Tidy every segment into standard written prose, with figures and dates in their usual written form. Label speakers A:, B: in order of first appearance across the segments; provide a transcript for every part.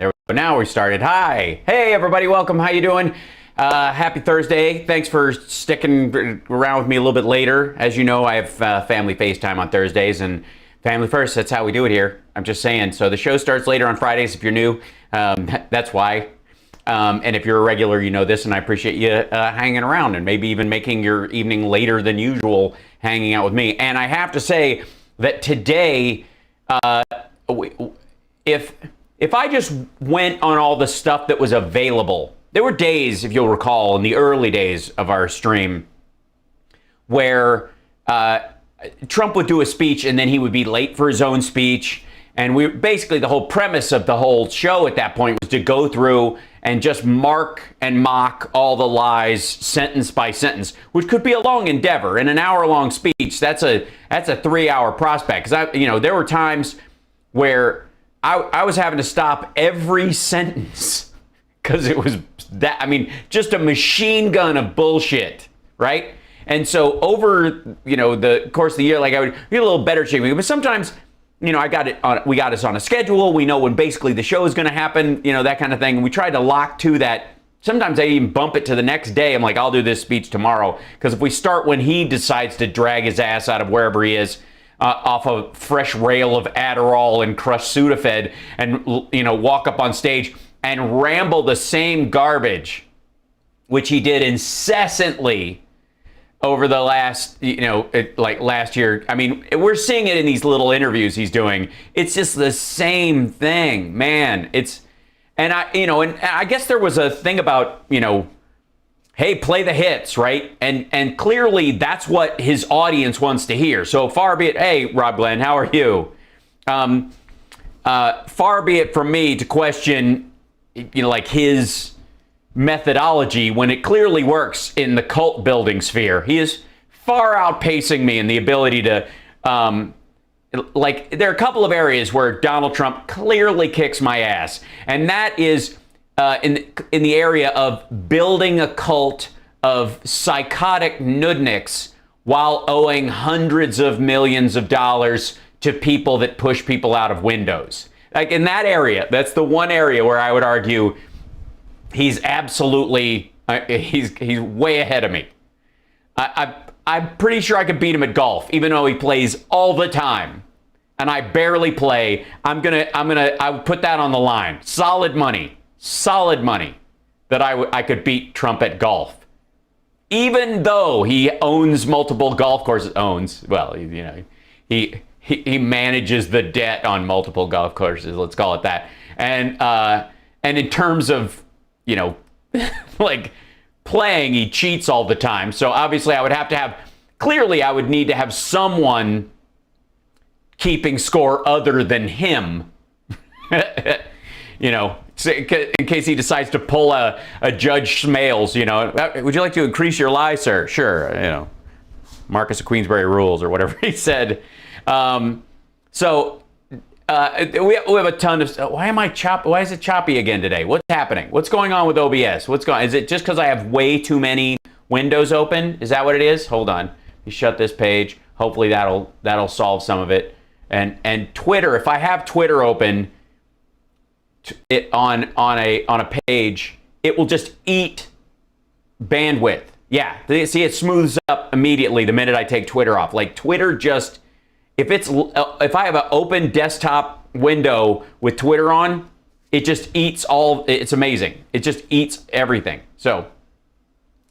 A: There we go. Now we started. Hi. Hey, everybody. Welcome. How you doing? Happy Thursday. Thanks for sticking around with me a little bit later. As you know, I have family FaceTime on Thursdays, and family first. That's how we do it here. I'm just saying. So the show starts later on Fridays if you're new. That's why. And if you're a regular, you know this, and I appreciate you hanging around and maybe even making your evening later than usual hanging out with me. And I have to say that today, if I just went on all the stuff that was available, there were days, if you'll recall, in the early days of our stream where Trump would do a speech and then he would be late for his own speech. And we basically, the whole premise of the whole show at that point was to go through and just mark and mock all the lies sentence by sentence, which could be a long endeavor. In an hour-long speech, that's a 3-hour prospect. Because there were times where I was having to stop every sentence because it was just a machine gun of bullshit, right? And so over, the course of the year, like I would be a little better shape. But sometimes, we got us on a schedule. We know when basically the show is going to happen, that kind of thing. And we tried to lock to that. Sometimes I even bump it to the next day. I'm like, I'll do this speech tomorrow. Because if we start when he decides to drag his ass out of wherever he is, off a fresh rail of Adderall and crushed Sudafed, and walk up on stage and ramble the same garbage, which he did incessantly over the last, last year. I mean, we're seeing it in these little interviews he's doing. It's just the same thing, man. And I guess there was a thing about, hey, play the hits, right? And clearly that's what his audience wants to hear. So far be it, hey, Rob Glenn, how are you? Far be it from me to question, his methodology when it clearly works in the cult building sphere. He is far outpacing me in the ability to, there are a couple of areas where Donald Trump clearly kicks my ass. And that is in the area of building a cult of psychotic nudniks while owing hundreds of millions of dollars to people that push people out of windows. Like in that area, that's the one area where I would argue he's absolutely, he's way ahead of me. I'm pretty sure I could beat him at golf, even though he plays all the time. And I barely play. I would put that on the line. Solid money that I could beat Trump at golf. Even though he owns multiple golf courses, he manages the debt on multiple golf courses, let's call it that. And in terms of, playing, he cheats all the time. So obviously I would need to have someone keeping score other than him, in case he decides to pull a Judge Smales, would you like to increase your lie, sir? Sure, Marcus of Queensberry rules or whatever he said. We have a ton of stuff. Why is it choppy again today? What's happening? What's going on with OBS? Is it just because I have way too many windows open? Is that what it is? Hold on. You shut this page. Hopefully that'll solve some of it. And Twitter, if I have Twitter open on a page, it will just eat bandwidth. Yeah. See, it smooths up immediately the minute I take Twitter off. Like Twitter just, if I have an open desktop window with Twitter on, it just eats it's amazing. It just eats everything. So,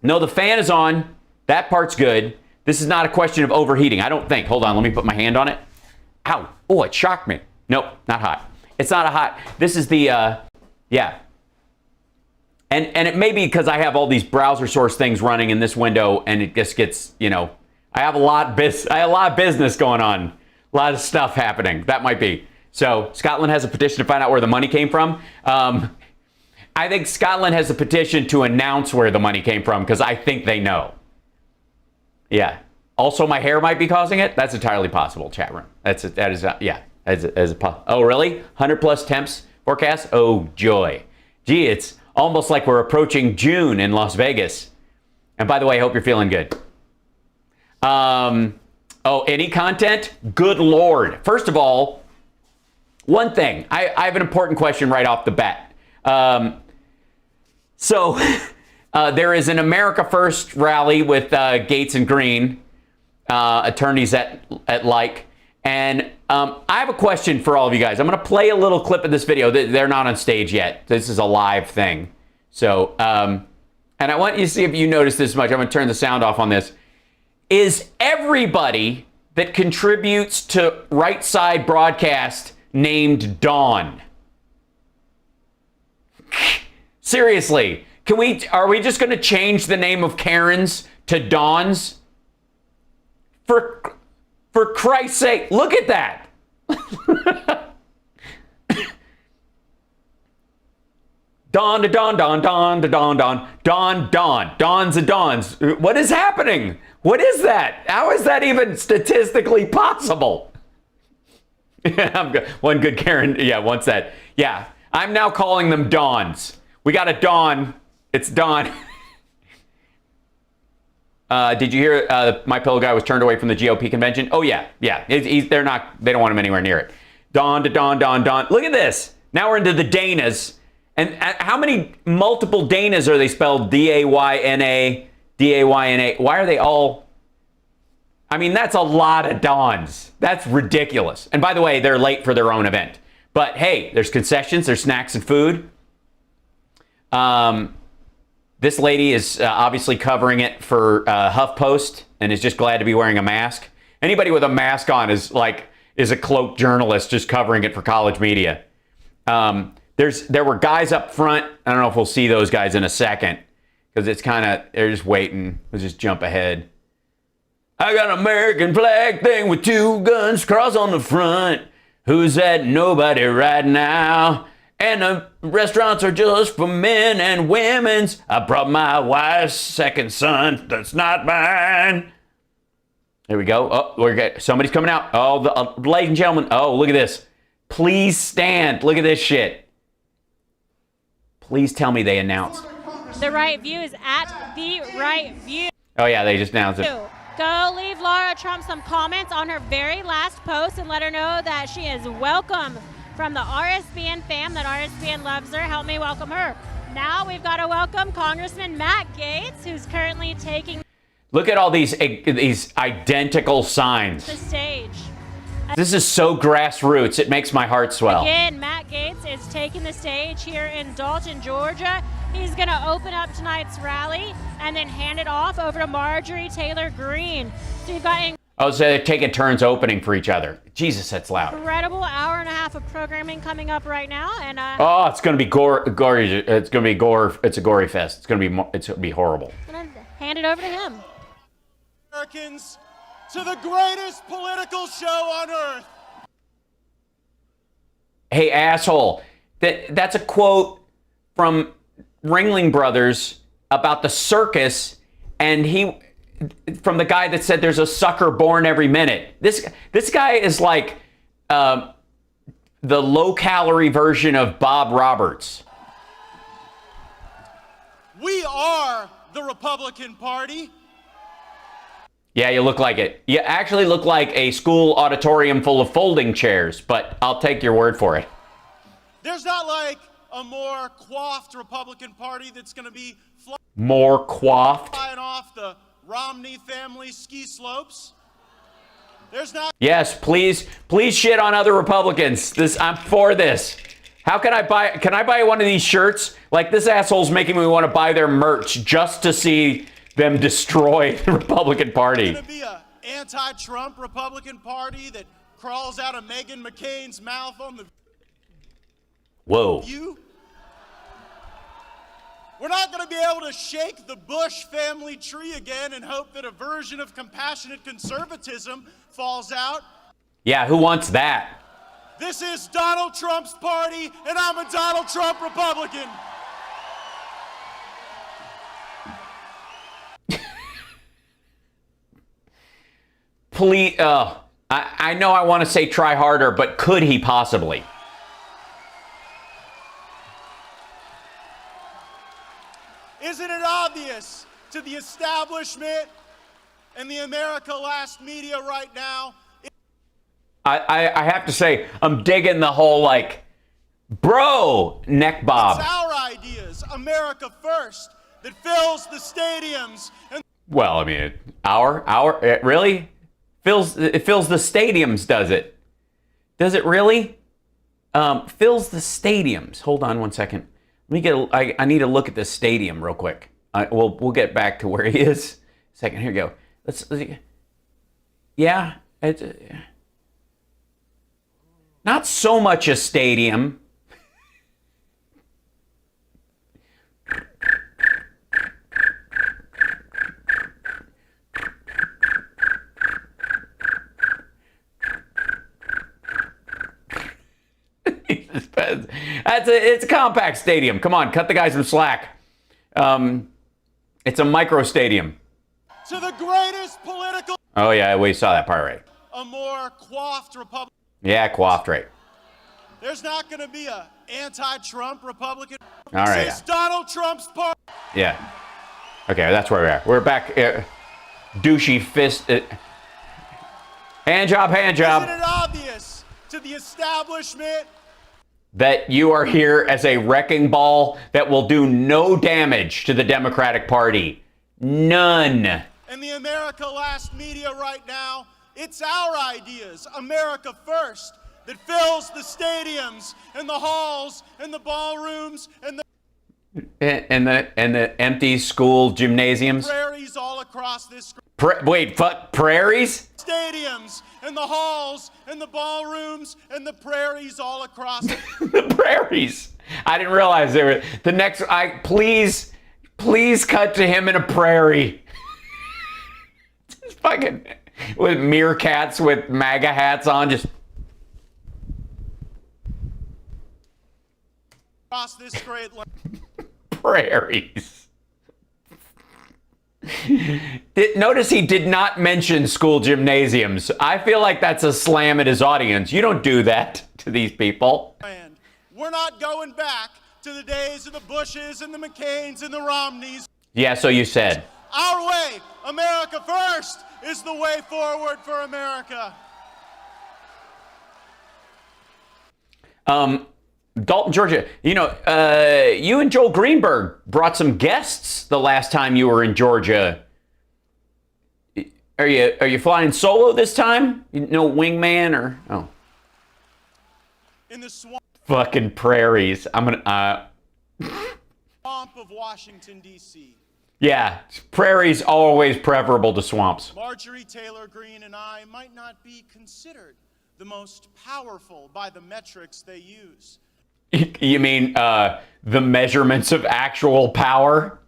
A: no, the fan is on. That part's good. This is not a question of overheating, I don't think. Hold on, let me put my hand on it. Ow. Oh, it shocked me. Nope, not hot. It's not a hot. This is the, yeah. And it may be because I have all these browser source things running in this window, and it just gets, I have a lot of business going on. A lot of stuff happening. That might be. So Scotland has a petition to find out where the money came from. I think Scotland has a petition to announce where the money came from because I think they know. Yeah. Also, my hair might be causing it. That's entirely possible, chat room. Oh, really? 100 plus temps forecast? Oh, joy. Gee, it's almost like we're approaching June in Las Vegas. And by the way, I hope you're feeling good. Oh, any content? Good Lord. First of all, one thing. I have an important question right off the bat. So there is an America First rally with GAETZ and Green, attorneys at like. And I have a question for all of you guys. I'm going to play a little clip of this video. They're not on stage yet. This is a live thing. So, and I want you to see if you notice this much. I'm going to turn the sound off on this. Is everybody that contributes to Right Side Broadcast named Dawn? Seriously, are we just going to change the name of Karens to Dawns? For Christ's sake, look at that. Dawn to dawn, dawn, dawn to dawn, dawn, dawn, dawn, dawns and dawns. What is happening? What is that? How is that even statistically possible? I'm good. One good Karen, yeah, wants that. Yeah, I'm now calling them Dawns. We got a Dawn. It's Dawn. Did you hear My Pillow guy was turned away from the GOP convention? Oh yeah. They don't want him anywhere near it. Dawn to dawn, dawn, dawn. Look at this. Now we're into the Danas. And how many multiple Danas are they spelled? D-A-Y-N-A, D-A-Y-N-A. Why are they all? I mean, that's a lot of Dawns. That's ridiculous. And by the way, they're late for their own event. But hey, there's concessions, there's snacks and food. This lady is obviously covering it for HuffPost and is just glad to be wearing a mask. Anybody with a mask on is a cloaked journalist just covering it for college media. There were guys up front. I don't know if we'll see those guys in a second because it's kind of, they're just waiting. We'll just jump ahead. I got an American flag thing with 2 guns, cross on the front. Who's that nobody right now? And the restaurants are just for men and women's. I brought my wife's second son that's not mine. There we go. Oh, somebody's coming out. Oh, ladies and gentlemen. Oh, look at this. Please stand. Look at this shit. Please tell me they announced.
B: The Right View is at The Right View.
A: Oh, yeah, they just announced it.
B: Go leave Laura Trump some comments on her very last post and let her know that she is welcome from the RSBN fam, that RSBN loves her. Help me welcome her. Now we've got to welcome Congressman Matt Gaetz, who's currently taking...
A: Look at all these identical signs.
B: ...the stage.
A: This is so grassroots. It makes my heart swell.
B: Again, Matt Gaetz is taking the stage here in Dalton, Georgia. He's going to open up tonight's rally and then hand it off over to Marjorie Taylor Greene. So you've got...
A: Oh, so they're taking turns opening for each other. Jesus, that's loud.
B: Incredible hour and a half of programming coming up right now, and
A: oh, it's going to be gory. It's going to be gore. It's a gory fest. It's going to be horrible.
B: I'm going to hand it over to him.
C: Americans, to the greatest political show on earth.
A: Hey, asshole. That's a quote from Ringling Brothers about the circus, and from the guy that said there's a sucker born every minute. This guy is like the low-calorie version of Bob Roberts.
C: We are the Republican Party.
A: Yeah, you look like it. You actually look like a school auditorium full of folding chairs, but I'll take your word for it.
C: There's not like a more coiffed Republican Party that's going to be
A: more coiffed?
C: Flying off the Romney family ski slopes. There's not.
A: Yes, please shit on other Republicans. I'm for this. How can I buy one of these shirts? Like, this asshole's making me want to buy their merch just to see them destroy the Republican Party.
C: It's going to be an anti-Trump Republican Party that crawls out of Meghan McCain's mouth on the
A: Whoa.
C: View. We're not going to be able to shake the Bush family tree again and hope that a version of compassionate conservatism falls out.
A: Yeah, who wants that?
C: This is Donald Trump's party, and I'm a Donald Trump Republican.
A: Please, I know I want to say try harder, but could he possibly?
C: Isn't it obvious to the establishment and the America Last media right now?
A: I have to say, I'm digging the whole, like, bro, neck bob.
C: It's our ideas, America first, that fills the stadiums. And
A: Well, I mean, it really? It fills the stadiums, does it? Does it really? Fills the stadiums. Hold on one second. I need to look at this stadium real quick. We'll get back to where he is. Second, here we go. Let's yeah, it's not so much a stadium. It's a compact stadium. Come on, cut the guy some slack. It's a micro stadium.
C: to the greatest political...
A: Oh, yeah, we saw that part right.
C: A more coiffed Republican...
A: Yeah, coiffed right.
C: There's not going to be a anti-Trump Republican...
A: All right.
C: It's Donald Trump's party.
A: Yeah. Okay, that's where we are. We're back. Douchey fist. Hand job, hand job.
C: Isn't it obvious to the establishment
A: That you are here as a wrecking ball that will do no damage to the Democratic Party? None.
C: and the America Last media right now? It's our ideas, America First, that fills the stadiums and the halls and the ballrooms and the
A: And the empty school gymnasiums?
C: prairies all across this
A: Prairies?
C: stadiums and the halls and the ballrooms and the prairies all across
A: The prairies. I didn't realize they were the next. Please cut to him in a prairie. Just fucking with meerkats with MAGA hats on, just.
C: across this great land.
A: Prairies. Notice he did not mention school gymnasiums. I feel like that's a slam at his audience. You don't do that to these people.
C: We're not going back to the days of the Bushes and the McCains and the Romneys.
A: Yeah, so you said.
C: Our way, America First, is the way forward for America.
A: Dalton, Georgia, you and Joel Greenberg brought some guests the last time you were in Georgia. Are you flying solo this time? No wingman or
C: In the swamp
A: fucking prairies. I'm gonna
C: of Washington, D.C.
A: Yeah, prairies always preferable to swamps.
C: Marjorie Taylor Greene and I might not be considered the most powerful by the metrics they use.
A: You mean the measurements of actual power?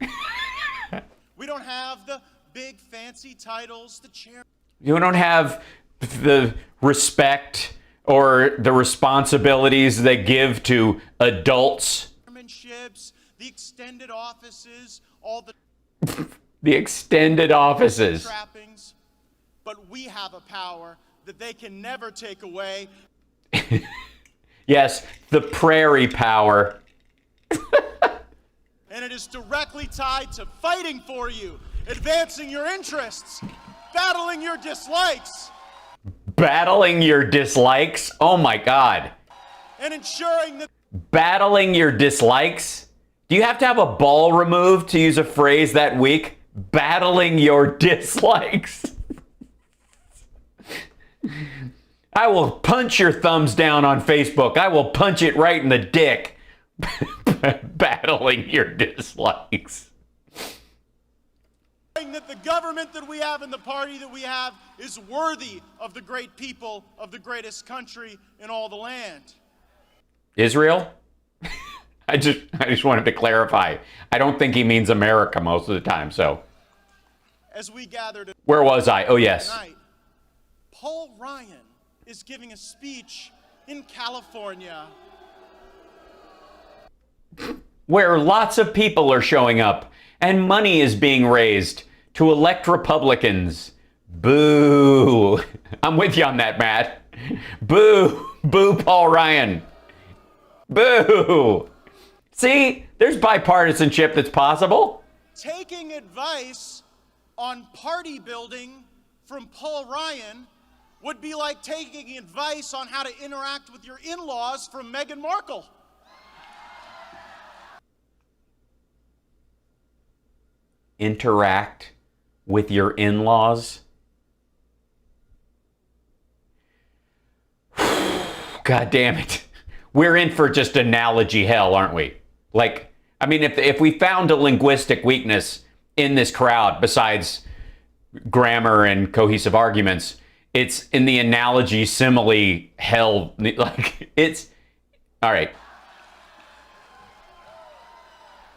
C: We don't have the big fancy titles, the chair.
A: You don't have the respect or the responsibilities they give to adults.
C: Chairmanships, the extended offices, all the
A: The extended offices.
C: trappings, but we have a power that they can never take away.
A: Yes, the prairie power.
C: And it is directly tied to fighting for you, advancing your interests, battling your dislikes,
A: Battling your dislikes? Oh my God.
C: and ensuring that
A: Battling your dislikes? Do you have to have a ball removed to use a phrase that weak? Battling your dislikes. I will punch your thumbs down on Facebook. I will punch it right in the dick. Battling your dislikes.
C: that the government that we have and the party that we have is worthy of the great people of the greatest country in all the land.
A: Israel? I just wanted to clarify. I don't think he means America most of the time, so.
C: As we gathered
A: Where was I? Oh, yes.
C: tonight, Paul Ryan is giving a speech in California.
A: Where lots of people are showing up and money is being raised to elect Republicans. Boo. I'm with you on that, Matt. Boo. Boo, Paul Ryan. Boo. See, there's bipartisanship that's possible.
C: Taking advice on party building from Paul Ryan would be like taking advice on how to interact with your in-laws from Meghan Markle.
A: Interact with your in-laws? God damn it. We're in for just analogy hell, aren't we? Like, I mean, if we found a linguistic weakness in this crowd besides grammar and cohesive arguments, it's in the analogy simile hell. Like, it's all right.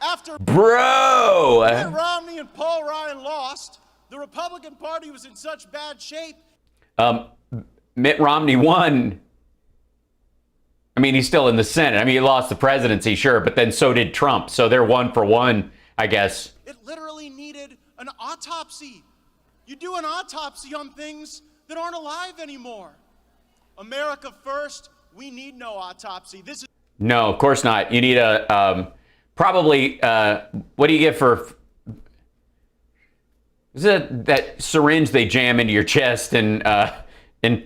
C: After
A: Bro!
C: Mitt Romney and Paul Ryan lost, the Republican Party was in such bad shape.
A: Mitt Romney won. I mean, he's still in the Senate. I mean, he lost the presidency, sure, but then so did Trump. So they're 1 for 1, I guess.
C: It literally needed an autopsy. You do an autopsy on things that aren't alive anymore. America first, we need no autopsy. This is
A: No, of course not. You need a, probably, what do you get for, is it that syringe they jam into your chest in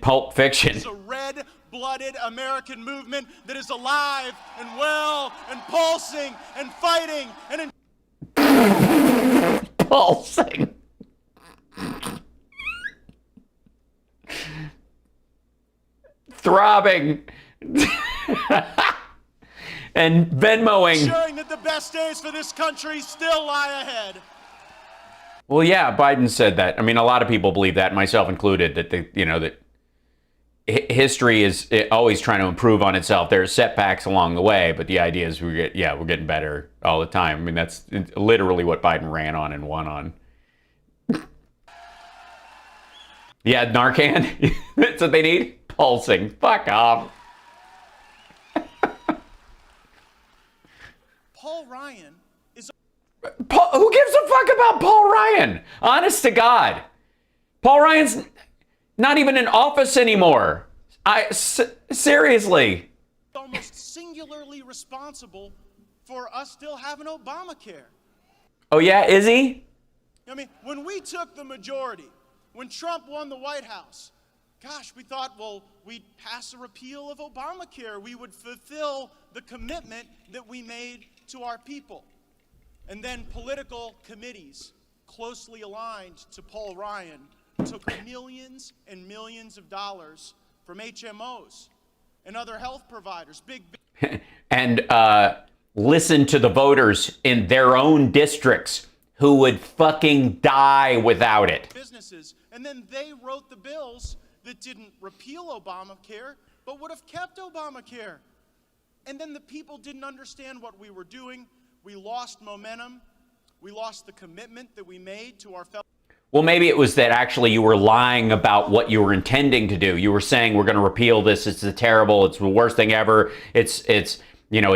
A: Pulp Fiction?
C: It's a red-blooded American movement that is alive and well and pulsing and fighting and
A: Pulsing. Throbbing. And Venmoing.
C: ensuring that the best days for this country still lie ahead.
A: Well, yeah, Biden said that. I mean, a lot of people believe that, myself included, that that history is always trying to improve on itself. There are setbacks along the way, but the idea is we're getting better all the time. I mean, that's literally what Biden ran on and won on. Yeah, Narcan. That's what they need. Pulsing. Fuck off.
C: Paul Ryan is
A: Who gives a fuck about Paul Ryan? Honest to God. Paul Ryan's not even in office anymore. Seriously.
C: almost singularly responsible for us still having Obamacare.
A: Oh yeah, is he?
C: I mean, when we took the majority, when Trump won the White House, gosh, we thought, well, we'd pass a repeal of Obamacare. We would fulfill the commitment that we made to our people. And then political committees closely aligned to Paul Ryan took millions and millions of dollars from HMOs and other health providers,
A: and listen to the voters in their own districts who would fucking die without it.
C: businesses. And then they wrote the bills that didn't repeal Obamacare, but would have kept Obamacare. And then the people didn't understand what we were doing. We lost momentum. We lost the commitment that we made to our fellow.
A: Well, maybe it was that actually you were lying about what you were intending to do. You were saying we're going to repeal this. It's terrible. It's the worst thing ever. It's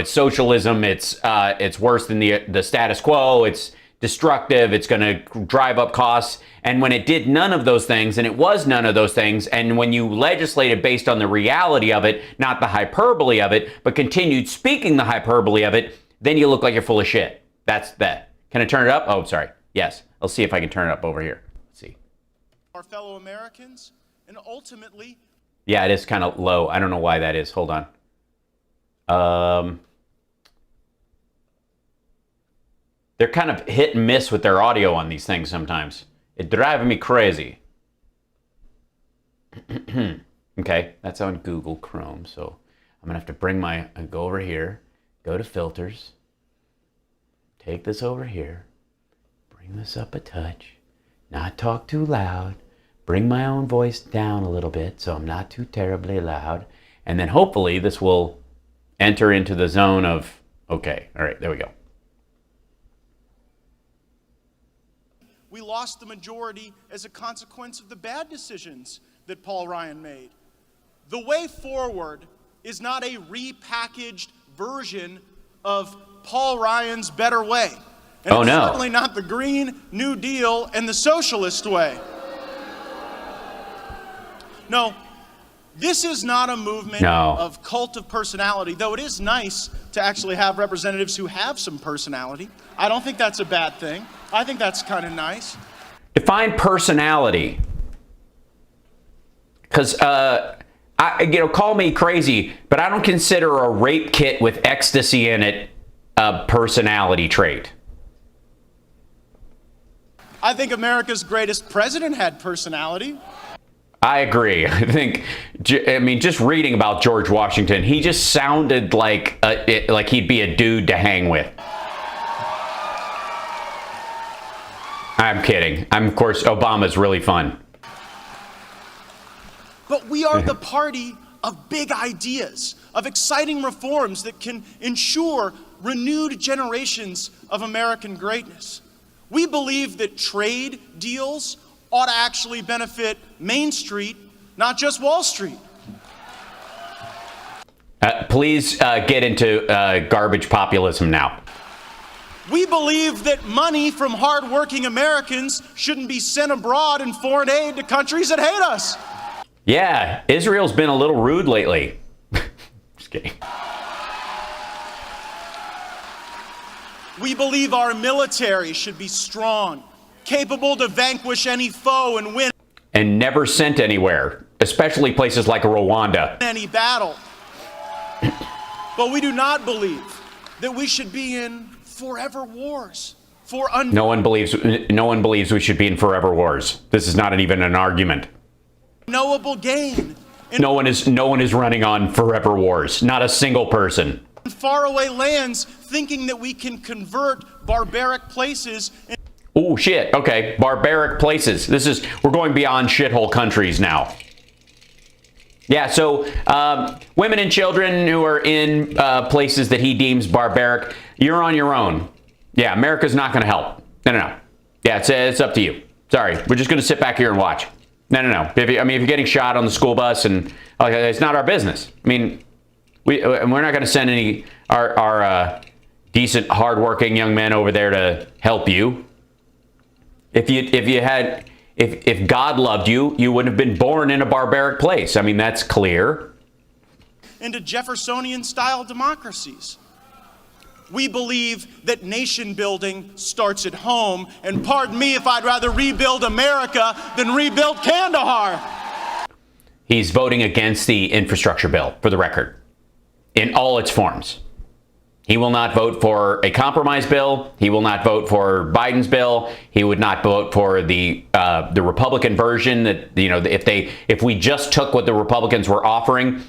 A: socialism. It's worse than the status quo. It's destructive. It's going to drive up costs. And when it did none of those things, and it was none of those things, and when you legislated based on the reality of it, not the hyperbole of it, but continued speaking the hyperbole of it, then you look like you're full of shit. That's that. Can I turn it up? Oh, sorry. Yes. I'll see if I can turn it up over here. Let's see.
C: Our fellow Americans, and ultimately.
A: Yeah, it is kind of low. I don't know why that is. Hold on. They're kind of hit and miss with their audio on these things sometimes. It's driving me crazy. Okay, that's on Google Chrome. So I'm going to have to go over here, go to filters, take this over here, bring this up a touch, not talk too loud, bring my own voice down a little bit so I'm not too terribly loud, and then hopefully this will enter into the zone of, okay, all right, there we go.
C: We lost the majority as a consequence of the bad decisions that Paul Ryan made. The way forward is not a repackaged version of Paul Ryan's better way. And it's certainly not the Green New Deal and the socialist way. No, this is not a movement of cult of personality, though it is nice to actually have representatives who have some personality. I don't think that's a bad thing. I think that's kind of nice.
A: Define personality. Because, call me crazy, but I don't consider a rape kit with ecstasy in it a personality trait.
C: I think America's greatest president had personality.
A: I agree. Just reading about George Washington, he just sounded like he'd be a dude to hang with. I'm kidding. Of course, Obama's really fun.
C: But we are the party of big ideas, of exciting reforms that can ensure renewed generations of American greatness. We believe that trade deals ought to actually benefit Main Street, not just Wall Street.
A: Please get into garbage populism now.
C: We believe that money from hardworking Americans shouldn't be sent abroad in foreign aid to countries that hate us.
A: Yeah, Israel's been a little rude lately. Just kidding.
C: We believe our military should be strong, capable to vanquish any foe and win
A: and never sent anywhere, especially places like Rwanda.
C: Any battle. But we do not believe that we should be in forever wars.
A: No one believes we should be in forever wars. This is not even an argument.
C: Knowable gain.
A: No one is running on forever wars. Not a single person.
C: In faraway lands, thinking that we can convert barbaric places.
A: Oh shit! Okay, barbaric places. We're going beyond shithole countries now. Yeah. So women and children who are in places that he deems barbaric, you're on your own. Yeah, America's not going to help. No. Yeah, it's up to you. Sorry, we're just going to sit back here and watch. No. If you're getting shot on the school bus and it's not our business. I mean, we're not going to send any our decent, hardworking young men over there to help you. If God loved you, you wouldn't have been born in a barbaric place. I mean, that's clear.
C: Into Jeffersonian-style democracies. We believe that nation building starts at home, and pardon me if I'd rather rebuild America than rebuild Kandahar.
A: He's voting against the infrastructure bill, for the record, in all its forms. He will not vote for a compromise bill. He will not vote for Biden's bill. He would not vote for the Republican version that, if we just took what the Republicans were offering,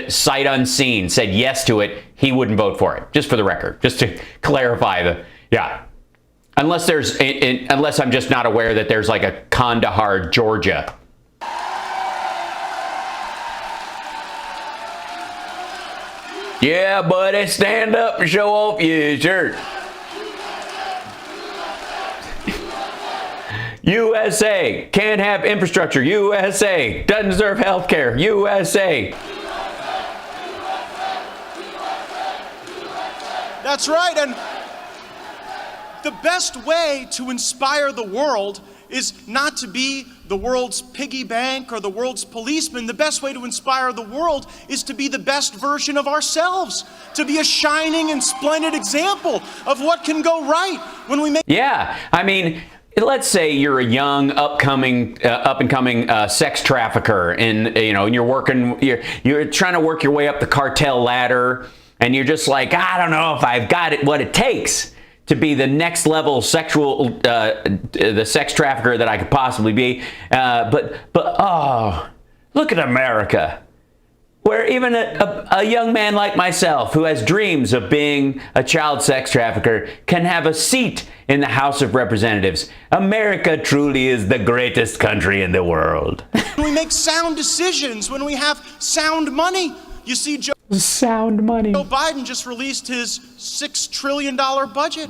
A: sight unseen, said yes to it, he wouldn't vote for it. Just for the record, just to clarify unless I'm just not aware that there's like a Kandahar, Georgia. Yeah, buddy, stand up and show off your shirt. USA can't have infrastructure. USA doesn't deserve health care. USA.
C: That's right, and the best way to inspire the world is not to be the world's piggy bank or the world's policeman. The best way to inspire the world is to be the best version of ourselves, to be a shining and splendid example of what can go right when we make...
A: Yeah, I mean, let's say you're a young, up and coming sex trafficker, and you're trying to work your way up the cartel ladder, and you're just like, I don't know if I've got what it takes to be the next level the sex trafficker that I could possibly be. But look at America, where even a young man like myself who has dreams of being a child sex trafficker can have a seat in the House of Representatives. America truly is the greatest country in the world.
C: We make sound decisions when we have sound money. You see,
A: sound money.
C: Joe Biden just released his $6 trillion budget.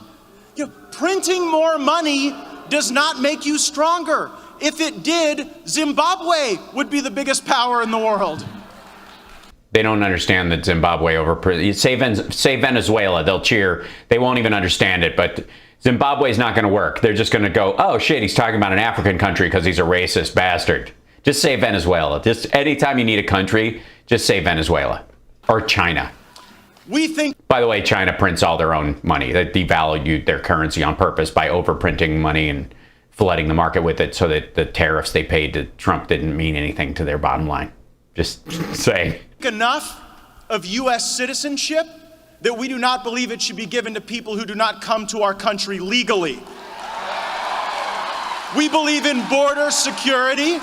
C: Printing more money does not make you stronger. If it did, Zimbabwe would be the biggest power in the world.
A: They don't understand that Zimbabwe say Venezuela, they'll cheer. They won't even understand it, but Zimbabwe's not going to work. They're just going to go, oh shit, he's talking about an African country because he's a racist bastard. Just say Venezuela. Just anytime you need a country, just say Venezuela or China.
C: We think...
A: By the way, China prints all their own money. They devalued their currency on purpose by overprinting money and flooding the market with it so that the tariffs they paid to Trump didn't mean anything to their bottom line. Just saying.
C: Enough of U.S. citizenship that we do not believe it should be given to people who do not come to our country legally. We believe in border security.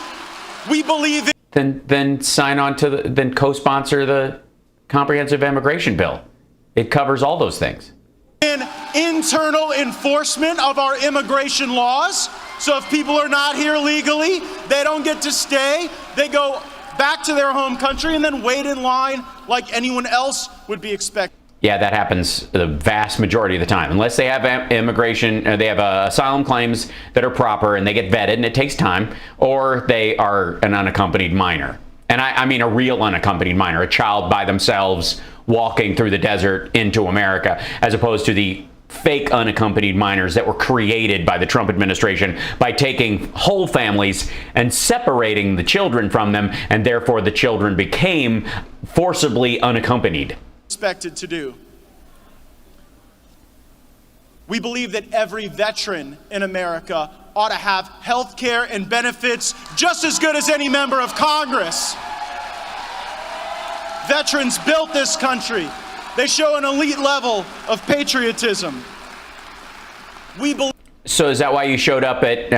C: We believe in...
A: Then sign on to then co-sponsor the comprehensive immigration bill. It covers all those things.
C: In internal enforcement of our immigration laws. So if people are not here legally, they don't get to stay. They go back to their home country and then wait in line like anyone else would be expected.
A: Yeah, that happens the vast majority of the time. Unless they have immigration, they have asylum claims that are proper and they get vetted and it takes time, or they are an unaccompanied minor. And I mean a real unaccompanied minor, a child by themselves walking through the desert into America, as opposed to the fake unaccompanied minors that were created by the Trump administration by taking whole families and separating the children from them, and therefore the children became forcibly unaccompanied.
C: Expected to do. We believe that every veteran in America ought to have health care and benefits just as good as any member of Congress. Veterans built this country. They show an elite level of patriotism. We believe.
A: So is that why you showed up at,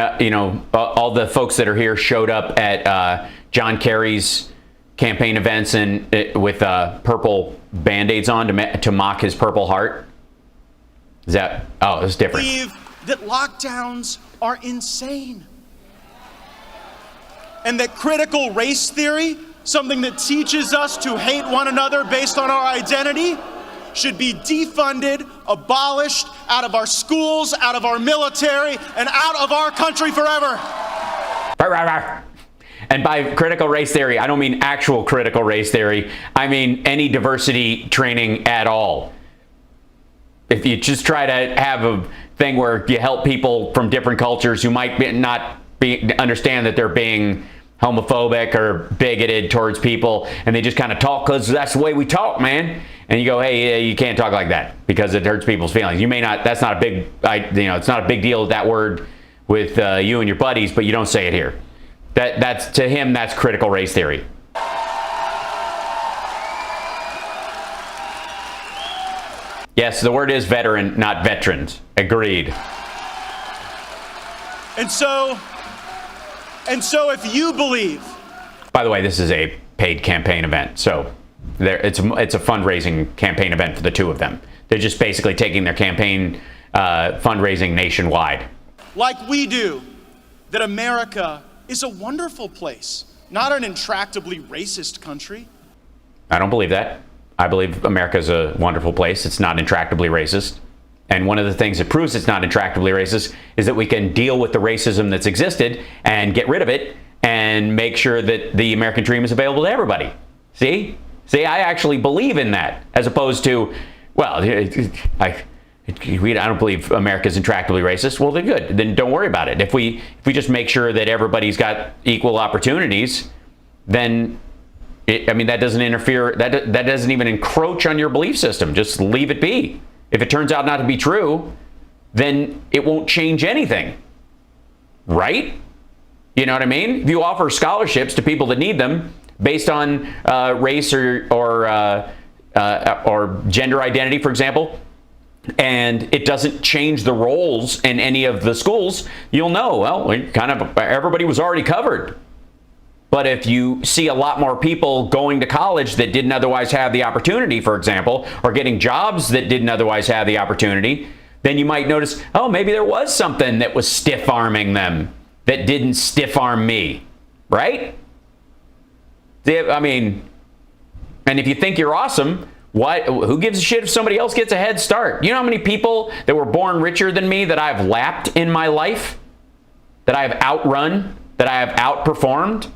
A: all the folks that are here showed up at John Kerry's campaign events and with purple Band-Aids on to mock his Purple Heart? Is that, it's different.
C: We believe that lockdowns are insane. And that critical race theory, something that teaches us to hate one another based on our identity, should be defunded, abolished, out of our schools, out of our military, and out of our country forever.
A: And by critical race theory, I don't mean actual critical race theory. I mean any diversity training at all. If you just try to have a thing where you help people from different cultures who might not understand that they're being homophobic or bigoted towards people, and they just kind of talk because that's the way we talk, man. And you go, hey, you can't talk like that because it hurts people's feelings. You may not. That's not a big. It's not a big deal, that word with you and your buddies, but you don't say it here. That's to him. That's critical race theory. Yes, the word is veteran, not veterans. Agreed.
C: And so if you believe.
A: By the way, this is a paid campaign event, so it's a fundraising campaign event for the two of them. They're just basically taking their campaign fundraising nationwide.
C: Like we do, that America is a wonderful place, not an intractably racist country.
A: I don't believe that. I believe America is a wonderful place. It's not intractably racist. And one of the things that proves it's not intractably racist is that we can deal with the racism that's existed and get rid of it and make sure that the American dream is available to everybody. See, I actually believe in that, as opposed to, well, I don't believe America's intractably racist. Well, then good. Then don't worry about it. If we just make sure that everybody's got equal opportunities, then that doesn't interfere. That doesn't even encroach on your belief system. Just leave it be. If it turns out not to be true, then it won't change anything, right? You know what I mean? If you offer scholarships to people that need them based on race or gender identity, for example, and it doesn't change the roles in any of the schools, you'll know, well, kind of everybody was already covered. But if you see a lot more people going to college that didn't otherwise have the opportunity, for example, or getting jobs that didn't otherwise have the opportunity, then you might notice, oh, maybe there was something that was stiff-arming them that didn't stiff-arm me, right? I mean, and if you think you're awesome, who gives a shit if somebody else gets a head start? You know how many people that were born richer than me that I've lapped in my life? That I have outrun? That I have outperformed?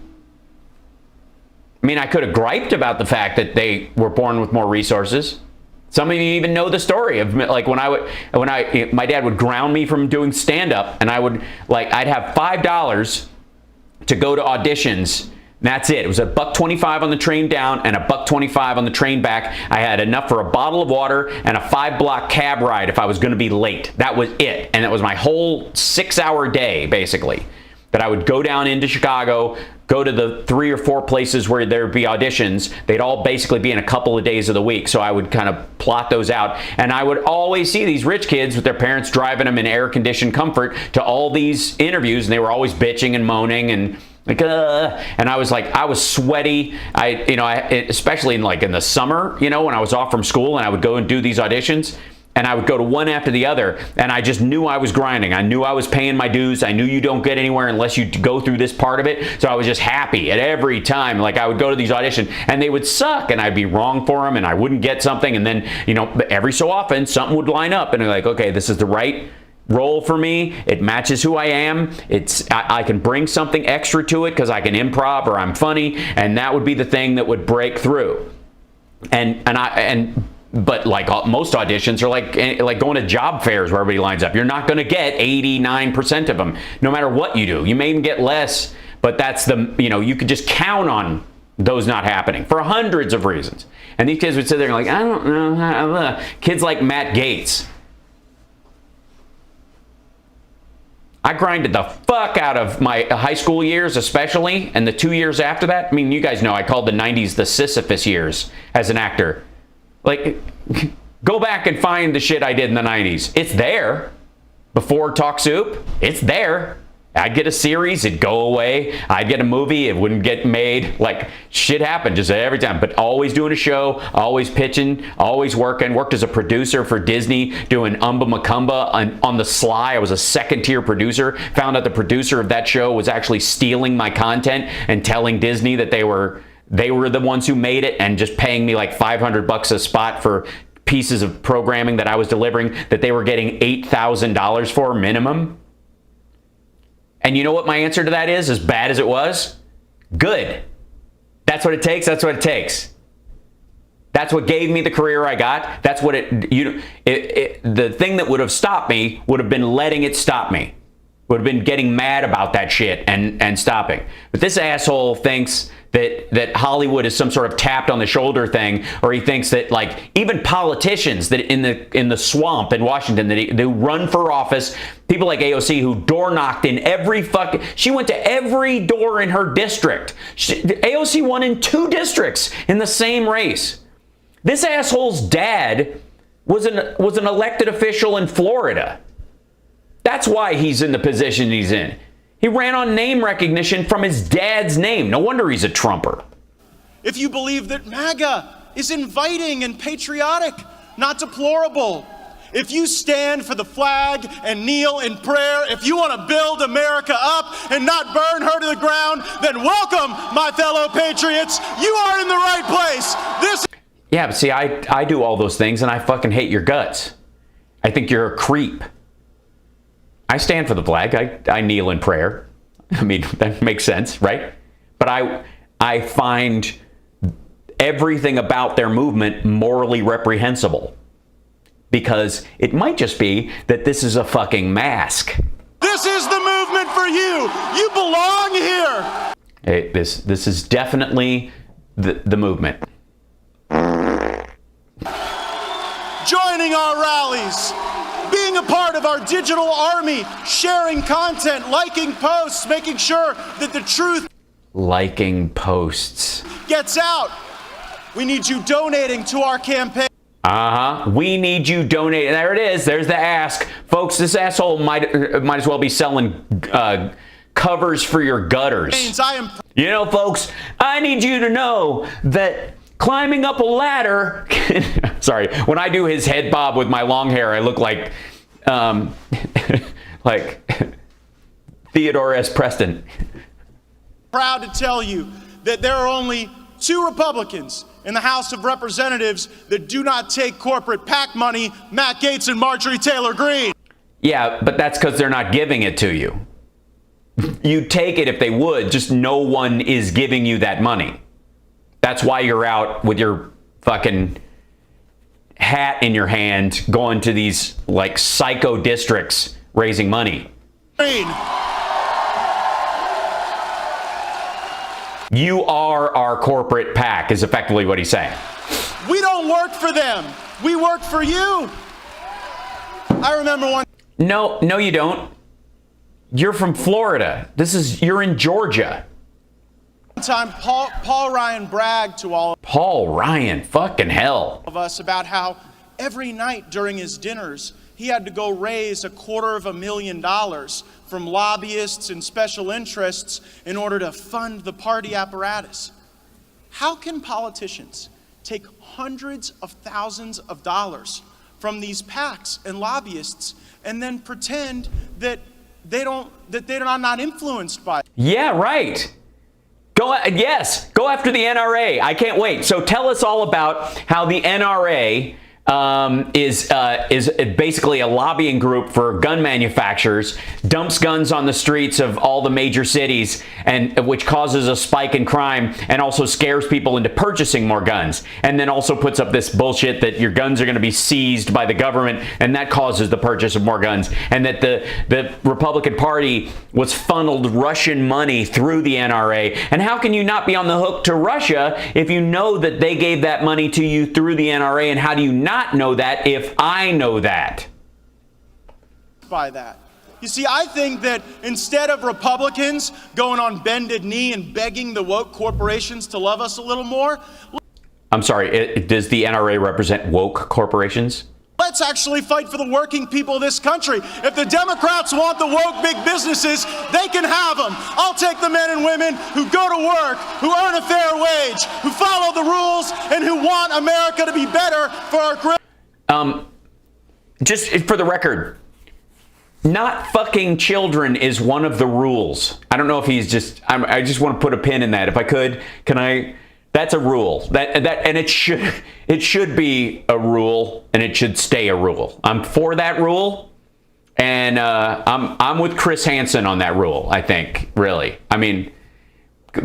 A: I mean, I could have griped about the fact that they were born with more resources. Some of you even know the story of, like, my dad would ground me from doing stand-up, and I'd have $5 to go to auditions That's it. It was $1.25 on the train down and $1.25 on the train back. I had enough for a bottle of water and a 5-block cab ride if I was going to be late. That was it. And that was my whole 6-hour day, basically, that I would go down into Chicago, go to the 3 or 4 places where there'd be auditions. They'd all basically be in a couple of days of the week. So I would kind of plot those out. And I would always see these rich kids with their parents driving them in air-conditioned comfort to all these interviews. And they were always bitching and moaning and like, and I was like, I was sweaty. Especially in the summer, when I was off from school and I would go and do these auditions. And I would go to one after the other, and I just knew I was grinding. I knew I was paying my dues. I knew you don't get anywhere unless you go through this part of it. So I was just happy at every time. Like, I would go to these auditions, and they would suck, and I'd be wrong for them, and I wouldn't get something. And then, every so often, something would line up, and they're like, okay, this is the right role for me. It matches who I am. I can bring something extra to it because I can improv or I'm funny, and that would be the thing that would break through. But like most auditions are like going to job fairs where everybody lines up. You're not going to get 89% of them, no matter what you do. You may even get less, but that's you could just count on those not happening for hundreds of reasons. And these kids would sit there and like, I don't know. Kids like Matt Gaetz. I grinded the fuck out of my high school years, especially, and the 2 years after that. I mean, you guys know I called the 90s the Sisyphus years as an actor. Like, go back and find the shit I did in the 90s. It's there. Before Talk Soup, it's there. I'd get a series, it'd go away. I'd get a movie, it wouldn't get made. Like, shit happened just every time. But always doing a show, always pitching, always working. Worked as a producer for Disney, doing Umba Macumba on the sly. I was a 2nd-tier producer. Found out the producer of that show was actually stealing my content and telling Disney that they were the ones who made it and just paying me like $500 a spot for pieces of programming that I was delivering that they were getting $8,000 for minimum. And you know what my answer to that is, as bad as it was? Good. That's what it takes. That's what it takes. That's what gave me the career I got. That's what the thing that would have stopped me would have been letting it stop me. Would have been getting mad about that shit and stopping. But this asshole thinks that Hollywood is some sort of tapped on the shoulder thing, or he thinks that like even politicians that in the swamp in Washington they run for office, people like AOC who door knocked in she went to every door in her district. AOC won in 2 districts in the same race. This asshole's dad was an elected official in Florida. That's why he's in the position he's in. He ran on name recognition from his dad's name. No wonder he's a Trumper.
C: If you believe that MAGA is inviting and patriotic, not deplorable, if you stand for the flag and kneel in prayer, if you want to build America up and not burn her to the ground, then welcome, my fellow patriots. You are in the right place.
A: Yeah, but see, I do all those things and I fucking hate your guts. I think you're a creep. I stand for the flag. I kneel in prayer. I mean, that makes sense, right? But I find everything about their movement morally reprehensible. Because it might just be that this is a fucking mask.
C: This is the movement for you. You belong here.
A: Hey, this is definitely the movement.
C: Joining our rallies. Being a part of our digital army, sharing content, liking posts, making sure that the truth
A: liking posts
C: gets out. We need you donating to our campaign.
A: We need you donating. There it is. There's the ask. Folks, this asshole might as well be selling covers for your gutters. Folks, I need you to know that climbing up a ladder. Sorry, when I do his head bob with my long hair, I look like Theodore S. Preston.
C: Proud to tell you that there are only 2 Republicans in the House of Representatives that do not take corporate PAC money, Matt Gaetz and Marjorie Taylor Greene.
A: Yeah, but that's because they're not giving it to you. You'd take it if they would, just no one is giving you that money. That's why you're out with your fucking hat in your hand going to these like psycho districts raising money. You are our corporate PAC, is effectively what he's saying.
C: We don't work for them. We work for you. I remember one.
A: No, you don't. You're from Florida. You're in Georgia.
C: One time, Paul Ryan bragged to all
A: Paul Ryan, fucking hell.
C: of us about how every night during his dinners, he had to go raise $250,000 from lobbyists and special interests in order to fund the party apparatus. How can politicians take hundreds of thousands of dollars from these PACs and lobbyists and then pretend that they're not influenced by it?
A: Yeah, right. Go after the NRA. I can't wait. So tell us all about how the NRA is basically a lobbying group for gun manufacturers, dumps guns on the streets of all the major cities, and which causes a spike in crime and also scares people into purchasing more guns, and then also puts up this bullshit that your guns are going to be seized by the government, and that causes the purchase of more guns, and that the Republican Party was funneled Russian money through the NRA. And how can you not be on the hook to Russia if you know that they gave that money to you through the NRA? And how do you not know that if I know that?
C: By that. You see, I think that instead of Republicans going on bended knee and begging the woke corporations to love us a little more,
A: I'm sorry, does the NRA represent woke corporations?
C: let's actually fight for the working people of this country. If the Democrats want the woke big businesses, they can have them. I'll take the men and women who go to work, who earn a fair wage, who follow the rules, and who want America to be better for our...
A: Just for the record, not fucking children is one of the rules. I don't know if he's just... I just want to put a pin in that. If I could, can I... That's a rule. And it should be a rule, and it should stay a rule. I'm for that rule, and I'm with Chris Hansen on that rule. I think, really. I mean,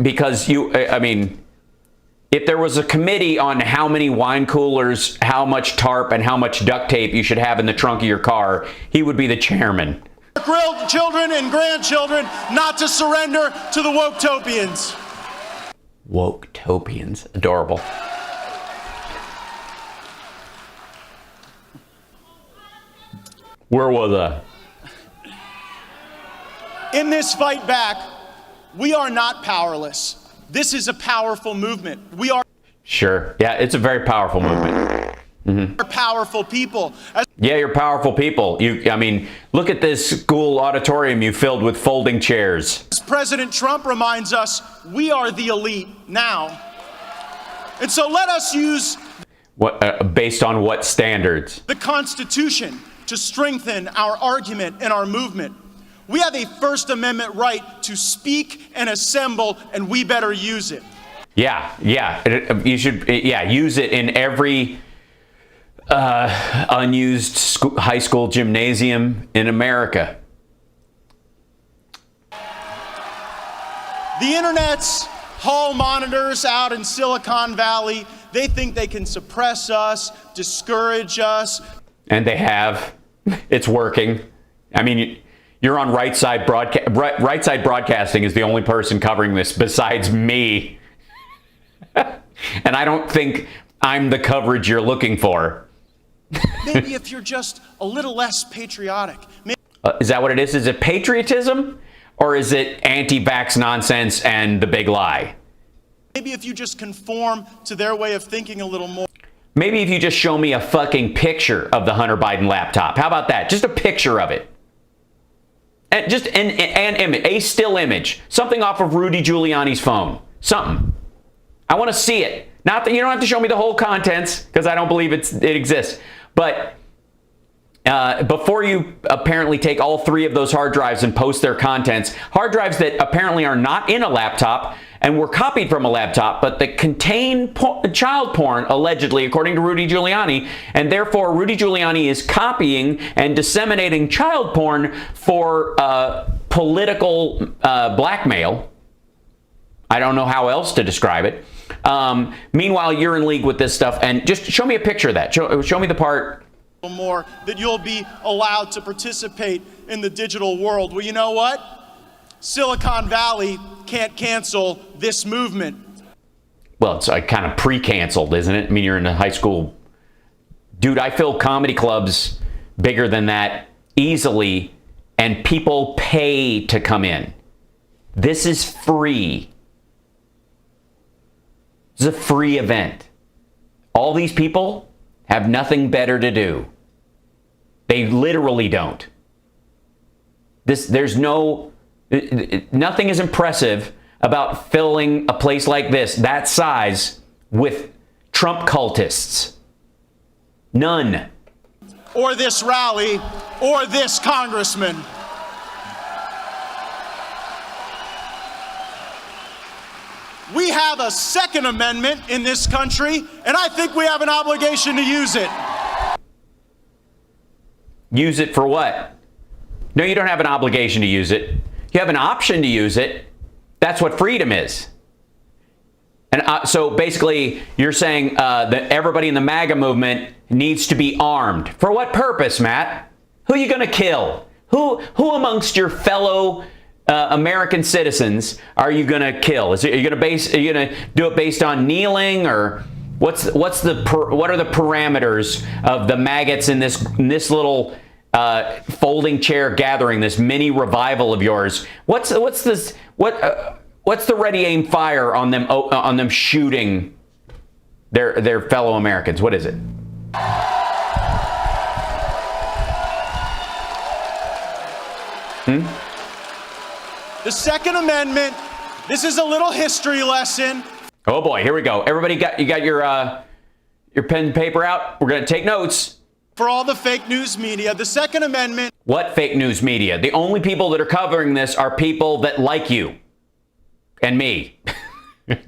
A: because if there was a committee on how many wine coolers, how much tarp, and how much duct tape you should have in the trunk of your car, he would be the chairman.
C: Children and grandchildren not to surrender to the woke-topians.
A: Woke-topians. Adorable. Where was I?
C: In this fight back, we are not powerless. This is a powerful movement. We are...
A: Sure. Yeah, it's a very powerful movement. Mm-hmm.
C: Powerful people.
A: Yeah, you're powerful people. Look at this school auditorium you filled with folding chairs.
C: As President Trump reminds us, we are the elite now. And so let us use...
A: Based on what standards?
C: The Constitution to strengthen our argument and our movement. We have a First Amendment right to speak and assemble, and we better use it.
A: Yeah. You should, use it in every unused high school gymnasium in America.
C: The internet's hall monitors out in Silicon Valley, they think they can suppress us, discourage us.
A: And they have. It's working. You're on Right Side Right Side Broadcasting is the only person covering this besides me. And I don't think I'm the coverage you're looking for.
C: Maybe if you're just a little less patriotic.
A: Is that what it is? Is it patriotism? Or is it anti-vax nonsense and the big lie?
C: Maybe if you just conform to their way of thinking a little more.
A: Maybe if you just show me a fucking picture of the Hunter Biden laptop. How about that? Just a picture of it. And just an image, a still image. Something off of Rudy Giuliani's phone. Something. I want to see it. Not that you don't have to show me the whole contents, because I don't believe it exists. But before you apparently take all 3 of those hard drives and post their contents, hard drives that apparently are not in a laptop and were copied from a laptop, but that contain child porn, allegedly, according to Rudy Giuliani, and therefore Rudy Giuliani is copying and disseminating child porn for political blackmail. I don't know how else to describe it. Meanwhile, you're in league with this stuff, and just show me a picture of that. Show me the part.
C: More that you'll be allowed to participate in the digital world. Well, you know what? Silicon Valley can't cancel this movement.
A: Well, it's kind of pre-canceled, isn't it? I mean, you're in a high school. Dude, I fill comedy clubs bigger than that easily, and people pay to come in. This is free. This is a free event. All these people have nothing better to do. They literally don't. Nothing is impressive about filling a place like this, that size, with Trump cultists. None.
C: Or this rally, or this congressman. We have a Second Amendment in this country, and I think we have an obligation to use it.
A: Use it for what? No, you don't have an obligation to use it. You have an option to use it. That's what freedom is. And so basically, you're saying that everybody in the MAGA movement needs to be armed. For what purpose, Matt? Who are you going to kill? Who amongst your fellow American citizens are you going to kill? Are you going to do it based on kneeling, or what are the parameters of the maggots in this little folding chair gathering, this mini revival of yours? What's the ready aim fire on them shooting their fellow Americans? What is it?
C: The Second Amendment, this is a little history lesson.
A: Oh boy, here we go. Everybody you got your pen and paper out? We're going to take notes.
C: For all the fake news media, the Second Amendment.
A: What fake news media? The only people that are covering this are people that like you and me.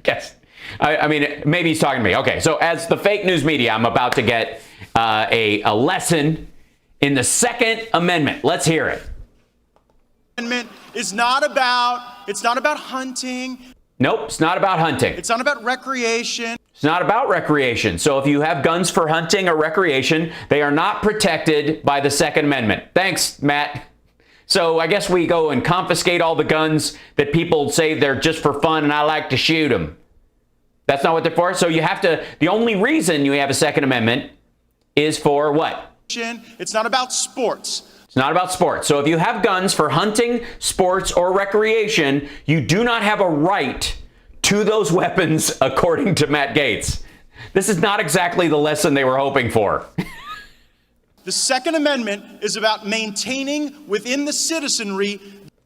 A: Guess. I mean, maybe he's talking to me. Okay, so as the fake news media, I'm about to get a lesson in the Second Amendment. Let's hear it.
C: Amendment is not about hunting.
A: Nope, it's not about hunting.
C: It's not about recreation.
A: It's not about recreation. So if you have guns for hunting or recreation, they are not protected by the Second Amendment. Thanks, Matt. So I guess we go and confiscate all the guns that people say they're just for fun and I like to shoot them. That's not what they're for. So the only reason you have a Second Amendment is for what?
C: It's not about sports.
A: It's not about sports. So if you have guns for hunting, sports, or recreation, you do not have a right to those weapons, according to Matt Gaetz. This is not exactly the lesson they were hoping for.
C: The Second Amendment is about maintaining within the citizenry.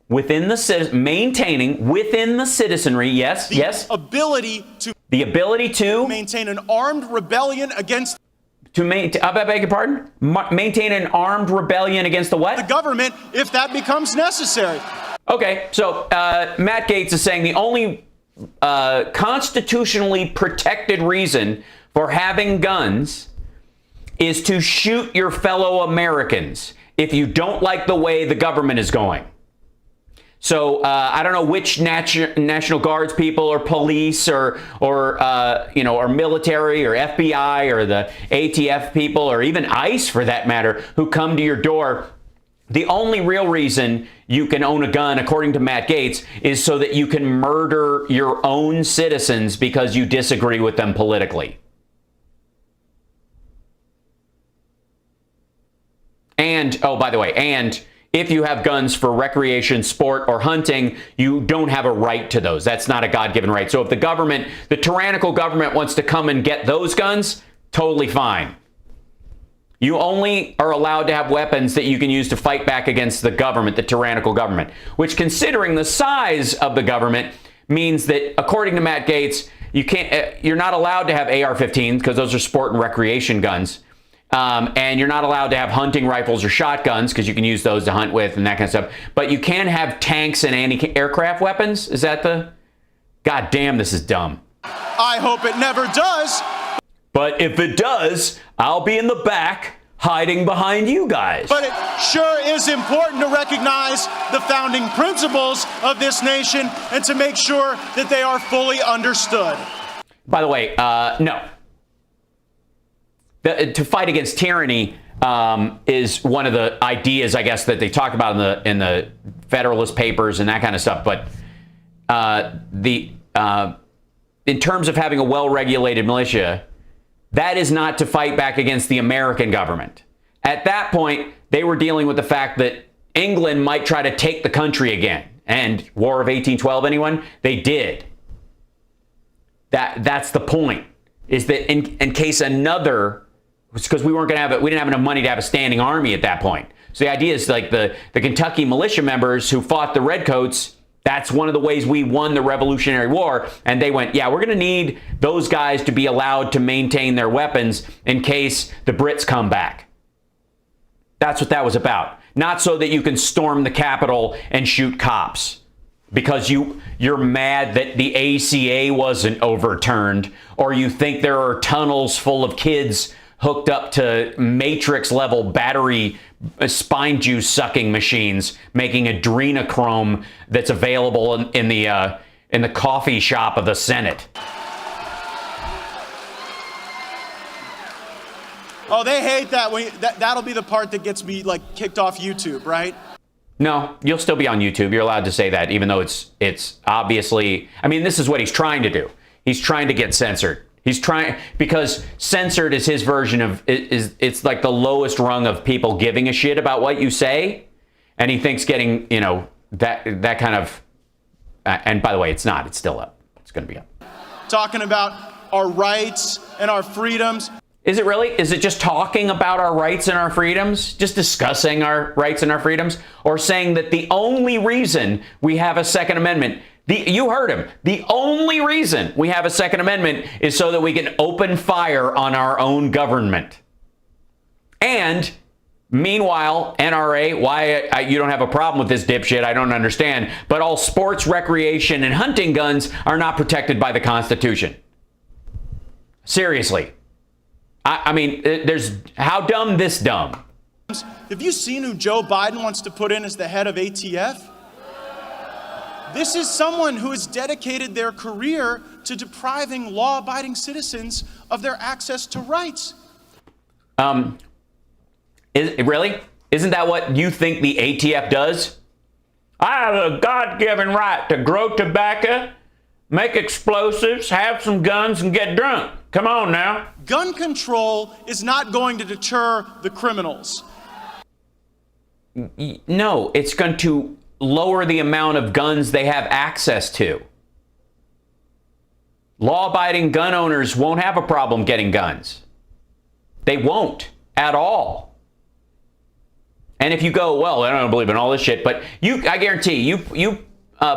A: Maintaining within the citizenry, yes.
C: The ability to maintain an armed rebellion against.
A: I beg your pardon? Maintain an armed rebellion against the what?
C: The government, if that becomes necessary.
A: Okay, so Matt Gaetz is saying the only constitutionally protected reason for having guns is to shoot your fellow Americans if you don't like the way the government is going. So I don't know which National Guards people or police or military or FBI or the ATF people or even ICE for that matter who come to your door. The only real reason you can own a gun, according to Matt Gaetz, is so that you can murder your own citizens because you disagree with them politically. And, oh, by the way, and if you have guns for recreation, sport, or hunting, you don't have a right to those. That's not a God-given right. So if the tyrannical government wants to come and get those guns, totally fine. You only are allowed to have weapons that you can use to fight back against the government, the tyrannical government, which, considering the size of the government, means that, according to Matt Gaetz, you're not allowed to have AR-15s because those are sport and recreation guns. And you're not allowed to have hunting rifles or shotguns because you can use those to hunt with and that kind of stuff. But you can have tanks and anti-aircraft weapons. Is that God damn, this is dumb.
C: I hope it never does.
A: But if it does, I'll be in the back hiding behind you guys.
C: But it sure is important to recognize the founding principles of this nation and to make sure that they are fully understood.
A: By the way, no. To fight against tyranny is one of the ideas, I guess, that they talk about in the Federalist Papers and that kind of stuff. But in terms of having a well-regulated militia, that is not to fight back against the American government. At that point, they were dealing with the fact that England might try to take the country again. And War of 1812, anyone? They did. That's the point, is that in case another, because we didn't have enough money to have a standing army at that point. So the idea is like the Kentucky militia members who fought the Redcoats, that's one of the ways we won the Revolutionary War. And they went, yeah, we're going to need those guys to be allowed to maintain their weapons in case the Brits come back. That's what that was about. Not so that you can storm the Capitol and shoot cops because you're mad that the ACA wasn't overturned, or you think there are tunnels full of kids hooked up to Matrix-level battery spine juice sucking machines, making adrenochrome that's available in the coffee shop of the Senate.
C: Oh, they hate that. That'll be the part that gets me like kicked off YouTube, right?
A: No, you'll still be on YouTube. You're allowed to say that, even though it's obviously. I mean, this is what he's trying to do. He's trying to get censored. He's trying, because censored is his version of, it's like the lowest rung of people giving a shit about what you say. And he thinks getting, that kind of, and by the way, it's not, it's still up. It's going to be up.
C: Talking about our rights and our freedoms.
A: Is it really? Is it just talking about our rights and our freedoms? Just discussing our rights and our freedoms? Or saying that the only reason we have a Second Amendment, you heard him, the only reason we have a Second Amendment is so that we can open fire on our own government. And meanwhile, NRA, why you don't have a problem with this dipshit, I don't understand, but all sports, recreation, and hunting guns are not protected by the Constitution. Seriously. I mean, there's, how dumb this dumb?
C: Have you seen who Joe Biden wants to put in as the head of ATF? This is someone who has dedicated their career to depriving law-abiding citizens of their access to rights.
A: Really? Isn't that what you think the ATF does? I have a God-given right to grow tobacco, make explosives, have some guns, and get drunk. Come on now.
C: Gun control is not going to deter the criminals.
A: No, it's going to lower the amount of guns they have access to. Law-abiding gun owners won't have a problem getting guns. They won't at all. And if you go, well, I don't believe in all this shit, but I guarantee you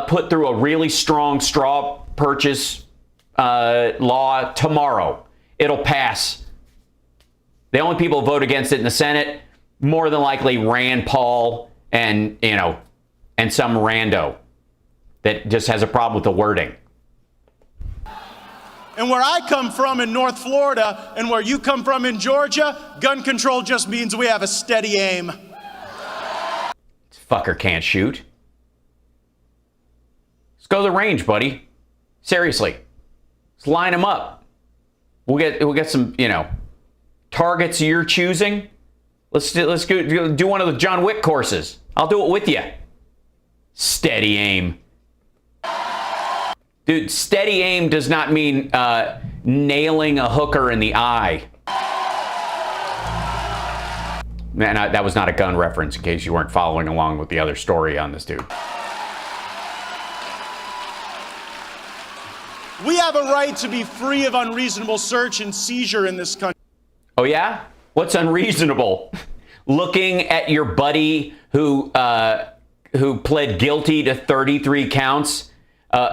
A: put through a really strong straw purchase law tomorrow, it'll pass. The only people who vote against it in the Senate, more than likely Rand Paul and some rando that just has a problem with the wording.
C: And where I come from in North Florida and where you come from in Georgia, gun control just means we have a steady aim.
A: This fucker can't shoot. Let's go to the range, buddy. Seriously. Let's line them up. We'll get some, targets you're choosing. Let's do one of the John Wick courses. I'll do it with you. Steady aim. Dude, steady aim does not mean nailing a hooker in the eye. Man, that was not a gun reference in case you weren't following along with the other story on this dude.
C: We have a right to be free of unreasonable search and seizure in this country.
A: Oh, yeah? What's unreasonable? Looking at your buddy who pled guilty to 33 counts,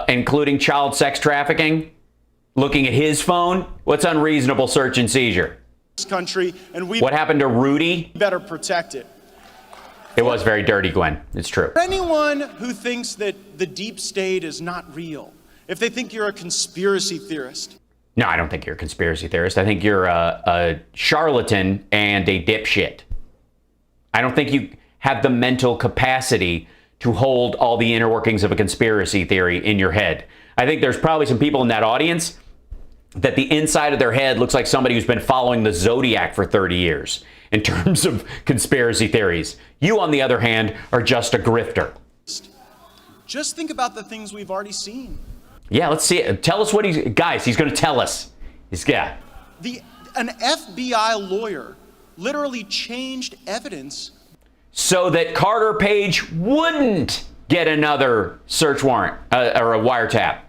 A: including child sex trafficking? Looking at his phone? What's unreasonable search and seizure?
C: This country, and
A: what happened to Rudy?
C: Better protect it.
A: It was very dirty, Gwen. It's true.
C: For anyone who thinks that the deep state is not real, if they think you're a conspiracy theorist.
A: No, I don't think you're a conspiracy theorist. I think you're a charlatan and a dipshit. I don't think you have the mental capacity to hold all the inner workings of a conspiracy theory in your head. I think there's probably some people in that audience that the inside of their head looks like somebody who's been following the Zodiac for 30 years in terms of conspiracy theories. You, on the other hand, are just a grifter.
C: Just think about the things we've already seen.
A: Yeah, let's see it. Tell us what he's going to tell us.
C: An FBI lawyer literally changed evidence
A: so that Carter Page wouldn't get another search warrant or a wiretap.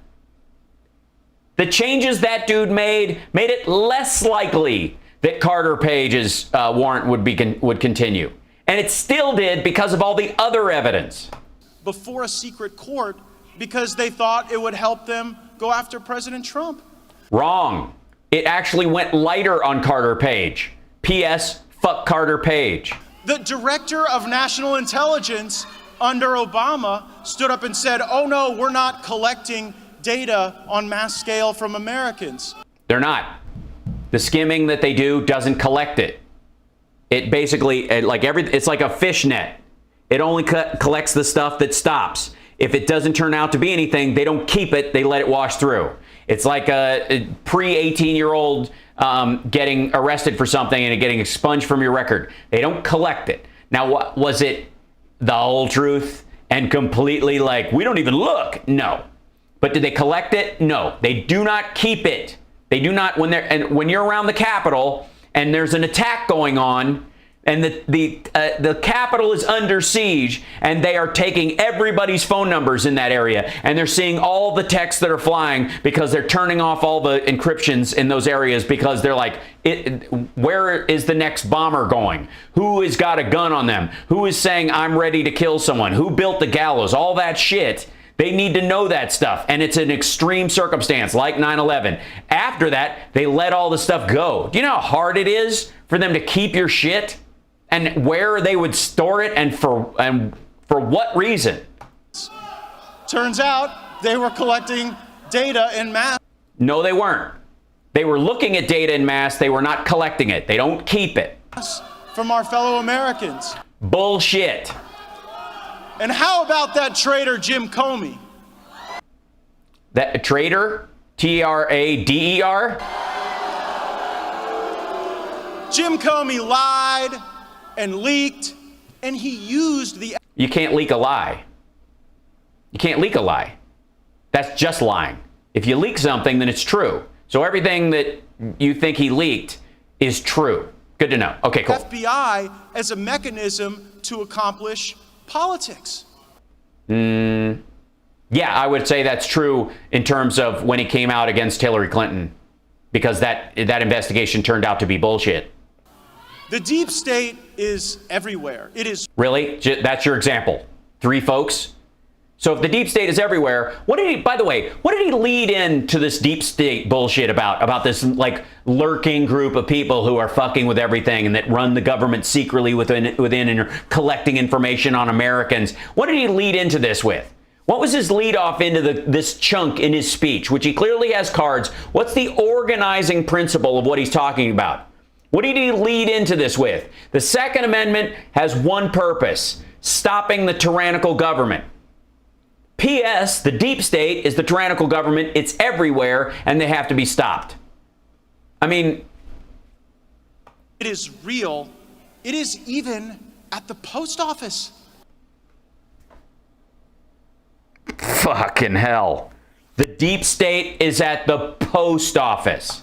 A: The changes that dude made it less likely that Carter Page's warrant would continue. And it still did because of all the other evidence.
C: Before a secret court because they thought it would help them go after President Trump.
A: Wrong. It actually went lighter on Carter Page. P.S. Fuck Carter Page.
C: The director of national intelligence under Obama stood up and said, oh no, we're not collecting data on mass scale from Americans.
A: They're not. The skimming that they do doesn't collect it. It basically, it's like a fishnet. It only collects the stuff that stops. If it doesn't turn out to be anything, they don't keep it, they let it wash through. It's like a pre-18-year-old getting arrested for something and it getting expunged from your record. They don't collect it. Now, was it the whole truth and completely we don't even look? No. But did they collect it? No. They do not keep it. They do not, when you're around the Capitol and there's an attack going on, and the Capitol is under siege, and they are taking everybody's phone numbers in that area, and they're seeing all the texts that are flying because they're turning off all the encryptions in those areas because they're like, where is the next bomber going? Who has got a gun on them? Who is saying, I'm ready to kill someone? Who built the gallows? All that shit. They need to know that stuff, and it's an extreme circumstance like 9/11. After that, they let all the stuff go. Do you know how hard it is for them to keep your shit? And where they would store it and for what reason?
C: Turns out they were collecting data en masse.
A: No, they weren't. They were looking at data en masse. They were not collecting it. They don't keep it.
C: From our fellow Americans.
A: Bullshit.
C: And how about that traitor Jim Comey?
A: That traitor? Trader?
C: Jim Comey lied and leaked, and he used the...
A: You can't leak a lie. You can't leak a lie. That's just lying. If you leak something, then it's true. So everything that you think he leaked is true. Good to know. Okay, cool.
C: FBI as a mechanism to accomplish politics.
A: Yeah, I would say that's true in terms of when he came out against Hillary Clinton, because that investigation turned out to be bullshit.
C: The deep state is everywhere. It is...
A: Really? That's your example? 3 folks? So if the deep state is everywhere, by the way, what did he lead into this deep state bullshit about this lurking group of people who are fucking with everything and that run the government secretly within and are collecting information on Americans? What did he lead into this with? What was his lead off into this chunk in his speech, which he clearly has cards? What's the organizing principle of what he's talking about? What did he lead into this with? The Second Amendment has one purpose: stopping the tyrannical government. P.S. The deep state is the tyrannical government. It's everywhere, and they have to be stopped. I mean...
C: It is real. It is even at the post office.
A: Fucking hell. The deep state is at the post office.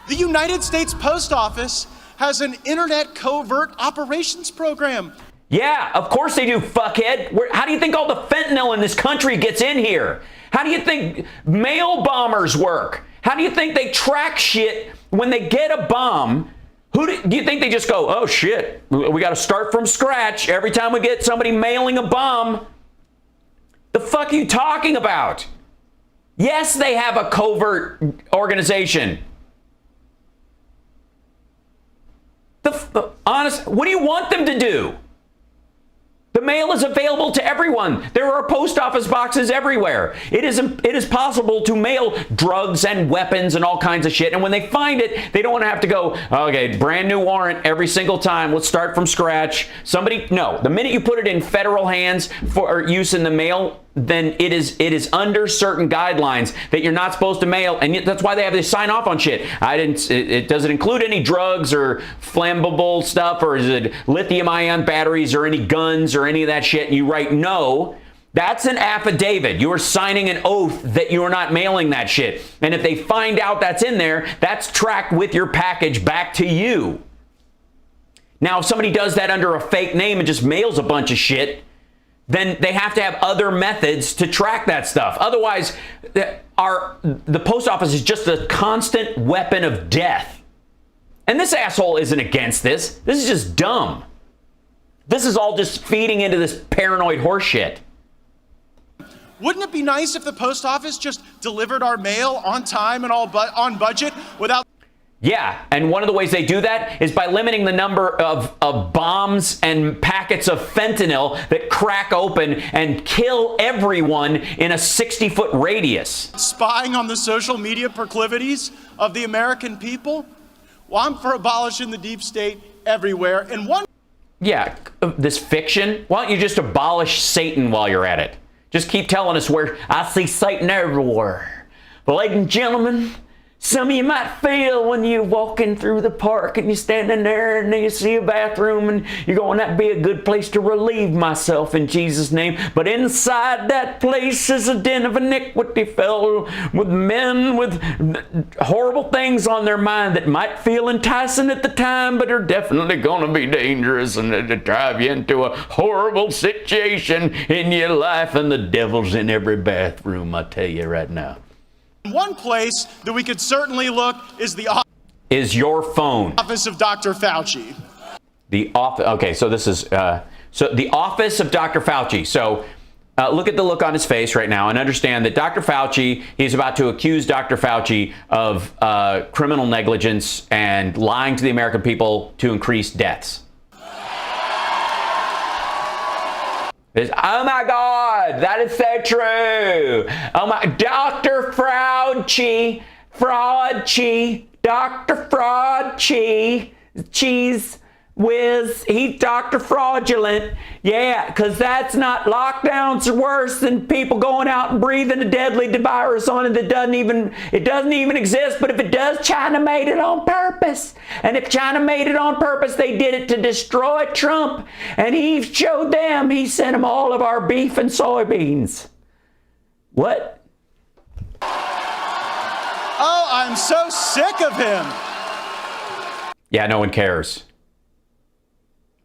C: The United States Post Office has an internet covert operations program.
A: Yeah, of course they do, fuckhead. How do you think all the fentanyl in this country gets in here? How do you think mail bombers work? How do you think they track shit when they get a bomb? Do you think they just go, oh shit, we got to start from scratch every time we get somebody mailing a bomb? The fuck are you talking about? Yes, they have a covert organization. Honest, what do you want them to do? The mail is available to everyone. There are post office boxes everywhere. It is possible to mail drugs and weapons and all kinds of shit. And when they find it, they don't want to have to go, okay, brand new warrant every single time. Let's start from scratch. No, the minute you put it in federal hands for use in the mail, then it is under certain guidelines that you're not supposed to mail, and that's why they have to sign off on shit. It doesn't include any drugs or flammable stuff, or is it lithium-ion batteries or any guns or any of that shit. And you write no, That's an affidavit. You are signing an oath that you are not mailing that shit. And if they find out that's in there, that's tracked with your package back to you. Now, if somebody does that under a fake name and just mails a bunch of shit, then they have to have other methods to track that stuff. Otherwise, the post office is just a constant weapon of death. And this asshole isn't against this. This is just dumb. This is all just feeding into this paranoid horseshit.
C: Wouldn't it be nice if the post office just delivered our mail on time and on budget without...
A: Yeah, and one of the ways they do that is by limiting the number of bombs and packets of fentanyl that crack open and kill everyone in a 60-foot radius.
C: Spying on the social media proclivities of the American people? Well, I'm for abolishing the deep state everywhere. And one...
A: Yeah, this fiction. Why don't you just abolish Satan while you're at it? Just keep telling us where I see Satan everywhere. But ladies and gentlemen, some of you might feel when you're walking through the park and you're standing there and you see a bathroom and you're going, that'd be a good place to relieve myself in Jesus' name. But inside that place is a den of iniquity filled with men with horrible things on their mind that might feel enticing at the time, but are definitely going to be dangerous and to drive you into a horrible situation in your life. And the devil's in every bathroom, I tell you right now.
C: One place that we could certainly look is
A: your phone.
C: Office of Dr. Fauci.
A: The office. Okay, so this is so the office of Dr. Fauci. So look at the look on his face right now and understand that Dr. Fauci, he's about to accuse Dr. Fauci of criminal negligence and lying to the American people to increase deaths. Oh my God, that is so true. Oh my, Dr. Fauci, Dr. Fauci, cheese whiz, he's Dr. Fraudulent. Yeah, because that's not, lockdowns are worse than people going out and breathing a deadly virus on it that doesn't even exist. But if it does, China made it on purpose. And if China made it on purpose, they did it to destroy Trump. And he showed them, he sent them all of our beef and soybeans. What?
C: Oh, I'm so sick of him.
A: Yeah, no one cares.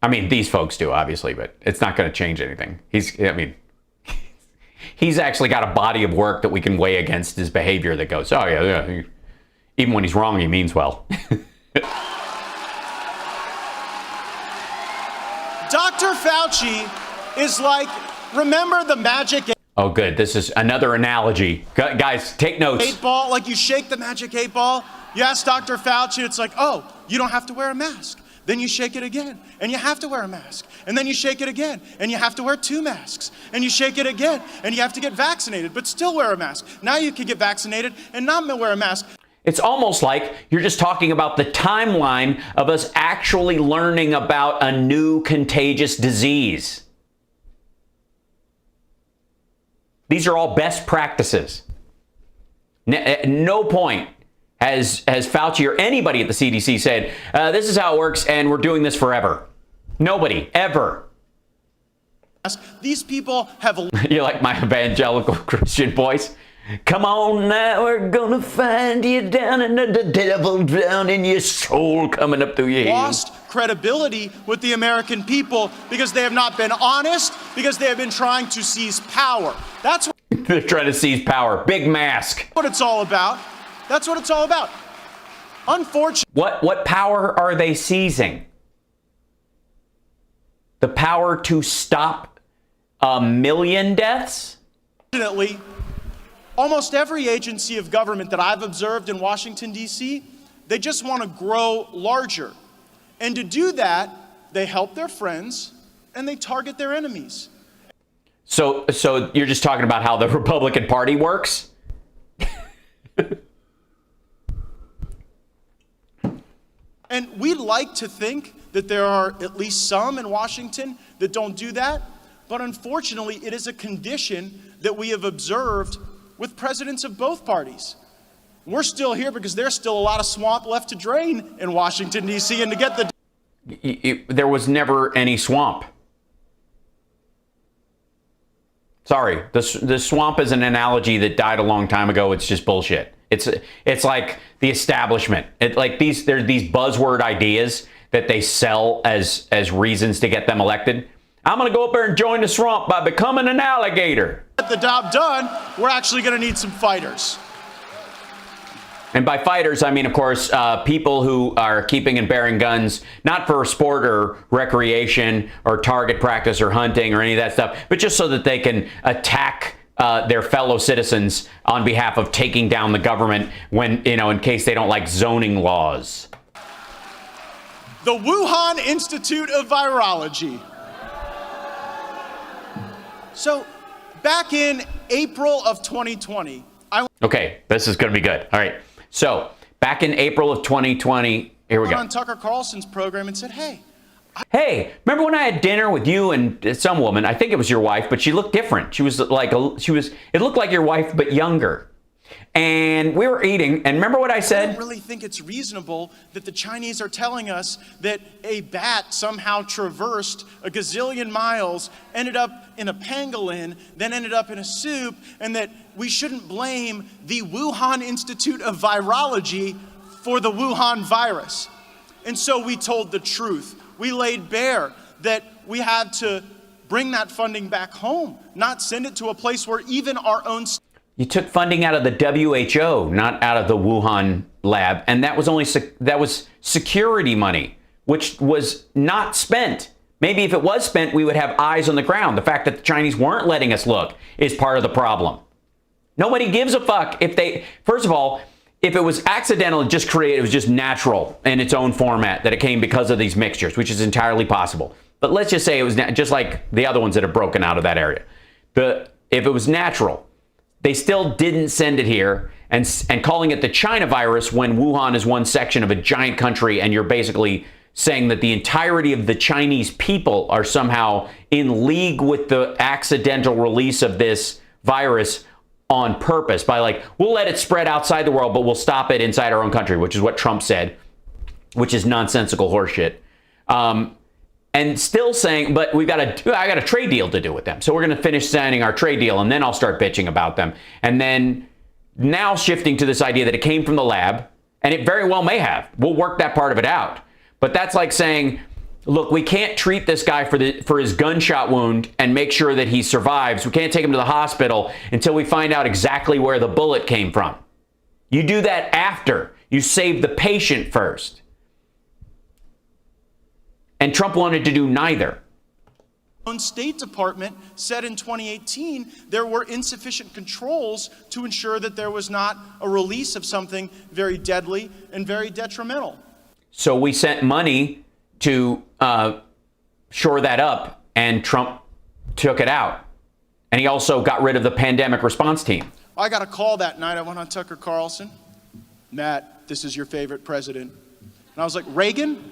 A: I mean, these folks do, obviously, but it's not going to change anything. He's actually got a body of work that we can weigh against his behavior that goes, oh, yeah. Even when he's wrong, he means well.
C: Dr. Fauci is like, remember the magic...
A: Oh, good. This is another analogy. Guys, take notes.
C: 8-ball, like you shake the magic 8-ball. You ask Dr. Fauci, it's like, oh, you don't have to wear a mask. Then you shake it again, and you have to wear a mask. And then you shake it again, and you have to wear 2 masks. And you shake it again, and you have to get vaccinated, but still wear a mask. Now you can get vaccinated and not wear a mask.
A: It's almost like you're just talking about the timeline of us actually learning about a new contagious disease. These are all best practices. At no point has Fauci or anybody at the CDC said, this is how it works and we're doing this forever. Nobody, ever.
C: These people have...
A: You like my evangelical Christian voice? Come on now, we're gonna find you down in the devil down in your soul coming up through your head.
C: Lost credibility with the American people because they have not been honest, because they have been trying to seize power. That's what
A: they're trying to seize power. Big mask.
C: What it's all about. That's what it's all about. Unfortunately.
A: What power are they seizing? The power to stop 1 million deaths?
C: Unfortunately, almost every agency of government that I've observed in Washington, D.C., they just want to grow larger. And to do that, they help their friends and they target their enemies.
A: So you're just talking about how the Republican Party works?
C: And we'd like to think that there are at least some in Washington that don't do that. But unfortunately, it is a condition that we have observed with presidents of both parties. We're still here because there's still a lot of swamp left to drain in Washington, D.C. and to get the...
A: There was never any swamp. Sorry, the swamp is an analogy that died a long time ago. It's just bullshit. It's like the establishment. There are these buzzword ideas that they sell as reasons to get them elected. I'm going to go up there and join the swamp by becoming an alligator.
C: Get the job done, we're actually going to need some fighters.
A: And by fighters, I mean, of course, people who are keeping and bearing guns, not for sport or recreation or target practice or hunting or any of that stuff, but just so that they can attack their fellow citizens on behalf of taking down the government when, in case they don't like zoning laws.
C: The Wuhan Institute of Virology. So, back in April of 2020,
A: Okay, this is going to be good. All right. So, back in April of 2020, here we go.
C: On Tucker Carlson's program and said,
A: Hey, remember when I had dinner with you and some woman? I think it was your wife, but she looked different. It looked like your wife, but younger. And we were eating, and remember what I said?
C: I don't really think it's reasonable that the Chinese are telling us that a bat somehow traversed a gazillion miles, ended up in a pangolin, then ended up in a soup, and that we shouldn't blame the Wuhan Institute of Virology for the Wuhan virus. And so we told the truth. We laid bare that we had to bring that funding back home, not send it to a place where even our own...
A: You took funding out of the WHO, not out of the Wuhan lab, and that was security money, which was not spent. Maybe if it was spent, we would have eyes on the ground. The fact that the Chinese weren't letting us look is part of the problem. Nobody gives a fuck if they, first of all, if it was accidental, just created, it was just natural in its own format that it came because of these mixtures, which is entirely possible. But let's just say it was just like the other ones that have broken out of that area. If it was natural, they still didn't send it here, and calling it the China virus when Wuhan is one section of a giant country, and you're basically saying that the entirety of the Chinese people are somehow in league with the accidental release of this virus on purpose by we'll let it spread outside the world, but we'll stop it inside our own country, which is what Trump said, which is nonsensical horseshit. And still saying, but I got a trade deal to do with them. So we're going to finish signing our trade deal, and then I'll start bitching about them. And then now shifting to this idea that it came from the lab, and it very well may have. We'll work that part of it out. But that's like saying, look, we can't treat this guy for his gunshot wound and make sure that he survives. We can't take him to the hospital until we find out exactly where the bullet came from. You do that after. You save the patient first. And Trump wanted to do neither.
C: Own State Department said in 2018 there were insufficient controls to ensure that there was not a release of something very deadly and very detrimental.
A: So we sent money to shore that up, and Trump took it out. And he also got rid of the pandemic response team.
C: I got a call that night. I went on Tucker Carlson. Matt, this is your favorite president. And I was like, Reagan?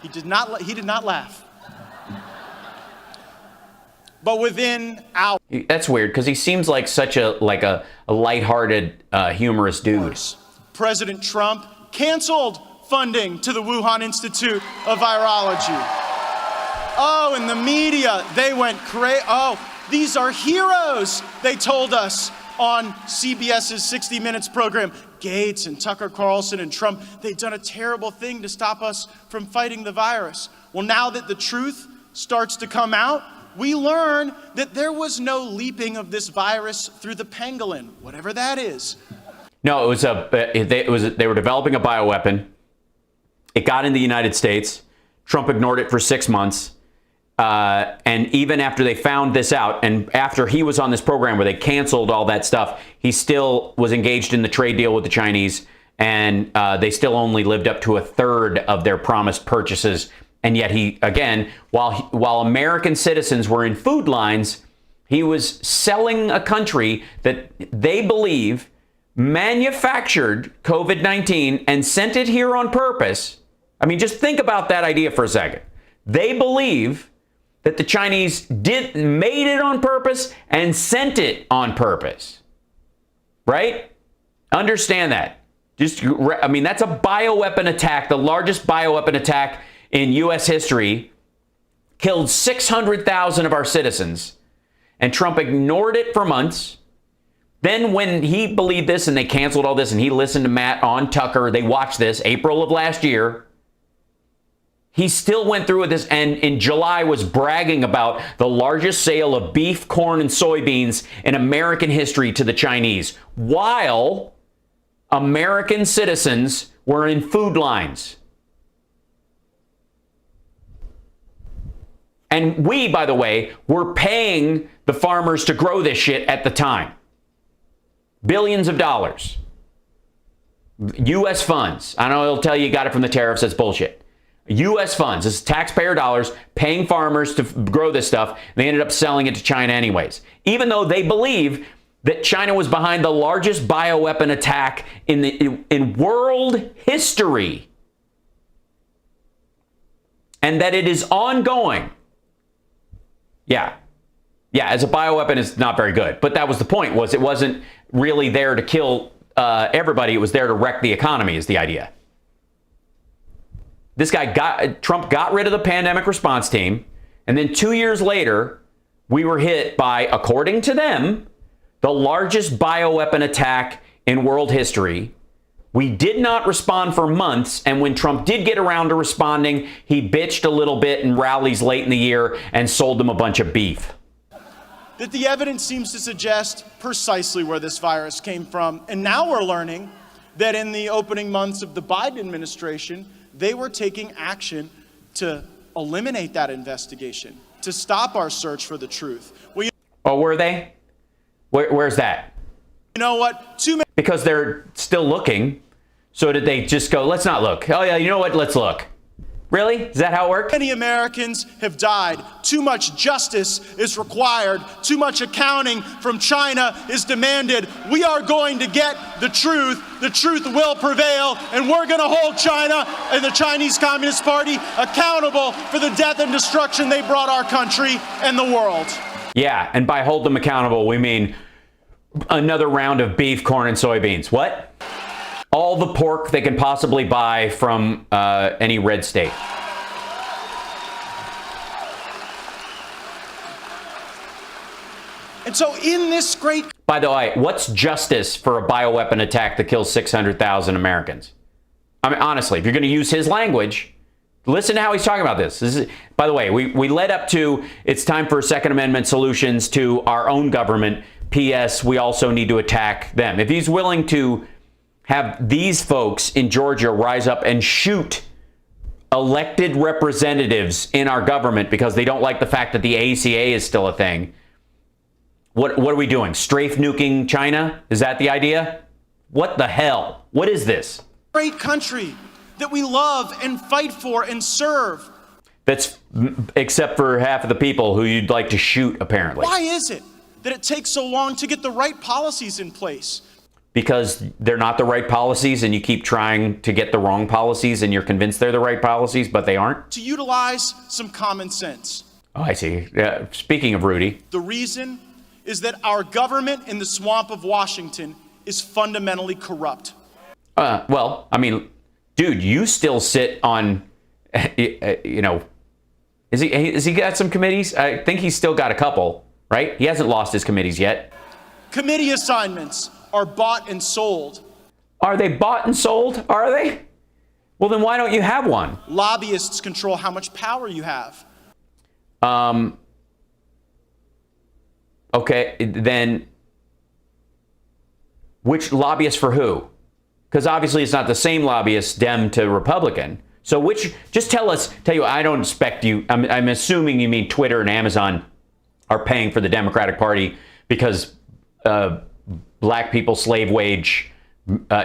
C: He did not laugh. But within hours.
A: That's weird, because he seems like such a lighthearted, humorous dude.
C: President Trump canceled funding to the Wuhan Institute of Virology. Oh, and the media, they went crazy. Oh, these are heroes, they told us on CBS's 60 Minutes program. GAETZ and Tucker Carlson and Trump, they've done a terrible thing to stop us from fighting the virus. Well, now that the truth starts to come out, we learn that there was no leaping of this virus through the pangolin, whatever that is.
A: No, they were developing a bioweapon. It got in the United States. Trump ignored it for 6 months. And even after they found this out, and after he was on this program where they canceled all that stuff, he still was engaged in the trade deal with the Chinese, and they still only lived up to a third of their promised purchases. And yet he, again, while American citizens were in food lines, he was selling a country that they believe manufactured COVID-19 and sent it here on purpose. I mean, just think about that idea for a second. They believe that the Chinese made it on purpose and sent it on purpose. Right? Understand that. That's a bioweapon attack, the largest bioweapon attack in U.S. history. killed 600,000 of our citizens, and Trump ignored it for months. Then when he believed this and they canceled all this and he listened to Matt on Tucker, they watched this, April of last year, he still went through with this and in July was bragging about the largest sale of beef, corn, and soybeans in American history to the Chinese, while American citizens were in food lines. And we, by the way, were paying the farmers to grow this shit at the time. Billions of dollars. U.S. funds. I know it'll tell you got it from the tariffs. That's bullshit. U.S. funds. This is taxpayer dollars paying farmers to grow this stuff. They ended up selling it to China anyways. Even though they believe that China was behind the largest bioweapon attack in world history. And that it is ongoing. Yeah, as a bioweapon, it's not very good. But that was the point, was it wasn't really there to kill everybody. It was there to wreck the economy, is the idea. Trump got rid of the pandemic response team. And then 2 years later, we were hit by, according to them, the largest bioweapon attack in world history. We did not respond for months, and when Trump did get around to responding, he bitched a little bit in rallies late in the year and sold them a bunch of beef.
C: That the evidence seems to suggest precisely where this virus came from. And now we're learning that in the opening months of the Biden administration, they were taking action to eliminate that investigation, to stop our search for the truth. Well,
A: oh, were they? Where's that?
C: You know what?
A: Because they're still looking. So did they just go, let's not look? Oh, yeah, you know what? Let's look. Really? Is that how it worked?
C: Many Americans have died. Too much justice is required. Too much accounting from China is demanded. We are going to get the truth. The truth will prevail. And we're going to hold China and the Chinese Communist Party accountable for the death and destruction they brought our country and the world.
A: Yeah, and by hold them accountable, we mean another round of beef, corn, and soybeans. What? All the pork they can possibly buy from any red state.
C: And so in this great...
A: By the way, what's justice for a bioweapon attack that kills 600,000 Americans? I mean, honestly, if you're going to use his language, listen to how he's talking about this. By the way, we led up to it's time for Second Amendment solutions to our own government. P.S. We also need to attack them. If he's willing to have these folks in Georgia rise up and shoot elected representatives in our government because they don't like the fact that the ACA is still a thing, what are we doing? Strafe nuking China? Is that the idea? What the hell? What is this?
C: Great country that we love and fight for and serve.
A: That's except for half of the people who you'd like to shoot, apparently.
C: Why is it that it takes so long to get the right policies in place?
A: Because they're not the right policies and you keep trying to get the wrong policies and you're convinced they're the right policies, but they aren't?
C: To utilize some common sense.
A: Oh, I see. Speaking of Rudy.
C: The reason is that our government in the swamp of Washington is fundamentally corrupt.
A: Well, I mean, dude, you still sit on, you know, is he got some committees? I think he's still got a couple, right? He hasn't lost his committees yet.
C: Committee assignments are bought and sold.
A: Are they bought and sold? Are they? Well, then why don't you have one?
C: Lobbyists control how much power you have.
A: Okay, then which lobbyist for who? Because obviously it's not the same lobbyist, Dem to Republican. So which, just tell you, I don't expect you, I'm assuming you mean Twitter and Amazon are paying for the Democratic Party because black people, slave wage,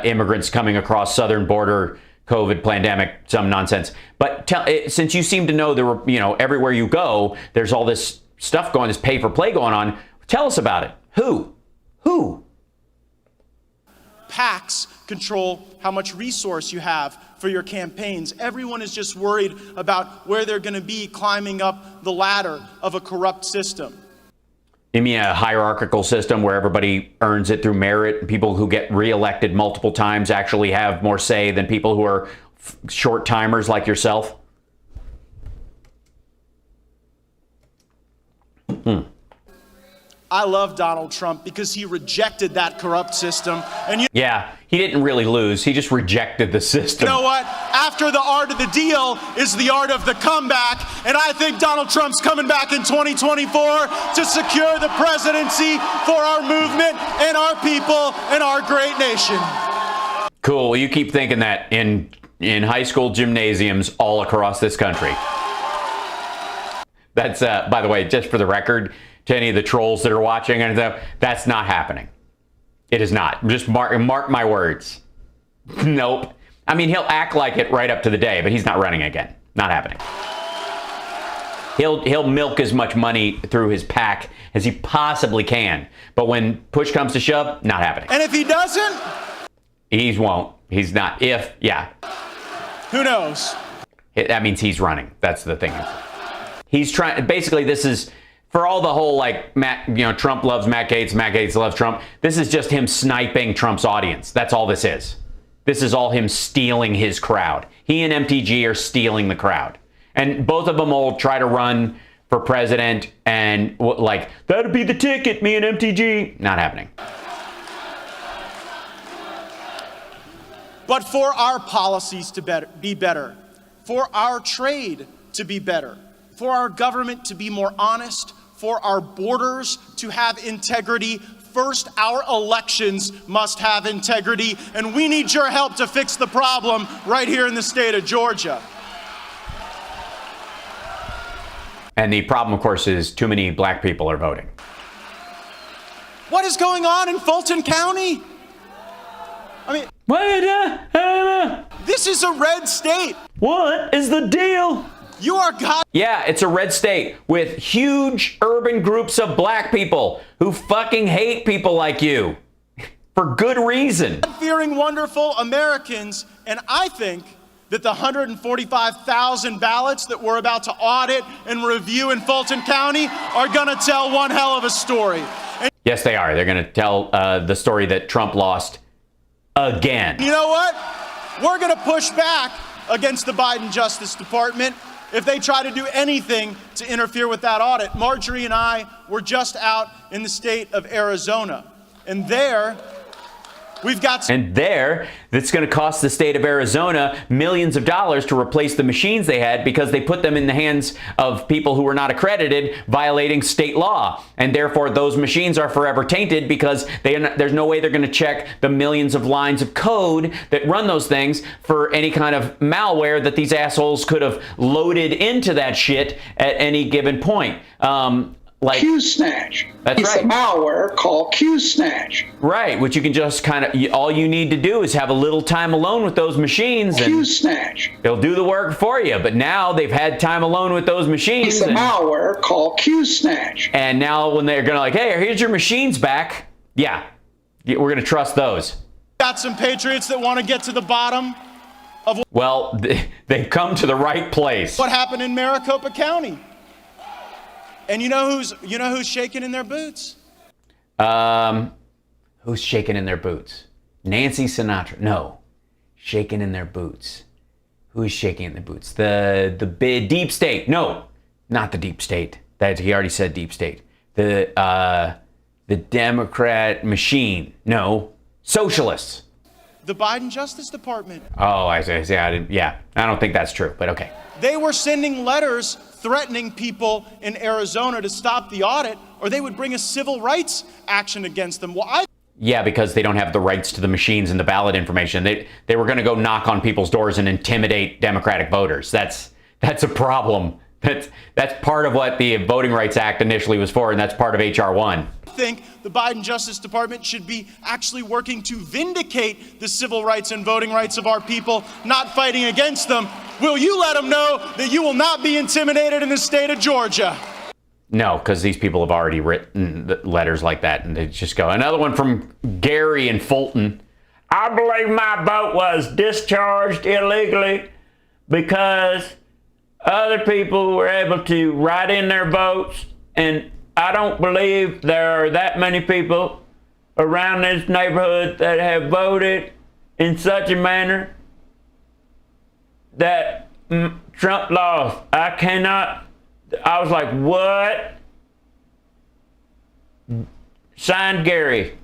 A: immigrants coming across southern border, COVID pandemic, some nonsense. But since you seem to know there were, you know, everywhere you go, there's all this stuff going, this pay for play going on. Tell us about it. Who?
C: PACs control how much resource you have for your campaigns. Everyone is just worried about where they're going to be climbing up the ladder of a corrupt system.
A: You mean a hierarchical system where everybody earns it through merit and people who get reelected multiple times actually have more say than people who are short timers like yourself?
C: I love Donald Trump because he rejected that corrupt system. And
A: Yeah, he didn't really lose. He just rejected the system.
C: you know what? After the art of the deal is the art of the comeback. And I think Donald Trump's coming back in 2024 to secure the presidency for our movement and our people and our great nation.
A: Cool. Well, you keep thinking that in high school gymnasiums all across this country. That's, by the way, just for the record, to any of the trolls that are watching, and stuff, that's not happening. It is not. Just mark my words. Nope. I mean, he'll act like it right up to the day, but he's not running again. Not happening. He'll milk as much money through his PAC as he possibly can. But when push comes to shove, not happening.
C: And if he doesn't,
A: He won't. He's not.
C: who knows?
A: That means he's running. That's the thing. He's trying. Basically, this is for all the whole like Trump loves Matt Gaetz loves Trump. This is just him sniping Trump's audience. That's all this is. This is all him stealing his crowd. He and MTG are stealing the crowd, and both of them will try to run for president. And like that'd be the ticket. Me and MTG. Not happening.
C: But for our policies to be better, for our trade to be better, for our government to be more honest, for our borders to have integrity, first our elections must have integrity, and we need your help to fix the problem right here in the state of Georgia.
A: And the problem, of course, is too many black people are voting.
C: What is going on in Fulton County? I mean, this is a red state.
A: What is the deal?
C: You are God.
A: Yeah, it's a red state with huge urban groups of black people who fucking hate people like you for good reason.
C: God-fearing, wonderful Americans, and I think that the 145,000 ballots that we're about to audit and review in Fulton County are going to tell one hell of a story. And
A: yes, they are. They're going to tell the story that Trump lost again.
C: you know what? We're going to push back against the Biden Justice Department if they try to do anything to interfere with that audit. Marjorie and I were just out in the state of Arizona, and there we've got
A: that's going to cost the state of Arizona millions of dollars to replace the machines they had because they put them in the hands of people who were not accredited, violating state law. And therefore, those machines are forever tainted because there's no way they're going to check the millions of lines of code that run those things for any kind of malware that these assholes could have loaded into that shit at any given point. Like
D: Q-Snatch.
A: That's
D: it's
A: right.
D: a malware called Q-Snatch.
A: Right, which you can just kind of, all you need to do is have a little time alone with those machines. And
D: Q-Snatch.
A: they'll do the work for you. But now they've had time alone with those machines.
D: It's a malware called Q-Snatch.
A: And now when they're going to like, hey, here's your machines back. Yeah, we're going to trust those.
C: got some patriots that want to get to the bottom of
A: Well, they've come to the right place.
C: what happened in Maricopa County. And you know who's shaking in their boots?
A: Who's shaking in their boots? Nancy Sinatra. No, shaking in their boots. Who's shaking in their boots? The big deep state. No, not the deep state. That he already said deep state. The Democrat machine. No, socialists.
C: The Biden Justice Department.
A: Oh, I see. Yeah, I don't think that's true, but okay.
C: They were sending letters threatening people in Arizona to stop the audit, or they would bring a civil rights action against them. Well,
A: Yeah, because they don't have the rights to the machines and the ballot information. They were going to go knock on people's doors and intimidate Democratic voters. That's a problem. That's part of what the Voting Rights Act initially was for, and that's part of H.R. 1.
C: I think the Biden Justice Department should be actually working to vindicate the civil rights and voting rights of our people, not fighting against them. Will you let them know that you will not be intimidated in the state of Georgia?
A: No, because these people have already written letters like that, and they just go. Another one from Gary in Fulton. I believe my vote was discharged illegally because other people were able to write in their votes, and I don't believe there are that many people around this neighborhood that have voted in such a manner that Trump lost. I was like, what? Signed, Gary.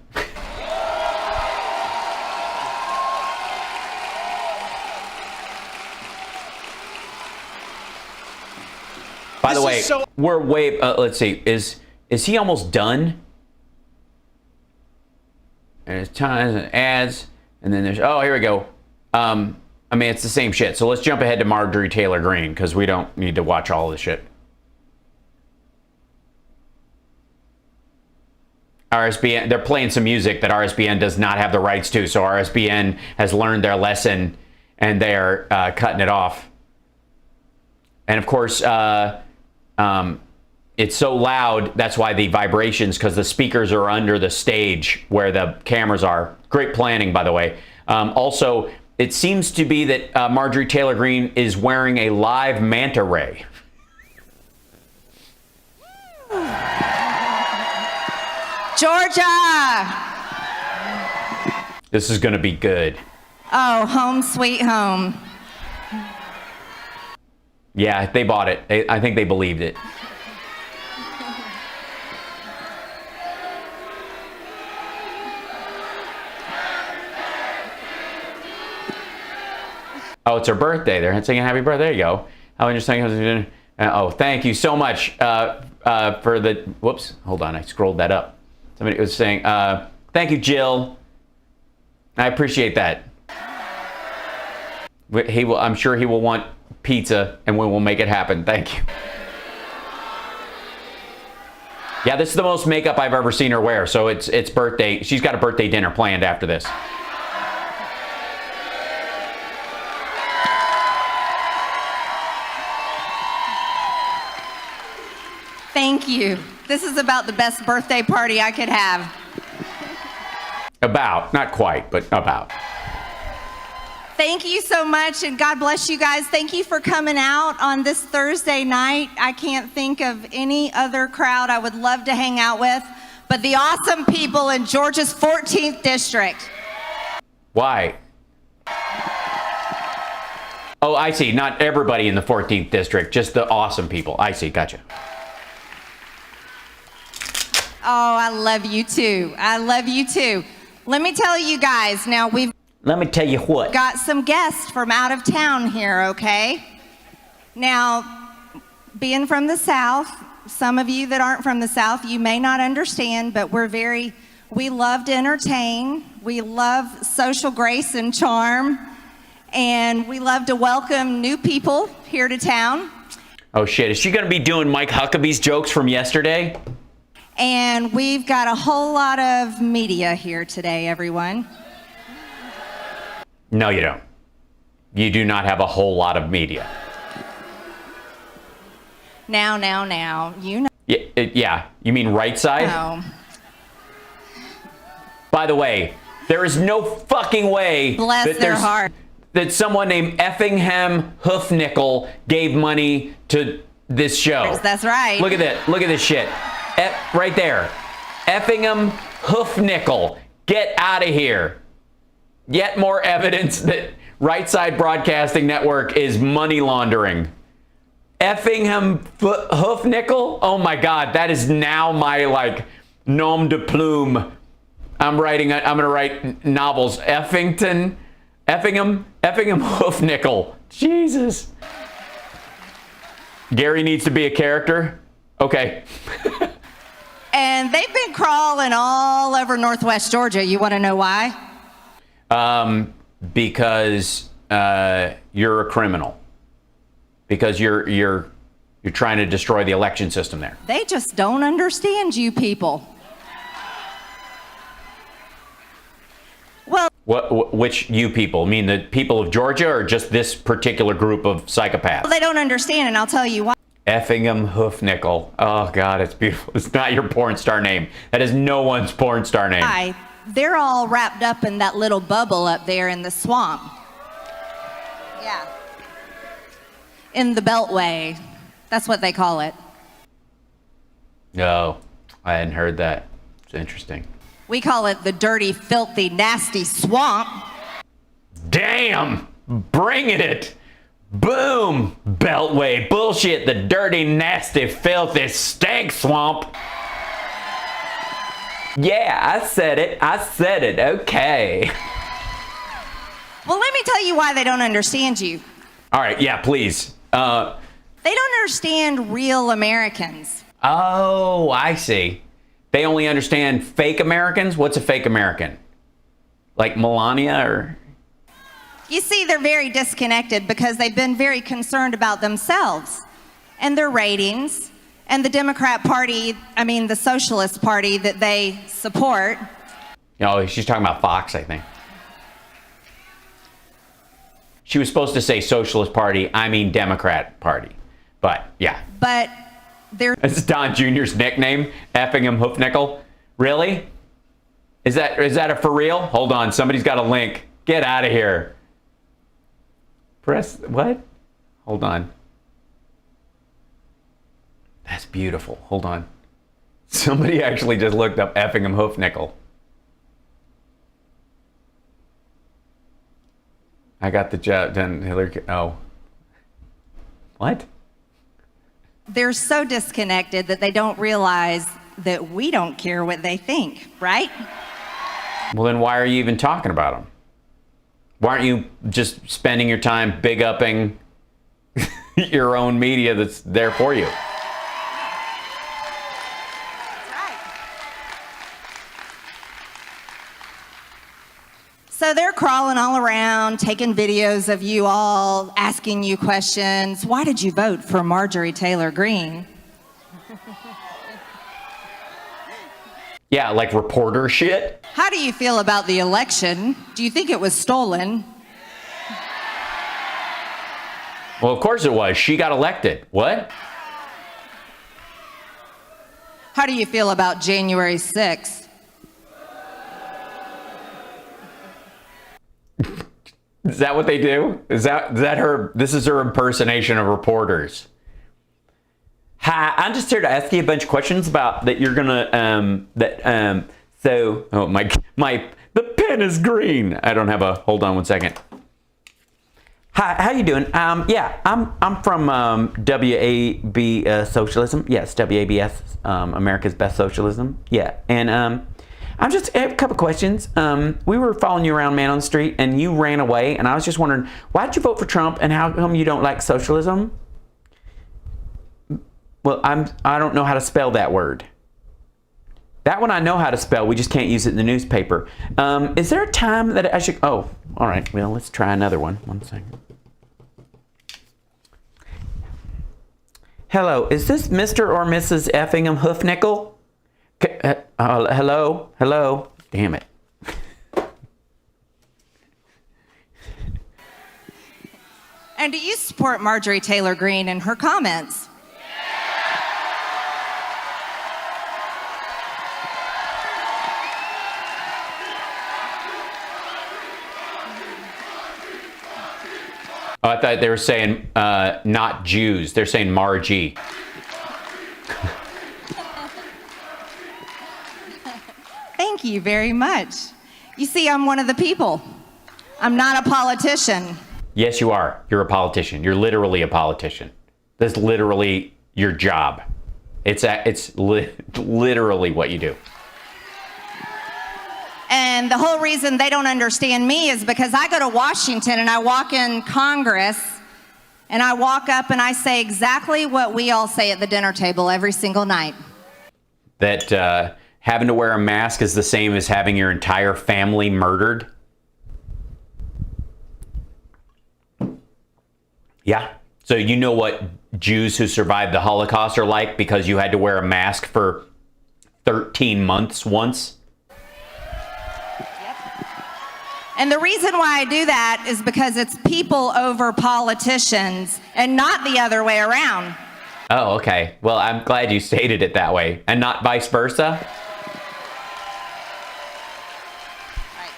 A: By the way, we're way. Let's see. Is he almost done? And there's times and ads, and then there's. Oh, here we go. I mean, it's the same shit. So let's jump ahead to Marjorie Taylor Greene because we don't need to watch all this shit. RSBN, they're playing some music that RSBN does not have the rights to. So RSBN has learned their lesson, and they are cutting it off. And of course, it's so loud, that's why the vibrations, because the speakers are under the stage where the cameras are. Great planning, by the way. Also, it seems to be that Marjorie Taylor Greene is wearing a live manta ray.
E: Georgia!
A: This is going to be good.
E: Oh, home sweet home.
A: Yeah, they bought it. I think they believed it. Oh, it's her birthday. They're singing happy birthday. There you go. How interesting. Oh, thank you so much for the... Whoops. Hold on. I scrolled that up. Somebody was saying, thank you, Jill. I appreciate that. I'm sure he will want pizza, and we will make it happen. Thank you. Yeah, this is the most makeup I've ever seen her wear. So it's birthday. She's got a birthday dinner planned after this.
E: Thank you. This is about the best birthday party I could have.
A: About. Not quite, but about.
E: Thank you so much, and God bless you guys. Thank you for coming out on this Thursday night. I can't think of any other crowd I would love to hang out with, but the awesome people in Georgia's 14th district.
A: Why? Oh, I see. Not everybody in the 14th district, just the awesome people. I see. Gotcha.
E: Oh, I love you too. I love you too. Let me tell you guys, now
A: Let me tell you what.
E: got some guests from out of town here, okay? Now, being from the South, some of you that aren't from the South, you may not understand, but we love to entertain. We love social grace and charm. And we love to welcome new people here to town.
A: Oh shit, is she gonna be doing Mike Huckabee's jokes from yesterday?
E: And we've got a whole lot of media here today, everyone.
A: No, you don't. You do not have a whole lot of media.
E: Now, you know.
A: Yeah. You mean right side?
E: No.
A: By the way, there is no fucking way
E: Bless their heart.
A: that someone named Effingham Hoofnickel gave money to this show.
E: That's right.
A: Look at that. Look at this shit. Right there. Effingham Hoofnickel. Get out of here. Yet more evidence that Right Side Broadcasting Network is money laundering. Effingham Hoofnickel? Oh my God, that is now my nom de plume. I'm gonna write novels. Effingham Hoofnickel. Jesus. Gary needs to be a character? Okay.
E: And they've been crawling all over Northwest Georgia. You want to know why?
A: Because you're a criminal. Because you're trying to destroy the election system there.
E: They just don't understand you people. Well,
A: Which you people? I mean the people of Georgia or just this particular group of psychopaths?
E: they don't understand, and I'll tell you why.
A: Effingham Hoofnickel. Oh God, it's beautiful. It's not your porn star name. That is no one's porn star name.
E: They're all wrapped up in that little bubble up there in the swamp. Yeah. In the Beltway. That's what they call it.
A: No, I hadn't heard that. It's interesting.
E: We call it the dirty, filthy, nasty swamp.
A: Damn! Bring it! Boom! Beltway bullshit, the dirty, nasty, filthy, stank swamp. Yeah, I said it. I said it. Okay.
E: Well, let me tell you why they don't understand you.
A: All right. Yeah, please.
E: They don't understand real Americans.
A: Oh, I see. They only understand fake Americans? What's a fake American? Like Melania or?
E: You see, they're very disconnected because they've been very concerned about themselves and their ratings and the Democrat Party, the Socialist Party that they support.
A: Oh, she's talking about Fox, I think. She was supposed to say Socialist Party, Democrat Party. But, yeah.
E: But they're...
A: That's Don Jr.'s nickname, Effingham Hoofnickel. Really? Is that a for real? Hold on, somebody's got a link. Get out of here. Press, what? Hold on. That's beautiful. Hold on. Somebody actually just looked up Effingham Hoofnickel. I got the job done. Hillary. Oh. What?
E: They're so disconnected that they don't realize that we don't care what they think, right?
A: Well, then why are you even talking about them? Why aren't you just spending your time big-upping your own media that's there for you?
E: So they're crawling all around, taking videos of you all, asking you questions. Why did you vote for Marjorie Taylor Greene?
A: Yeah, like reporter shit.
E: How do you feel about the election? Do you think it was stolen?
A: Well, of course it was. She got elected. What?
E: How do you feel about January 6th?
A: Is that what they do? Is that her? This is her impersonation of reporters. Hi, I'm just here to ask you a bunch of questions about that. You're gonna So, oh my, the pen is green. I don't have a. Hold on one second. Hi, how you doing? Yeah, I'm from WAB Socialism. Yes, WABS, America's Best Socialism. Yeah, and I'm just I have a couple questions. We were following you around, man, on the street, and you ran away. And I was just wondering, why did you vote for Trump, and how come you don't like socialism? Well, I don't know how to spell that word. That one I know how to spell. We just can't use it in the newspaper. Is there a time that I should? Oh, all right. Well, let's try another one. One second. Hello, is this Mr. or Mrs. Effingham Hoofnickel? Hello? Hello? Damn it.
E: And do you support Marjorie Taylor Greene and her comments?
A: Oh, I thought they were saying not Jews. They're saying Margie.
E: Thank you very much. You see, I'm one of the people. I'm not a politician.
A: Yes, you are. You're a politician. You're literally a politician. That's literally your job. It's literally what you do.
E: And the whole reason they don't understand me is because I go to Washington and I walk in Congress and I walk up and I say exactly what we all say at the dinner table every single night.
A: That having to wear a mask is the same as having your entire family murdered? Yeah. So you know what Jews who survived the Holocaust are like because you had to wear a mask for 13 months once?
E: And the reason why I do that is because it's people over politicians and not the other way around.
A: Oh, okay. Well, I'm glad you stated it that way and not vice versa.
E: Right.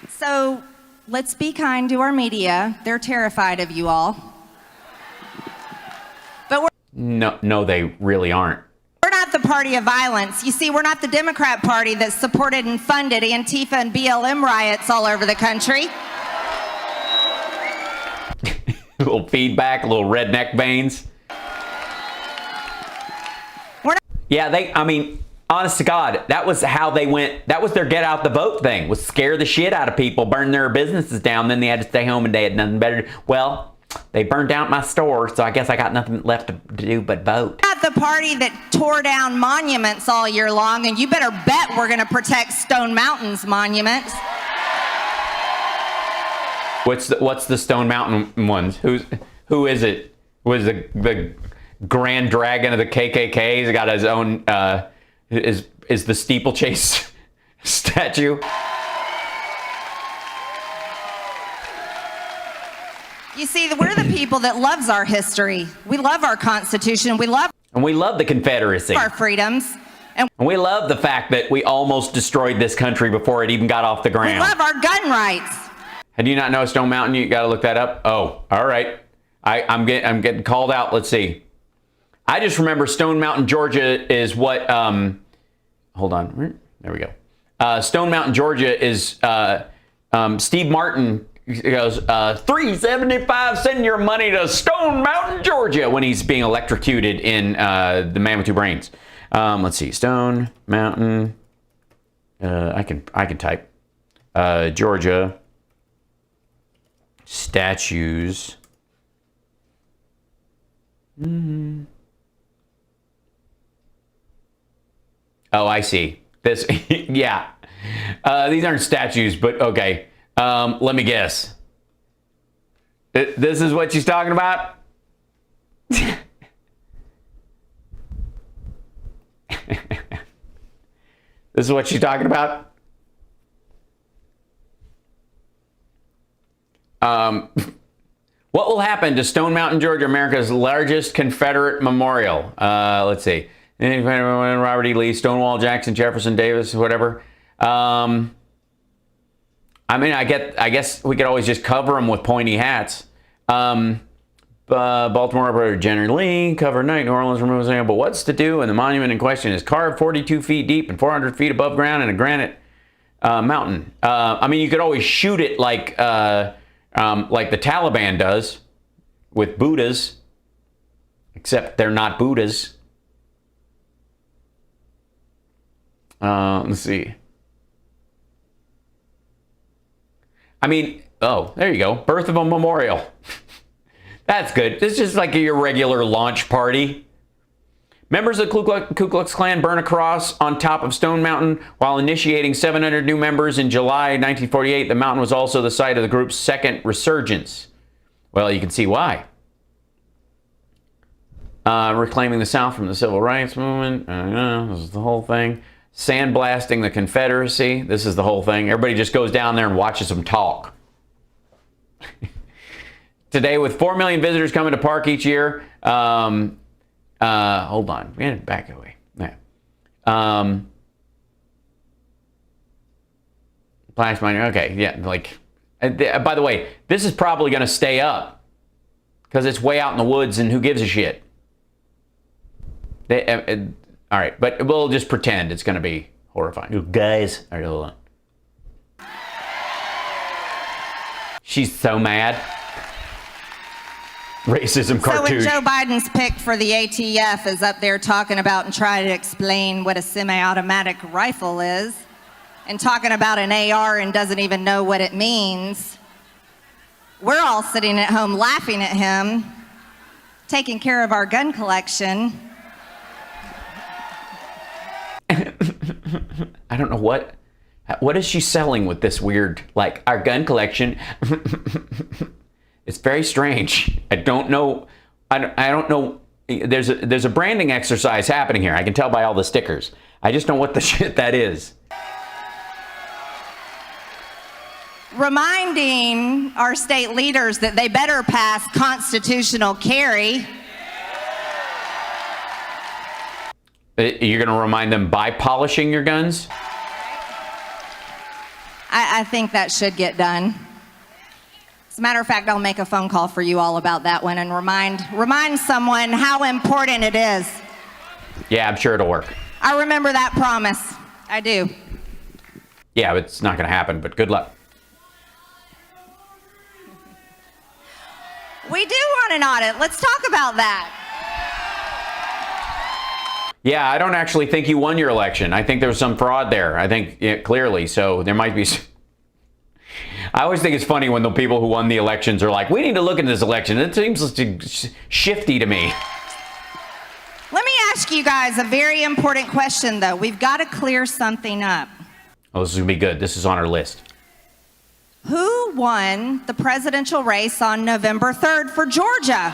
E: So let's be kind to our media. They're terrified of you all. But
A: No, they really aren't.
E: we're not the party of violence. You see, we're not the Democrat Party that supported and funded Antifa and BLM riots all over the country.
A: A little feedback, a little redneck veins.
E: We're not
A: Yeah, I mean, honest to God, that was how they went. That was their get out the vote thing, was scare the shit out of people, burn their businesses down. Then they had to stay home and they had nothing better to do. Well, they burned down my store, so I guess I got nothing left to do but vote.
E: At the party that tore down monuments all year long, and you better bet we're going to protect Stone Mountain's monuments.
A: What's the Stone Mountain ones? Who is it? Was the Grand Dragon of the KKK? He's got his own is the steeplechase statue.
E: You see, we're the people that loves our history. We love our Constitution. We love
A: the Confederacy.
E: Our freedoms.
A: And we love the fact that we almost destroyed this country before it even got off the ground.
E: We love our gun rights.
A: Had you not know Stone Mountain? You got to look that up. Oh, all right. I'm getting called out. Let's see. I just remember Stone Mountain, Georgia is what. Hold on. There we go. Stone Mountain, Georgia is Steve Martin. He goes, $3.75, send your money to Stone Mountain, Georgia, when he's being electrocuted in The Man with Two Brains. Let's see, Stone Mountain. I can type. Georgia statues. Oh, I see. This, yeah. These aren't statues, but okay. Let me guess. This is what she's talking about? This is what she's talking about? What will happen to Stone Mountain, Georgia, America's largest Confederate memorial? Let's see. Robert E. Lee, Stonewall Jackson, Jefferson Davis, whatever. I mean, I guess we could always just cover them with pointy hats. Baltimore, General Lee, cover night, New Orleans, remove sand. But what's to do? And the monument in question is carved 42 feet deep and 400 feet above ground in a granite mountain. I mean, you could always shoot it like the Taliban does with Buddhas, except they're not Buddhas. Let's see. I mean, oh, there you go. Birth of a memorial. That's good. This is just like your regular launch party. Members of the Ku Klux Klan burn a cross on top of Stone Mountain while initiating 700 new members in July 1948. The mountain was also the site of the group's second resurgence. Well, you can see why. Reclaiming the South from the Civil Rights Movement. This is the whole thing. Sandblasting the Confederacy. This is the whole thing. Everybody just goes down there and watches them talk. Today, with 4 million visitors coming to park each year. Hold on. We're going to back away. Yeah. Flash miner. Okay. Yeah. Like, by the way, this is probably going to stay up because it's way out in the woods and who gives a shit? All right, but we'll just pretend it's going to be horrifying. You guys, all right, hold on. She's so mad. Racism cartoon.
E: So when Joe Biden's pick for the ATF is up there talking about and trying to explain what a semi-automatic rifle is, and talking about an AR and doesn't even know what it means, we're all sitting at home laughing at him, taking care of our gun collection.
A: I don't know what is she selling with this weird, like, our gun collection. It's very strange. I don't know. I don't know. There's a branding exercise happening here. I can tell by all the stickers. I just don't know what the shit that is.
E: Reminding our state leaders that they better pass constitutional carry.
A: You're going to remind them by polishing your guns?
E: I think that should get done. As a matter of fact, I'll make a phone call for you all about that one and remind someone how important it is.
A: Yeah, I'm sure it'll work.
E: I remember that promise. I do.
A: Yeah, it's not going to happen, but good luck.
E: We do want an audit. Let's talk about that.
A: Yeah, I don't actually think you won your election. I think there was some fraud there. I think clearly. So there might be. I always think it's funny when the people who won the elections are like, we need to look into this election. It seems shifty to me.
E: Let me ask you guys a very important question, though. We've got to clear something up.
A: Oh, this is going to be good. This is on our list.
E: Who won the presidential race on November 3rd for Georgia?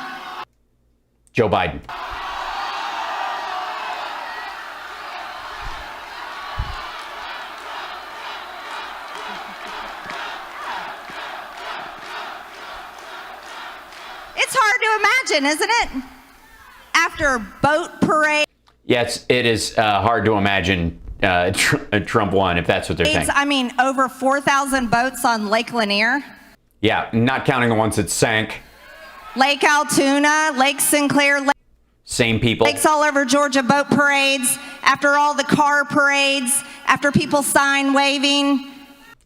A: Joe Biden.
E: It's hard to imagine, isn't it? After boat parade.
A: Yes, it is hard to imagine Trump won, if that's what they're saying.
E: I mean, over 4,000 boats on Lake Lanier.
A: Yeah, not counting the ones that sank.
E: Lake Altoona, Lake Sinclair,
A: Same people.
E: lakes all over Georgia, boat parades, after all the car parades, after people sign waving.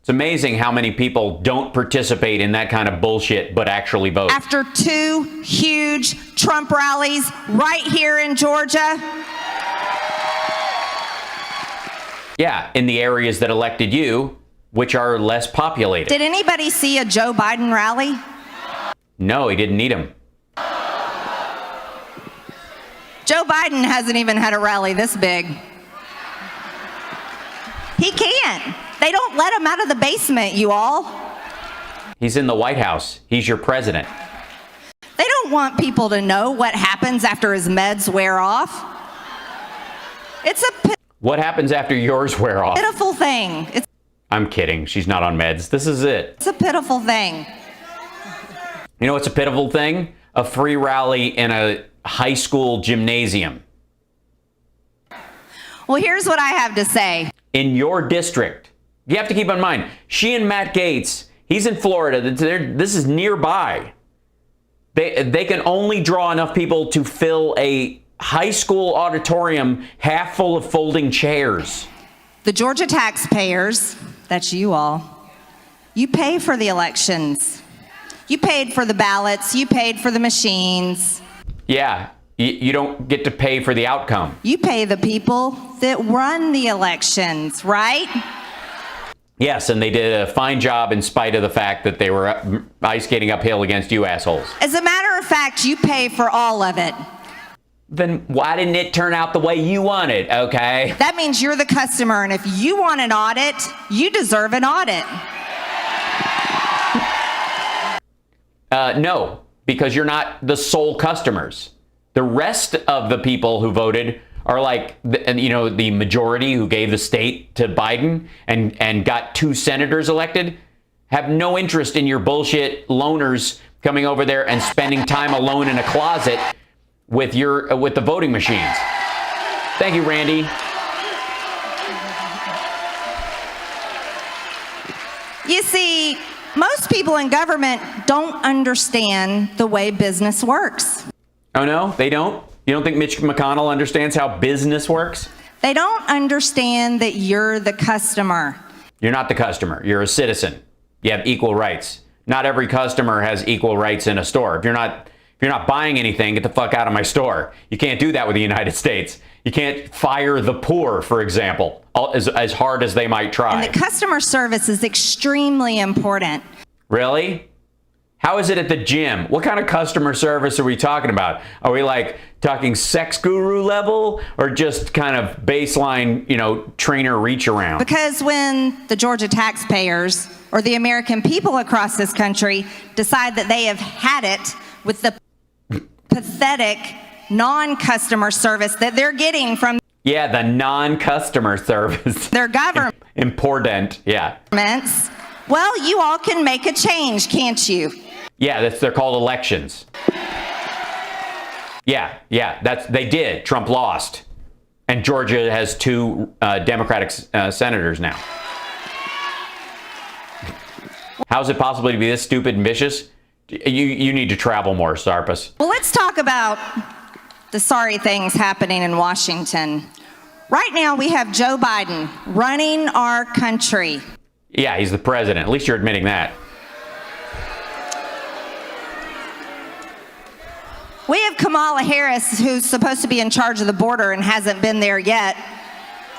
A: It's amazing how many people don't participate in that kind of bullshit but actually vote.
E: After 2 huge Trump rallies right here in Georgia.
A: Yeah, in the areas that elected you, which are less populated.
E: Did anybody see a Joe Biden rally?
A: No, he didn't need him.
E: Joe Biden hasn't even had a rally this big. He can't. They don't let him out of the basement, you all.
A: He's in the White House. He's your president.
E: They don't want people to know what happens after his meds wear off. It's a
A: What happens after yours wear off?
E: pitiful thing.
A: I'm kidding. She's not on meds. This is it.
E: It's a pitiful thing.
A: You know what's a pitiful thing? A free rally in a high school gymnasium.
E: Well, here's what I have to say.
A: In your district. You have to keep in mind, she and Matt Gaetz, he's in Florida. This is nearby. They can only draw enough people to fill a high school auditorium half full of folding chairs.
E: The Georgia taxpayers, that's you all, you pay for the elections. You paid for the ballots. You paid for the machines.
A: Yeah, you don't get to pay for the outcome.
E: You pay the people that run the elections, right?
A: Yes, and they did a fine job in spite of the fact that they were ice skating uphill against you assholes.
E: As a matter of fact, you pay for all of it.
A: Then why didn't it turn out the way you wanted, okay?
E: That means you're the customer, and if you want an audit, you deserve an audit.
A: No, because you're not the sole customers. The rest of the people who voted are like, the majority who gave the state to Biden and got 2 senators elected have no interest in your bullshit loners coming over there and spending time alone in a closet with the voting machines. Thank you, Randy.
E: You see, most people in government don't understand the way business works.
A: Oh, no? They don't? You don't think Mitch McConnell understands how business works?
E: They don't understand that you're the customer.
A: You're not the customer. You're a citizen. You have equal rights. Not every customer has equal rights in a store. If you're not buying anything, get the fuck out of my store. You can't do that with the United States. You can't fire the poor, for example, as hard as they might try.
E: And the customer service is extremely important.
A: Really? How is it at the gym? What kind of customer service are we talking about? Are we like talking sex guru level or just kind of baseline, trainer reach around?
E: Because when the Georgia taxpayers or the American people across this country decide that they have had it with the pathetic non-customer service that they're getting from
A: the non-customer service.
E: their government.
A: Important, yeah.
E: Well, you all can make a change, can't you?
A: Yeah, they're called elections. Yeah, they did. Trump lost. And Georgia has 2 Democratic senators now. How's it possible to be this stupid and vicious? You need to travel more, Sarpus.
E: Well, let's talk about the sorry things happening in Washington. Right now, we have Joe Biden running our country.
A: Yeah, he's the president. At least you're admitting that.
E: We have Kamala Harris, who's supposed to be in charge of the border and hasn't been there yet.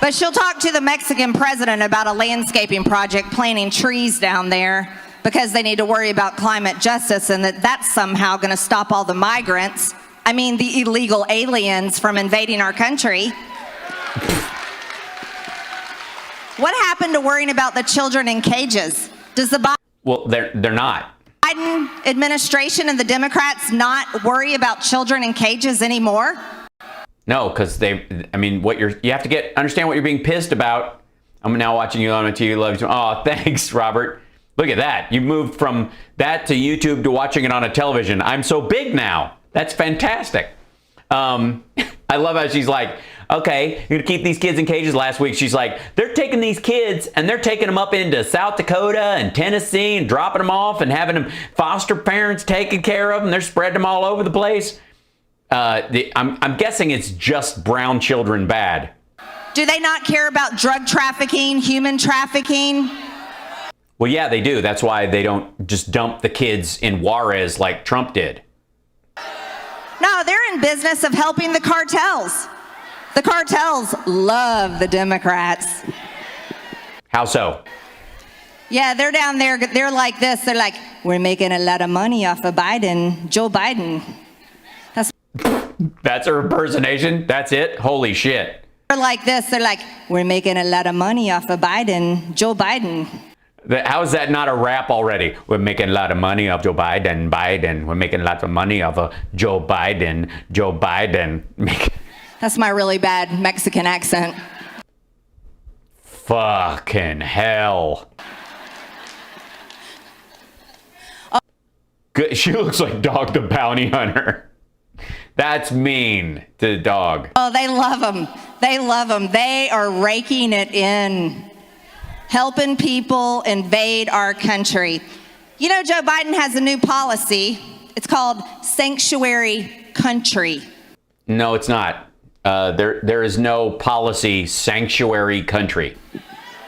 E: But she'll talk to the Mexican president about a landscaping project, planting trees down there because they need to worry about climate justice and that's somehow going to stop all the migrants, the illegal aliens from invading our country. What happened to worrying about the children in cages? Does the
A: Well, they're not.
E: Biden administration and the Democrats not worry about children in cages anymore?
A: No, because you have to understand what you're being pissed about. I'm now watching you on my TV. Love you. Oh, thanks, Robert. Look at that. You moved from that to YouTube to watching it on a television. I'm so big now. That's fantastic. I love how she's like, okay, you're going to keep these kids in cages. Last week, she's like, they're taking these kids and they're taking them up into South Dakota and Tennessee and dropping them off and having them foster parents taking care of them. They're spreading them all over the place. I'm guessing it's just brown children bad.
E: Do they not care about drug trafficking, human trafficking?
A: Well, yeah, they do. That's why they don't just dump the kids in Juarez like Trump did.
E: No, they're in business of helping the cartels. The cartels love the Democrats.
A: How so?
E: Yeah, they're down there. They're like this. They're like, we're making a lot of money off of Joe Biden.
A: That's her impersonation? That's it? Holy shit.
E: They're like this. They're like, we're making a lot of money off of Joe Biden.
A: How is that not a rap already? We're making a lot of money off Joe Biden. We're making lots of money off of Joe Biden.
E: That's my really bad Mexican accent.
A: Fucking hell. Good. She looks like Dog the Bounty Hunter. That's mean to the dog.
E: Oh, they love them. They love them. They are raking it in. Helping people invade our country. You know, Joe Biden has a new policy. It's called sanctuary country.
A: No, it's not. There is no policy sanctuary country.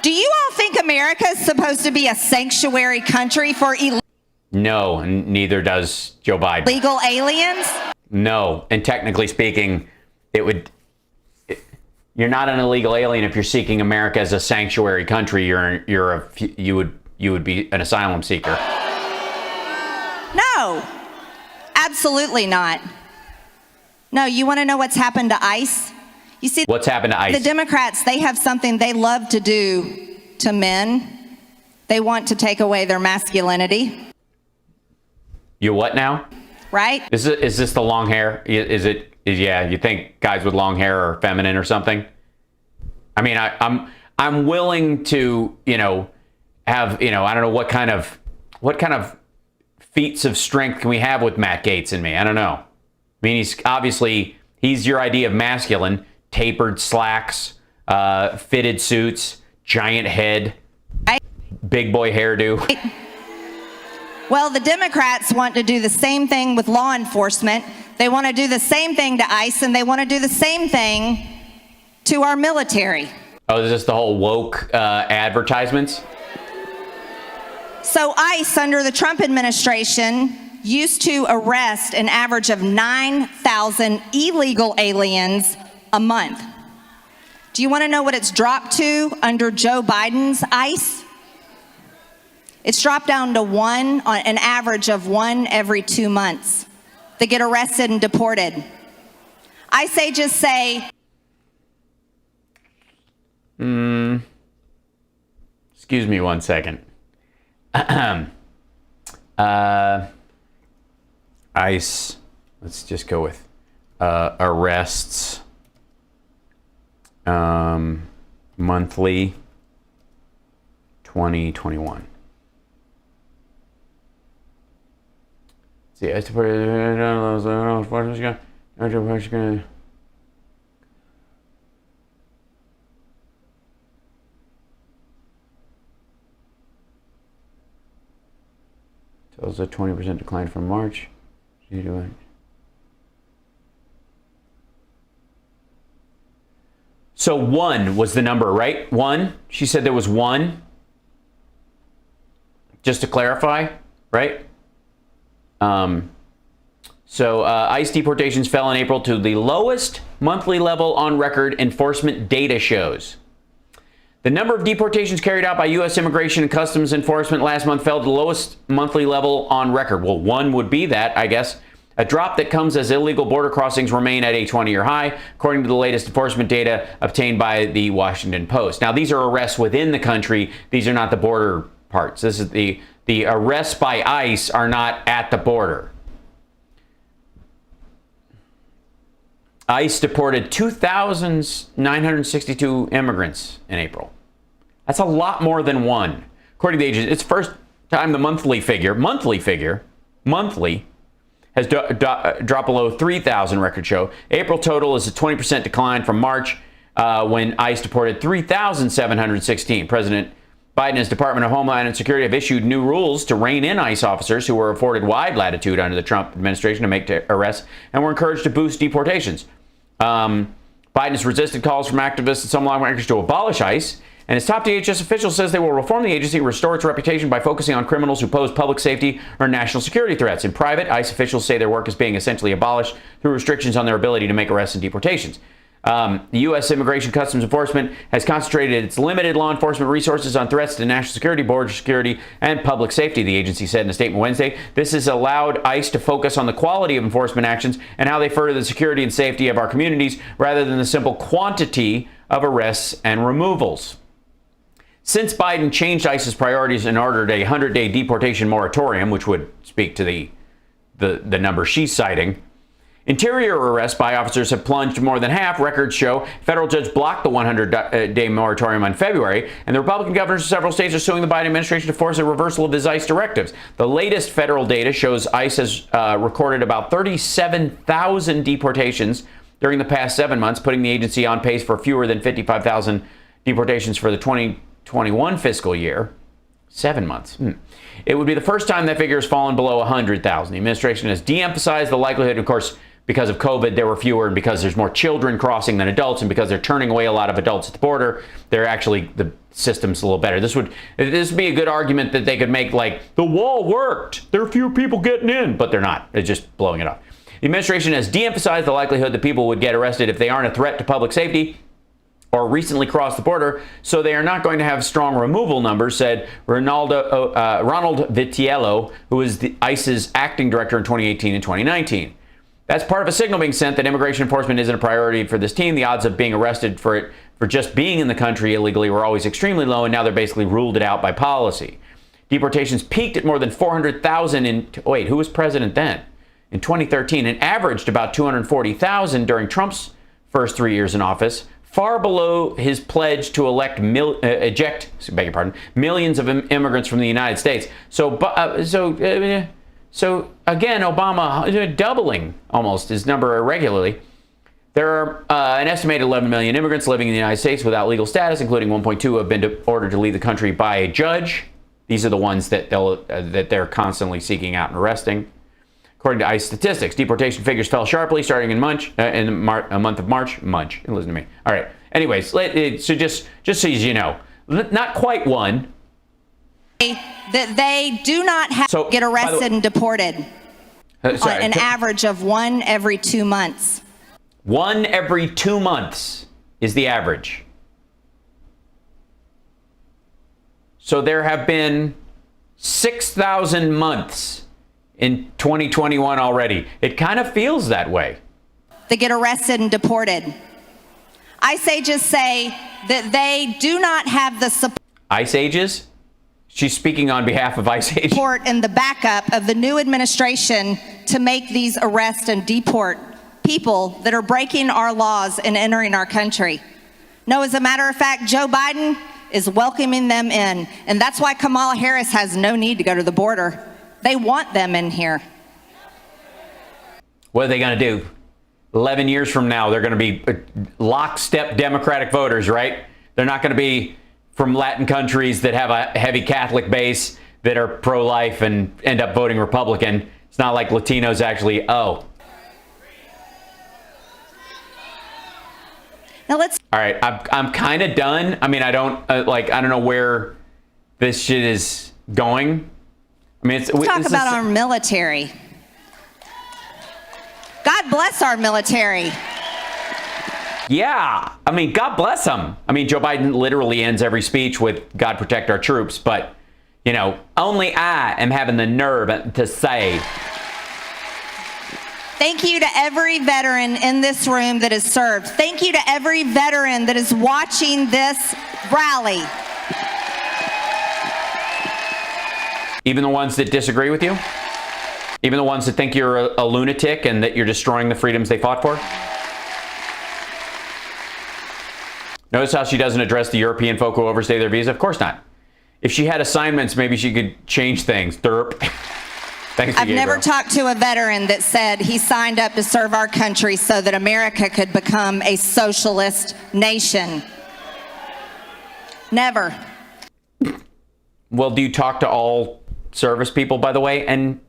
E: Do you all think America is supposed to be a sanctuary country for
A: No, neither does Joe Biden.
E: illegal aliens?
A: No, and technically speaking, you're not an illegal alien if you're seeking America as a sanctuary country. You would be an asylum seeker.
E: No, absolutely not. No, you want to know what's happened to ICE? You see,
A: what's happened to ICE?
E: The Democrats, they have something they love to do to men. They want to take away their masculinity.
A: You what now?
E: Right?
A: Is this the long hair? You think guys with long hair are feminine or something? I mean, I'm willing to, have, I don't know what kind of feats of strength can we have with Matt Gaetz and me? I don't know. I mean, he's your idea of masculine: tapered slacks, fitted suits, giant head, big boy hairdo.
E: Well, the Democrats want to do the same thing with law enforcement. They want to do the same thing to ICE, and they want to do the same thing to our military.
A: Oh, is this the whole woke advertisements?
E: So ICE, under the Trump administration, used to arrest an average of 9,000 illegal aliens a month. Do you want to know what it's dropped to under Joe Biden's ICE? It's dropped down to an average of one every 2 months. They get arrested and deported. I say just say...
A: Excuse me one second. ICE, let's just go with arrests monthly 2021. See, I support it. Tells a 20% decline from March. So 1 was the number, right? 1? She said there was 1. Just to clarify, right? So ICE deportations fell in April to the lowest monthly level on record, enforcement data shows. The number of deportations carried out by U.S. Immigration and Customs Enforcement last month fell to the lowest monthly level on record. Well, one would be that, I guess. A drop that comes as illegal border crossings remain at a 20-year high, according to the latest enforcement data obtained by the Washington Post. Now, these are arrests within the country. These are not the border parts. This is the arrests by ICE are not at the border. ICE deported 2,962 immigrants in April. That's a lot more than one. According to the agency, it's the first time the monthly has dropped below 3,000, records show. April total is a 20% decline from March, when ICE deported 3,716. President Biden's Department of Homeland Security have issued new rules to rein in ICE officers who were afforded wide latitude under the Trump administration to make arrests and were encouraged to boost deportations. Biden has resisted calls from activists and some lawmakers to abolish ICE, and his top DHS official says they will reform the agency and restore its reputation by focusing on criminals who pose public safety or national security threats. In private, ICE officials say their work is being essentially abolished through restrictions on their ability to make arrests and deportations. The U.S. Immigration Customs Enforcement has concentrated its limited law enforcement resources on threats to national security, border security, and public safety, the agency said in a statement Wednesday. This has allowed ICE to focus on the quality of enforcement actions and how they further the security and safety of our communities rather than the simple quantity of arrests and removals. Since Biden changed ICE's priorities and ordered a 100-day deportation moratorium, which would speak to the number she's citing, interior arrests by officers have plunged more than half. Records show federal judge blocked the 100-day moratorium in February, and the Republican governors of several states are suing the Biden administration to force a reversal of his ICE directives. The latest federal data shows ICE has recorded about 37,000 deportations during the past 7 months, putting the agency on pace for fewer than 55,000 deportations for the 2021 fiscal year. 7 months. It would be the first time that figure has fallen below 100,000. The administration has de-emphasized the likelihood, of course, because of COVID, there were fewer, and because there's more children crossing than adults, and because they're turning away a lot of adults at the border, they're actually, the system's a little better. This would be a good argument that they could make, like, the wall worked. There are fewer people getting in, but they're not. They're just blowing it off. The administration has de-emphasized the likelihood that people would get arrested if they aren't a threat to public safety or recently crossed the border, so they are not going to have strong removal numbers, said Ronald Vitiello, who was the ICE's acting director in 2018 and 2019. That's part of a signal being sent that immigration enforcement isn't a priority for this team. The odds of being arrested for just being in the country illegally were always extremely low, and now they're basically ruled it out by policy. Deportations peaked at more than 400,000 in, wait, who was president then? In 2013, and averaged about 240,000 during Trump's first 3 years in office, far below his pledge to eject millions of immigrants from the United States. So again, Obama doubling almost his number irregularly. There are an estimated 11 million immigrants living in the United States without legal status, including 1.2 who have been ordered to leave the country by a judge. These are the ones that they're constantly seeking out and arresting. According to ICE statistics, deportation figures fell sharply starting in the month of March. Listen to me. All right. Anyways, so just so you know, not quite one.
E: That they do not have to get arrested and deported on an average of 1 every 2 months.
A: 1 every 2 months is the average. So there have been 6,000 months in 2021 already. It kind of feels that way.
E: They get arrested and deported. ICE agents say that they do not have the support.
A: ICE agents? She's speaking on behalf of ICE agents.
E: Support and the backup of the new administration to make these arrests and deport people that are breaking our laws and entering our country. No, as a matter of fact, Joe Biden is welcoming them in. And that's why Kamala Harris has no need to go to the border. They want them in here.
A: What are they going to do? 11 years from now, they're going to be lockstep Democratic voters, right? They're not going to be from Latin countries that have a heavy Catholic base that are pro-life and end up voting Republican. It's not like Latinos actually, Now
E: let's.
A: All right, I'm kind of done. I mean, I don't know where this shit is going. I mean,
E: let's talk about our military. bless our military.
A: Yeah, I mean, God bless them. I mean, Joe Biden literally ends every speech with "God protect our troops," but, you know, only I am having the nerve to say.
E: Thank you to every veteran in this room that has served. Thank you to every veteran that is watching this rally.
A: Even the ones that disagree with you? Even the ones that think you're a lunatic and that you're destroying the freedoms they fought for? Notice how she doesn't address the European folk who overstay their visa? Of course not. If she had assignments, maybe she could change things. Derp. Thanks,
E: I've never talked to a veteran that said he signed up to serve our country so that America could become a socialist nation. Never.
A: Well, do you talk to all service people, by the way? And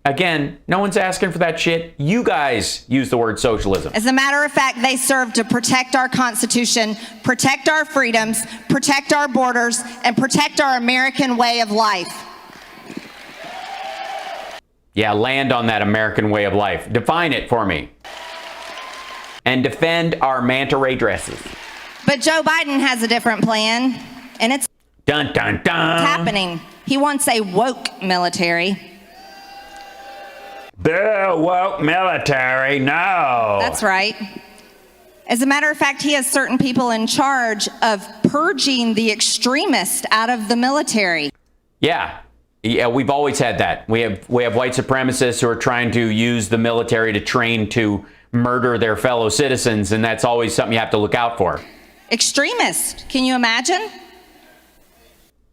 A: again, no one's asking for that shit. You guys use the word socialism.
E: As a matter of fact, they serve to protect our Constitution, protect our freedoms, protect our borders, and protect our American way of life.
A: Yeah, land on that American way of life. Define it for me. And defend our manta ray dresses.
E: But Joe Biden has a different plan, and it's
A: Dun, dun, dun.
E: happening. He wants a woke military.
A: The woke military, no.
E: That's right. As a matter of fact, he has certain people in charge of purging the extremists out of the military.
A: Yeah, we've always had that. We have white supremacists who are trying to use the military to train to murder their fellow citizens, and that's always something you have to look out for.
E: Extremist, can you imagine?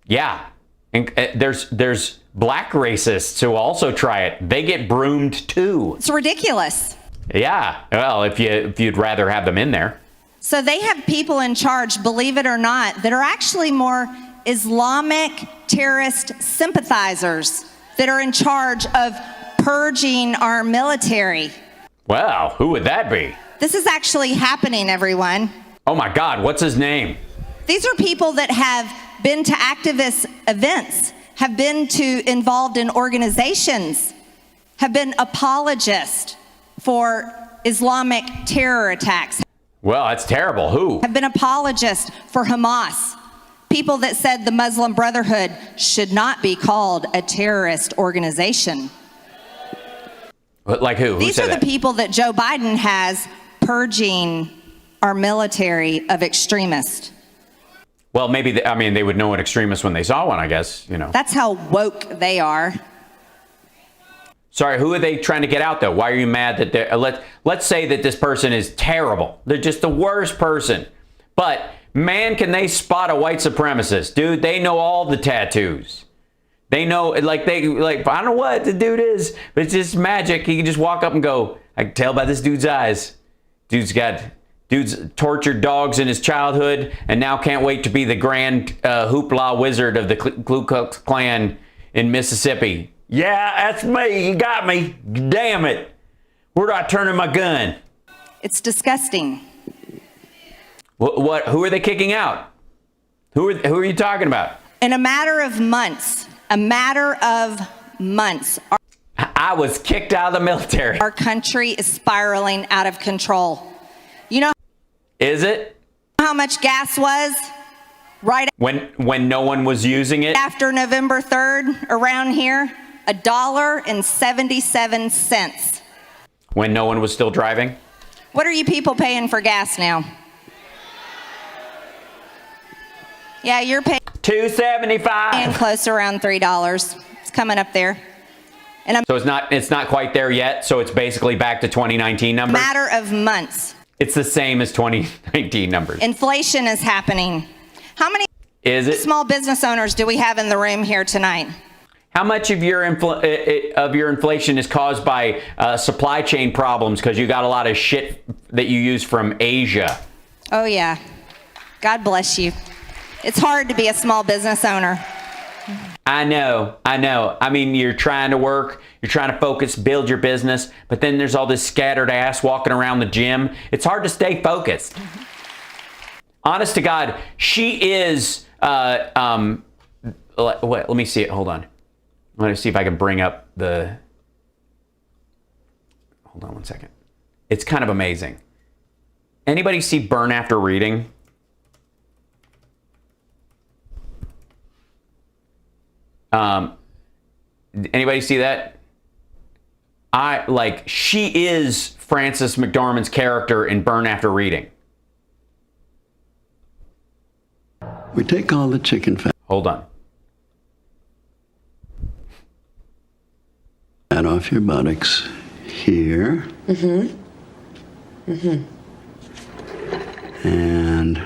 A: Yeah, and there's black racists who also try it. They get broomed too.
E: It's ridiculous.
A: Yeah, well, if you'd rather have them in there.
E: So they have people in charge, believe it or not, that are actually more Islamic terrorist sympathizers that are in charge of purging our military.
A: Wow, who would that be?
E: This is actually happening, everyone.
A: Oh my God, what's his name?
E: These are people that have been to activist events, have been involved in organizations, have been apologists for Islamic terror attacks.
A: Well, that's terrible. Who?
E: Have been apologists for Hamas. People that said the Muslim Brotherhood should not be called a terrorist organization.
A: Like who?
E: These are the people that Joe Biden has purging our military of extremists.
A: Well, maybe, they would know an extremist when they saw one, I guess, you know.
E: That's how woke they are.
A: Sorry, who are they trying to get out, though? Why are you mad that they're... Let's say that this person is terrible. They're just the worst person. But, man, can they spot a white supremacist. Dude, they know all the tattoos. They know, I don't know what the dude is, but it's just magic. He can just walk up and go, I can tell by this dude's eyes. Dude's tortured dogs in his childhood and now can't wait to be the grand hoopla wizard of the Ku Klux Klan in Mississippi. Yeah, that's me. You got me. Damn it. Where do I turn in my gun?
E: It's disgusting.
A: What? Who are they kicking out? Who are you talking about?
E: In a matter of months,
A: I was kicked out of the military.
E: Our country is spiraling out of control. You know
A: Is it?
E: how much gas was right
A: When no one was using it?
E: after November 3rd around here? $1.77.
A: When no one was still driving?
E: What are you people paying for gas now? Yeah, you're paying
A: $2.75.
E: close to around $3. It's coming up there.
A: So it's not quite there yet. So it's basically back to 2019 numbers.
E: Matter of months.
A: It's the same as 2019 numbers.
E: Inflation is happening. How many
A: Is it?
E: small business owners do we have in the room here tonight?
A: How much of your inflation is caused by supply chain problems because you got a lot of shit that you use from Asia?
E: Oh yeah. God bless you. It's hard to be a small business owner.
A: I know. I mean, you're trying to work, you're trying to focus, build your business, but then there's all this scattered ass walking around the gym. It's hard to stay focused. Honest to God, she is, let me see it. Hold on. Let me see if I can bring up hold on one second. It's kind of amazing. Anybody see Burn After Reading? Anybody see that? She is Frances McDormand's character in Burn After Reading.
F: We take all the chicken fat
A: Hold on.
F: off your buttocks here. And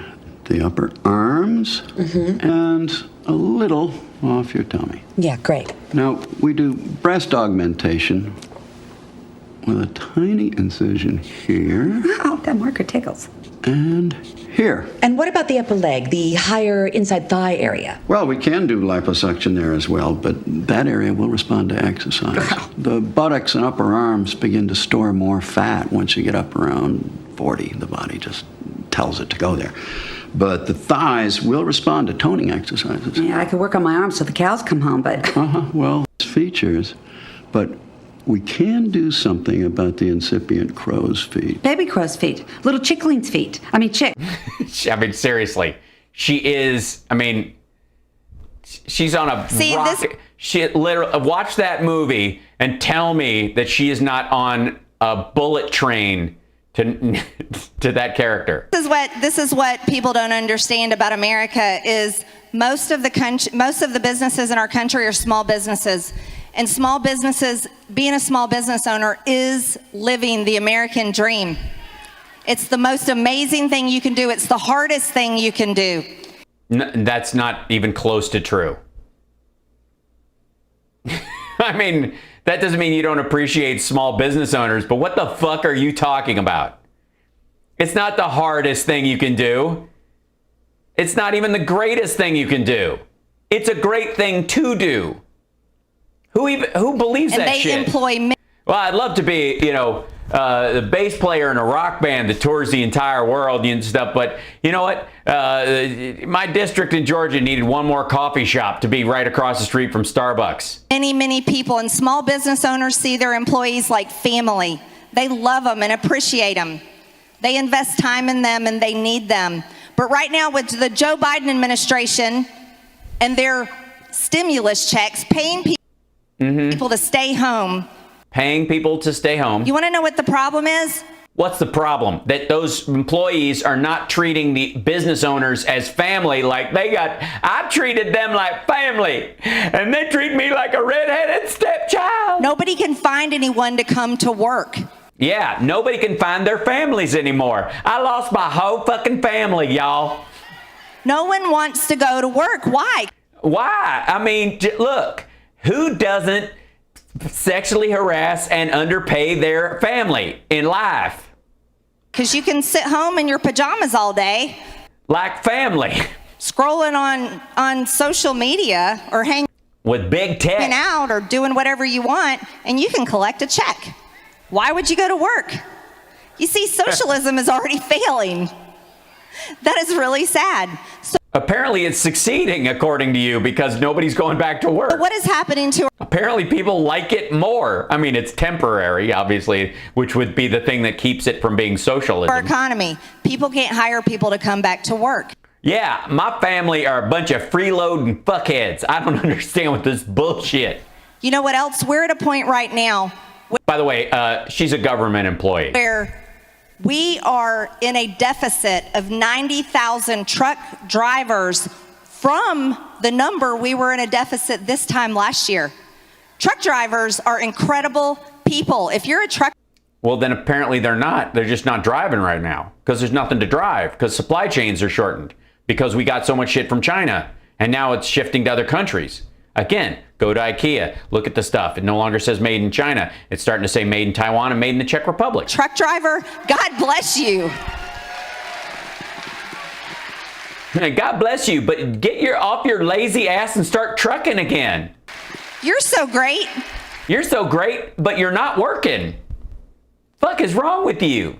F: the upper arms. And a little off your tummy.
G: Yeah, great.
F: Now, we do breast augmentation with a tiny incision here
G: Oh, that marker tickles.
F: and here.
G: And what about the upper leg, the higher inside thigh area?
F: Well, we can do liposuction there as well, but that area will respond to exercise. The buttocks and upper arms begin to store more fat once you get up around 40. The body just tells it to go there. But the thighs will respond to toning exercises.
G: Yeah, I could work on my arms till the cows come home, but...
F: Well, it's features, but we can do something about the incipient crow's feet.
G: Baby crow's feet. Little chickling's feet. I mean, chick.
A: I mean, seriously. She is, she's on a
E: See,
A: rocket. She literally, watch that movie and tell me that she is not on a bullet train to that character.
E: This is what people don't understand about America is most of the businesses in our country are small businesses. And small businesses, being a small business owner is living the American dream. It's the most amazing thing you can do. It's the hardest thing you can do.
A: That's not even close to true. I mean, that doesn't mean you don't appreciate small business owners, but what the fuck are you talking about? It's not the hardest thing you can do. It's not even the greatest thing you can do. It's a great thing to do. Who believes
E: And
A: that
E: they
A: shit?
E: employ
A: Well, I'd love to be, the bass player in a rock band that tours the entire world and stuff, but you know what? My district in Georgia needed one more coffee shop to be right across the street from Starbucks.
E: many people, and small business owners see their employees like family. They love them and appreciate them. They invest time in them and they need them. But right now with the Joe Biden administration and their stimulus checks, paying people to stay home.
A: Paying people to stay home.
E: You want to know what the problem is?
A: What's the problem? That those employees are not treating the business owners as family like I treated them like family, and they treat me like a redheaded stepchild.
E: Nobody can find anyone to come to work.
A: Yeah, nobody can find their families anymore. I lost my whole fucking family, y'all.
E: No one wants to go to work. Why?
A: Why? I mean, look, who doesn't sexually harass and underpay their family in life?
E: Because you can sit home in your pajamas all day,
A: Like family.
E: scrolling on social media or hanging
A: With big tech.
E: out or doing whatever you want, and you can collect a check. Why would you go to work? You see, socialism is already failing. That is really sad. So
A: Apparently it's succeeding, according to you, because nobody's going back to work.
E: what is happening to
A: Apparently people like it more. I mean, it's temporary, obviously, which would be the thing that keeps it from being socialism.
E: our economy? People can't hire people to come back to work.
A: Yeah, my family are a bunch of freeloading fuckheads. I don't understand what this bullshit.
E: You know what else? We're at a point right now
A: By the way, she's a government employee.
E: where we are in a deficit of 90,000 truck drivers from the number we were in a deficit this time last year. Truck drivers are incredible people. If you're a truck
A: Well, then apparently they're not. They're just not driving right now because there's nothing to drive because supply chains are shortened because we got so much shit from China and now it's shifting to other countries. Again, go to IKEA, look at the stuff. It no longer says made in China. It's starting to say made in Taiwan and made in the Czech Republic.
E: truck driver, God bless you.
A: God bless you, but get off your lazy ass and start trucking again.
E: You're so great.
A: You're so great, but you're not working. Fuck is wrong with you?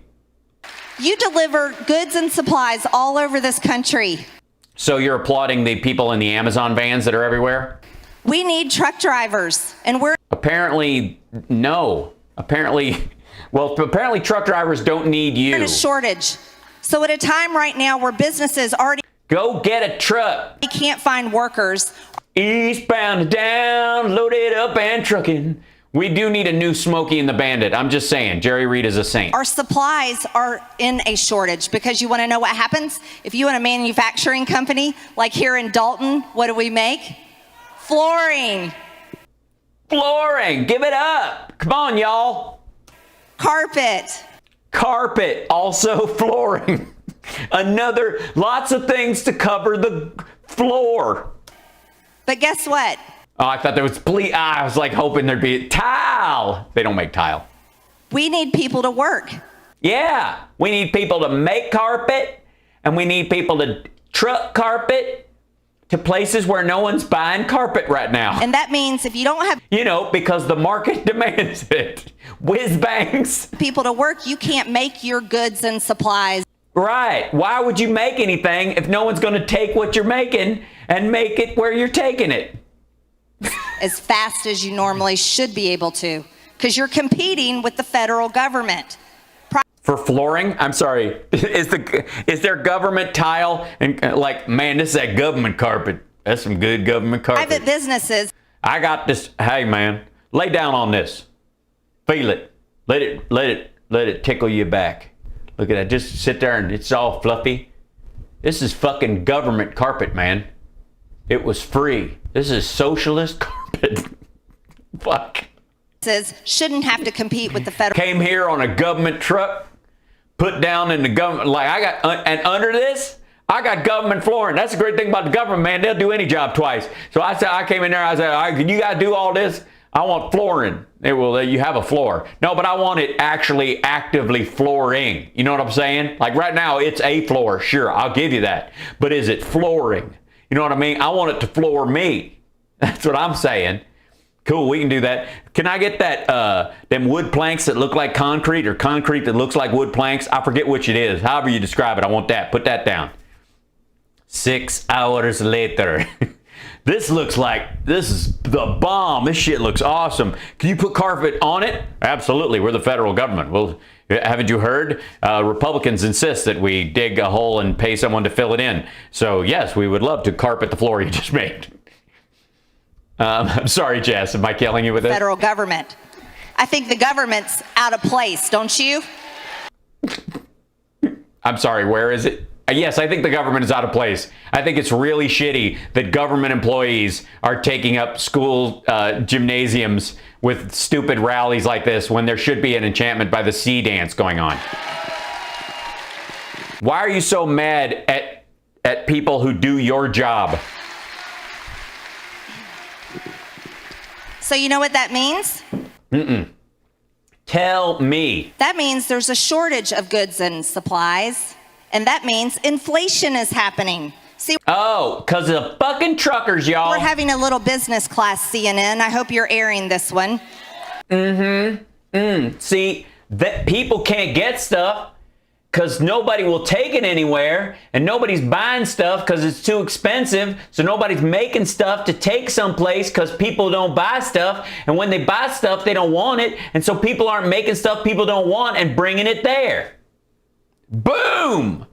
E: You deliver goods and supplies all over this country.
A: So you're applauding the people in the Amazon vans that are everywhere?
E: We need truck drivers, and we're
A: Apparently, no. Apparently, Well, apparently truck drivers don't need
E: We're in
A: you.
E: a shortage. So at a time right now where businesses already
A: Go get a truck.
E: can't find workers,
A: Eastbound, down, loaded up and trucking. We do need a new Smokey and the Bandit. I'm just saying, Jerry Reed is a saint.
E: our supplies are in a shortage, because you want to know what happens? If you own a manufacturing company, like here in Dalton, what do we make? Flooring,
A: Flooring, give it up. Come on, y'all.
E: carpet.
A: Carpet, also flooring. Lots of things to cover the floor.
E: But guess what?
A: Oh, I thought there was I was like hoping there'd be tile. They don't make tile.
E: We need people to work.
A: Yeah, we need people to make carpet, and we need people to truck carpet to places where no one's buying carpet right now.
E: And that means if you don't have
A: You know, because the market demands it. Whiz bangs.
E: people to work, you can't make your goods and supplies
A: Right. Why would you make anything if no one's going to take what you're making and make it where you're taking it?
E: as fast as you normally should be able to, because you're competing with the federal government.
A: For flooring? I'm sorry. Is there government tile? And like, man, this is that government carpet. That's some good government carpet.
E: Private businesses.
A: I got this. Hey, man, lay down on this. Feel it. Let it tickle your back. Look at that. Just sit there and it's all fluffy. This is fucking government carpet, man. It was free. This is socialist carpet. Fuck.
E: Shouldn't have to compete with the federal.
A: Came here on a government truck, put down in the government. Like and under this, I got government flooring. That's the great thing about the government, man. They'll do any job twice. So I came in there. I said, all right, you got to do all this. I want flooring. They will. You have a floor. No, but I want it actually actively flooring. You know what I'm saying? Like right now, it's a floor. Sure, I'll give you that. But is it flooring? You know what I mean? I want it to floor me. That's what I'm saying. Cool, we can do that. Can I get that, them wood planks that look like concrete or concrete that looks like wood planks? I forget which it is. However you describe it, I want that. Put that down. 6 hours later. This is the bomb. This shit looks awesome. Can you put carpet on it? Absolutely. We're the federal government. Well, haven't you heard? Republicans insist that we dig a hole and pay someone to fill it in. So, yes, we would love to carpet the floor you just made. I'm sorry, Jess. Am I killing you with this?
E: Federal government. I think the government's out of place, don't you?
A: I'm sorry, where is it? Yes, I think the government is out of place. I think it's really shitty that government employees are taking up school gymnasiums with stupid rallies like this when there should be an enchantment by the sea dance going on. Why are you so mad at people who do your job?
E: So you know what that means?
A: Tell me.
E: That means there's a shortage of goods and supplies, and that means inflation is happening. See,
A: Oh, because of fucking truckers, y'all.
E: we're having a little business class CNN. I hope you're airing this one.
A: See, that people can't get stuff because nobody will take it anywhere, and nobody's buying stuff because it's too expensive. So nobody's making stuff to take someplace because people don't buy stuff. And when they buy stuff, they don't want it. And so people aren't making stuff people don't want and bringing it there. Boom!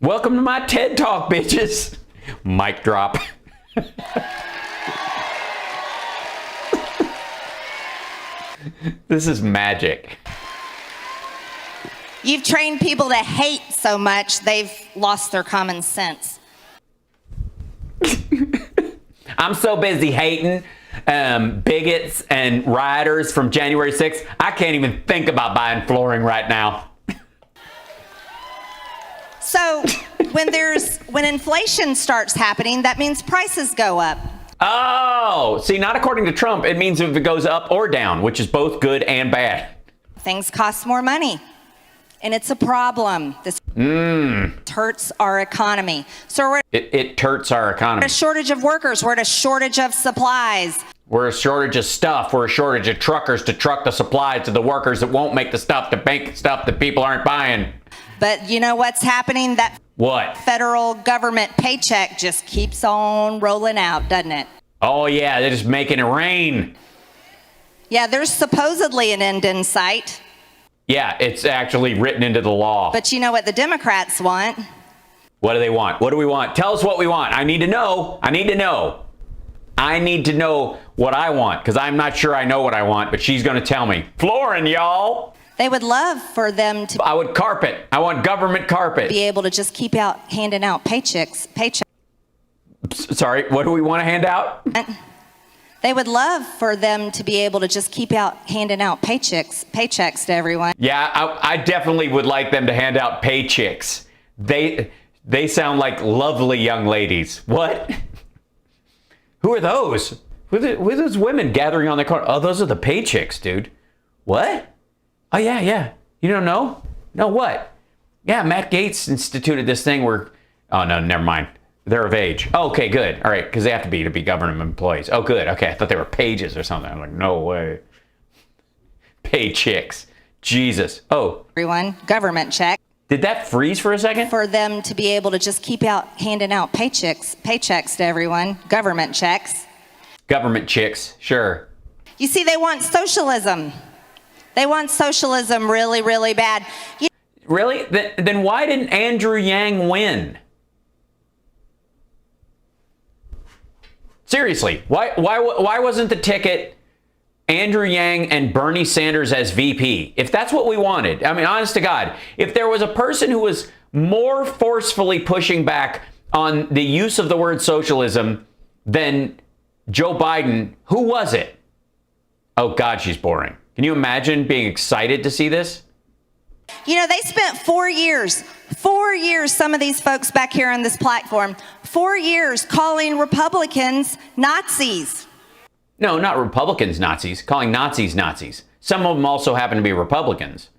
A: Welcome to my TED Talk, bitches. Mic drop. This is magic.
E: You've trained people to hate so much, they've lost their common sense.
A: I'm so busy hating bigots and rioters from January 6th, I can't even think about buying flooring right now.
E: So when inflation starts happening, that means prices go up.
A: Oh, see, not according to Trump. It means if it goes up or down, which is both good and bad.
E: Things cost more money. And it's a problem. This hurts our economy. So
A: It hurts our economy.
E: we're at a shortage of workers. We're at a shortage of supplies.
A: We're a shortage of stuff. We're a shortage of truckers to truck the supplies to the workers that won't make the stuff to make stuff that people aren't buying.
E: But you know what's happening? That
A: What?
E: federal government paycheck just keeps on rolling out, doesn't it?
A: Oh, yeah, they're just making it rain.
E: Yeah, there's supposedly an end in sight.
A: Yeah, it's actually written into the law.
E: But you know what the Democrats want?
A: What do they want? What do we want? Tell us what we want. I need to know. I need to know. I need to know what I want, because I'm not sure I know what I want, but she's going to tell me. Flooring, y'all.
E: They would love for them to
A: I would carpet. I want government carpet.
E: be able to just keep handing out paychecks.
A: Sorry, what do we want to hand out?
E: They would love for them to be able to just keep handing out paychecks to everyone.
A: Yeah, I definitely would like them to hand out paychecks. They sound like lovely young ladies. What? Who are those? Who are those women gathering on the corner? Oh, those are the paychecks, dude. What? Oh, yeah. You don't know? No, what? Yeah, Matt Gaetz instituted this thing where... Oh, no, never mind. They're of age. Oh, okay, good. All right, because they have to be government employees. Oh, good. Okay, I thought they were pages or something. I'm like, no way. Paychecks. Jesus. Oh.
E: Everyone, government check.
A: Did that freeze for a second?
E: For them to be able to just keep handing out paychecks to everyone. Government checks.
A: Government chicks, sure.
E: You see, they want socialism. They want socialism really, really bad.
A: Really? Then why didn't Andrew Yang win? Seriously, why wasn't the ticket Andrew Yang and Bernie Sanders as VP? If that's what we wanted, I mean, honest to God, if there was a person who was more forcefully pushing back on the use of the word socialism than Joe Biden, who was it? Oh God, she's boring. Can you imagine being excited to see this?
E: You know, they spent 4 years, some of these folks back here on this platform, 4 years calling Republicans Nazis.
A: No, not Republicans Nazis, calling Nazis Nazis. Some of them also happen to be Republicans.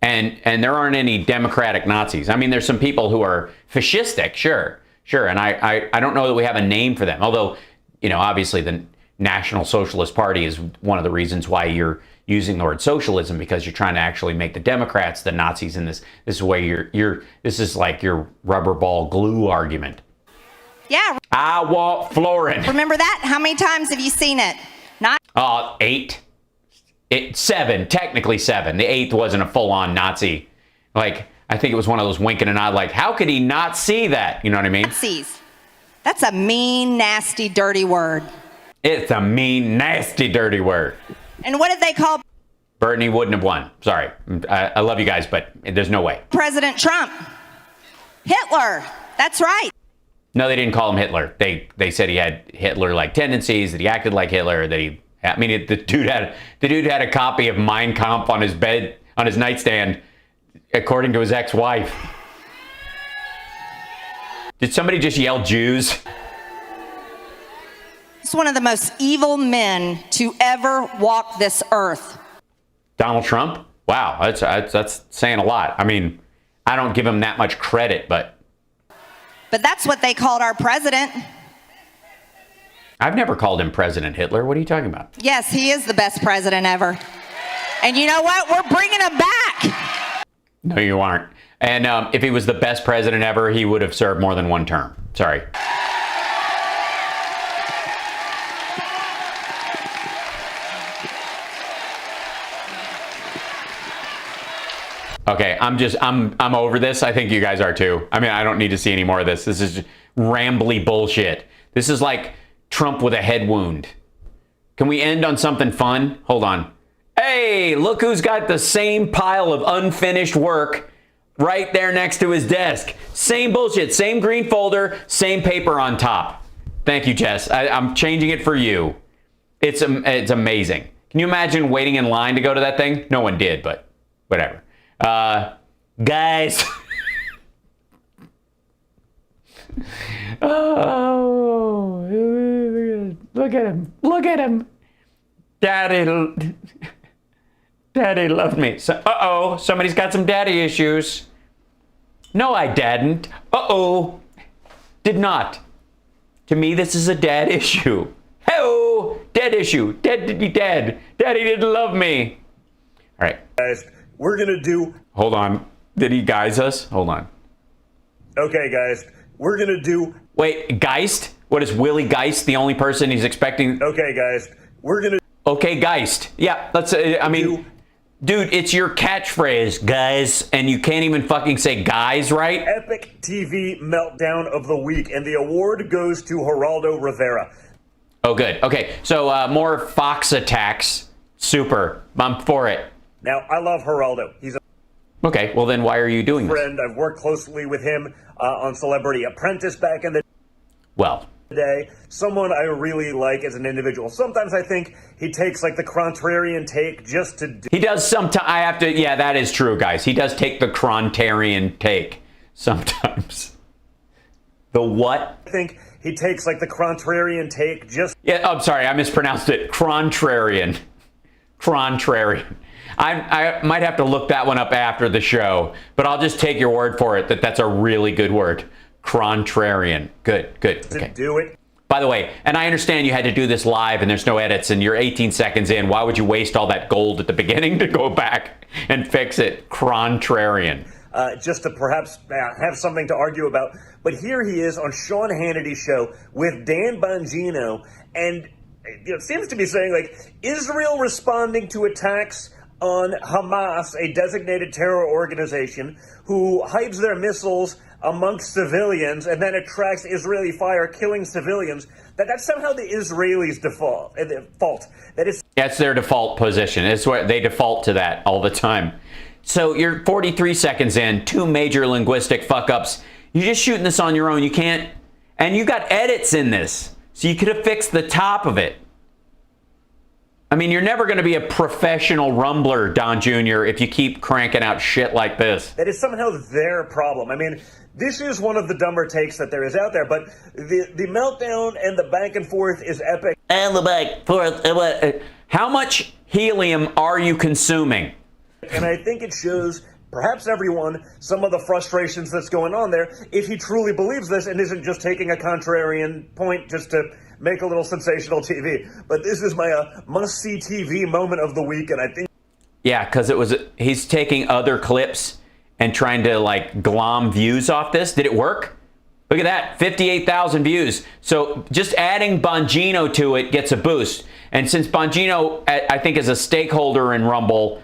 A: And there aren't any Democratic Nazis. I mean, there's some people who are fascistic, sure. And I don't know that we have a name for them. Although, you know, obviously the National Socialist Party is one of the reasons why you're using the word socialism, because you're trying to actually make the Democrats the Nazis in this way. This is like your rubber ball glue argument.
E: Yeah.
A: I want flooring.
E: Remember that? How many times have you seen it? Not
A: 8. 7, technically 7. The 8th wasn't a full-on Nazi. Like, I think it was one of those winking and nod, like, how could he not see that? You know what I mean?
E: Nazis. That's a mean, nasty, dirty word.
A: It's a mean, nasty, dirty word.
E: And what did they call
A: Bernie wouldn't have won. Sorry. I love you guys, but there's no way.
E: President Trump? Hitler. That's right.
A: No, they didn't call him Hitler. They said he had Hitler-like tendencies, that he acted like Hitler, that he... I mean, the dude had a copy of Mein Kampf on his bed, on his nightstand, according to his ex-wife. Did somebody just yell Jews?
E: He's one of the most evil men to ever walk this earth.
A: Donald Trump? Wow, that's saying a lot. I mean, I don't give him that much credit, but
E: that's what they called our president.
A: I've never called him President Hitler. What are you talking about?
E: Yes, he is the best president ever. And you know what? We're bringing him back.
A: No, you aren't. And if he was the best president ever, he would have served more than one term. Sorry. Okay, I'm over this. I think you guys are too. I mean, I don't need to see any more of this. This is just rambly bullshit. This is like Trump with a head wound. Can we end on something fun? Hold on. Hey, look who's got the same pile of unfinished work right there next to his desk. Same bullshit, same green folder, same paper on top. Thank you, Jess. I'm changing it for you. It's amazing. Can you imagine waiting in line to go to that thing? No one did, but whatever. Guys. Oh, look at him. Look at him. Daddy loved me. Uh-oh, somebody's got some daddy issues. No, I didn't. Uh-oh. Did not. To me, this is a dad issue. Hey-oh, dad issue. Dad. Daddy didn't love me. All right.
H: Guys, we're going to do...
A: Hold on. Did he guise us? Hold on.
H: Okay, guys, we're going to do...
A: Wait, Geist? What is Willie Geist the only person he's expecting?
H: Okay, guys, we're going to...
A: Okay, Geist. Yeah, let's. I mean, dude, it's your catchphrase, guys, and you can't even fucking say guys, right?
H: Epic TV meltdown of the week, and the award goes to Geraldo Rivera.
A: Oh, good. Okay, so more Fox attacks. Super. I'm for it.
H: Now, I love Geraldo. He's a
A: Okay, well then why are you doing this?
H: friend. I've worked closely with him on Celebrity Apprentice back in the
A: Well,
H: day. Someone I really like as an individual. Sometimes I think he takes like the contrarian take just to do.
A: he does sometimes. I have to. Yeah, that is true, guys. He does take the contrarian take sometimes. The what?
H: I think he takes like the contrarian take just.
A: Yeah. Oh, I'm sorry. I mispronounced it. Contrarian. Contrarian. I might have to look that one up after the show, but I'll just take your word for it that that's a really good word. Contrarian. Good. Okay.
H: To do it.
A: By the way, and I understand you had to do this live and there's no edits and you're 18 seconds in. Why would you waste all that gold at the beginning to go back and fix it? Contrarian.
H: Just to perhaps have something to argue about. But here he is on Sean Hannity's show with Dan Bongino, and it seems to be saying, like, Israel responding to attacks on Hamas, a designated terror organization, who hides their missiles amongst civilians and then attracts Israeli fire, killing civilians. That's somehow the Israelis' default. That is.
A: That's their default position. It's what they default to that all the time. So you're 43 seconds in, 2 major linguistic fuck-ups. You're just shooting this on your own. You can't, and you got edits in this, so you could have fixed the top of it. I mean, you're never going to be a professional rumbler, Don Jr., if you keep cranking out shit like this.
H: That is somehow their problem. I mean, this is one of the dumber takes that there is out there, but the meltdown and the back and forth is epic.
A: And the back and forth. How much helium are you consuming?
H: And I think it shows perhaps everyone some of the frustrations that's going on there if he truly believes this and isn't just taking a contrarian point just to make a little sensational TV. But this is my must-see TV moment of the week, and I think...
A: Yeah, because he's taking other clips and trying to, like, glom views off this. Did it work? Look at that, 58,000 views. So just adding Bongino to it gets a boost. And since Bongino, I think, is a stakeholder in Rumble,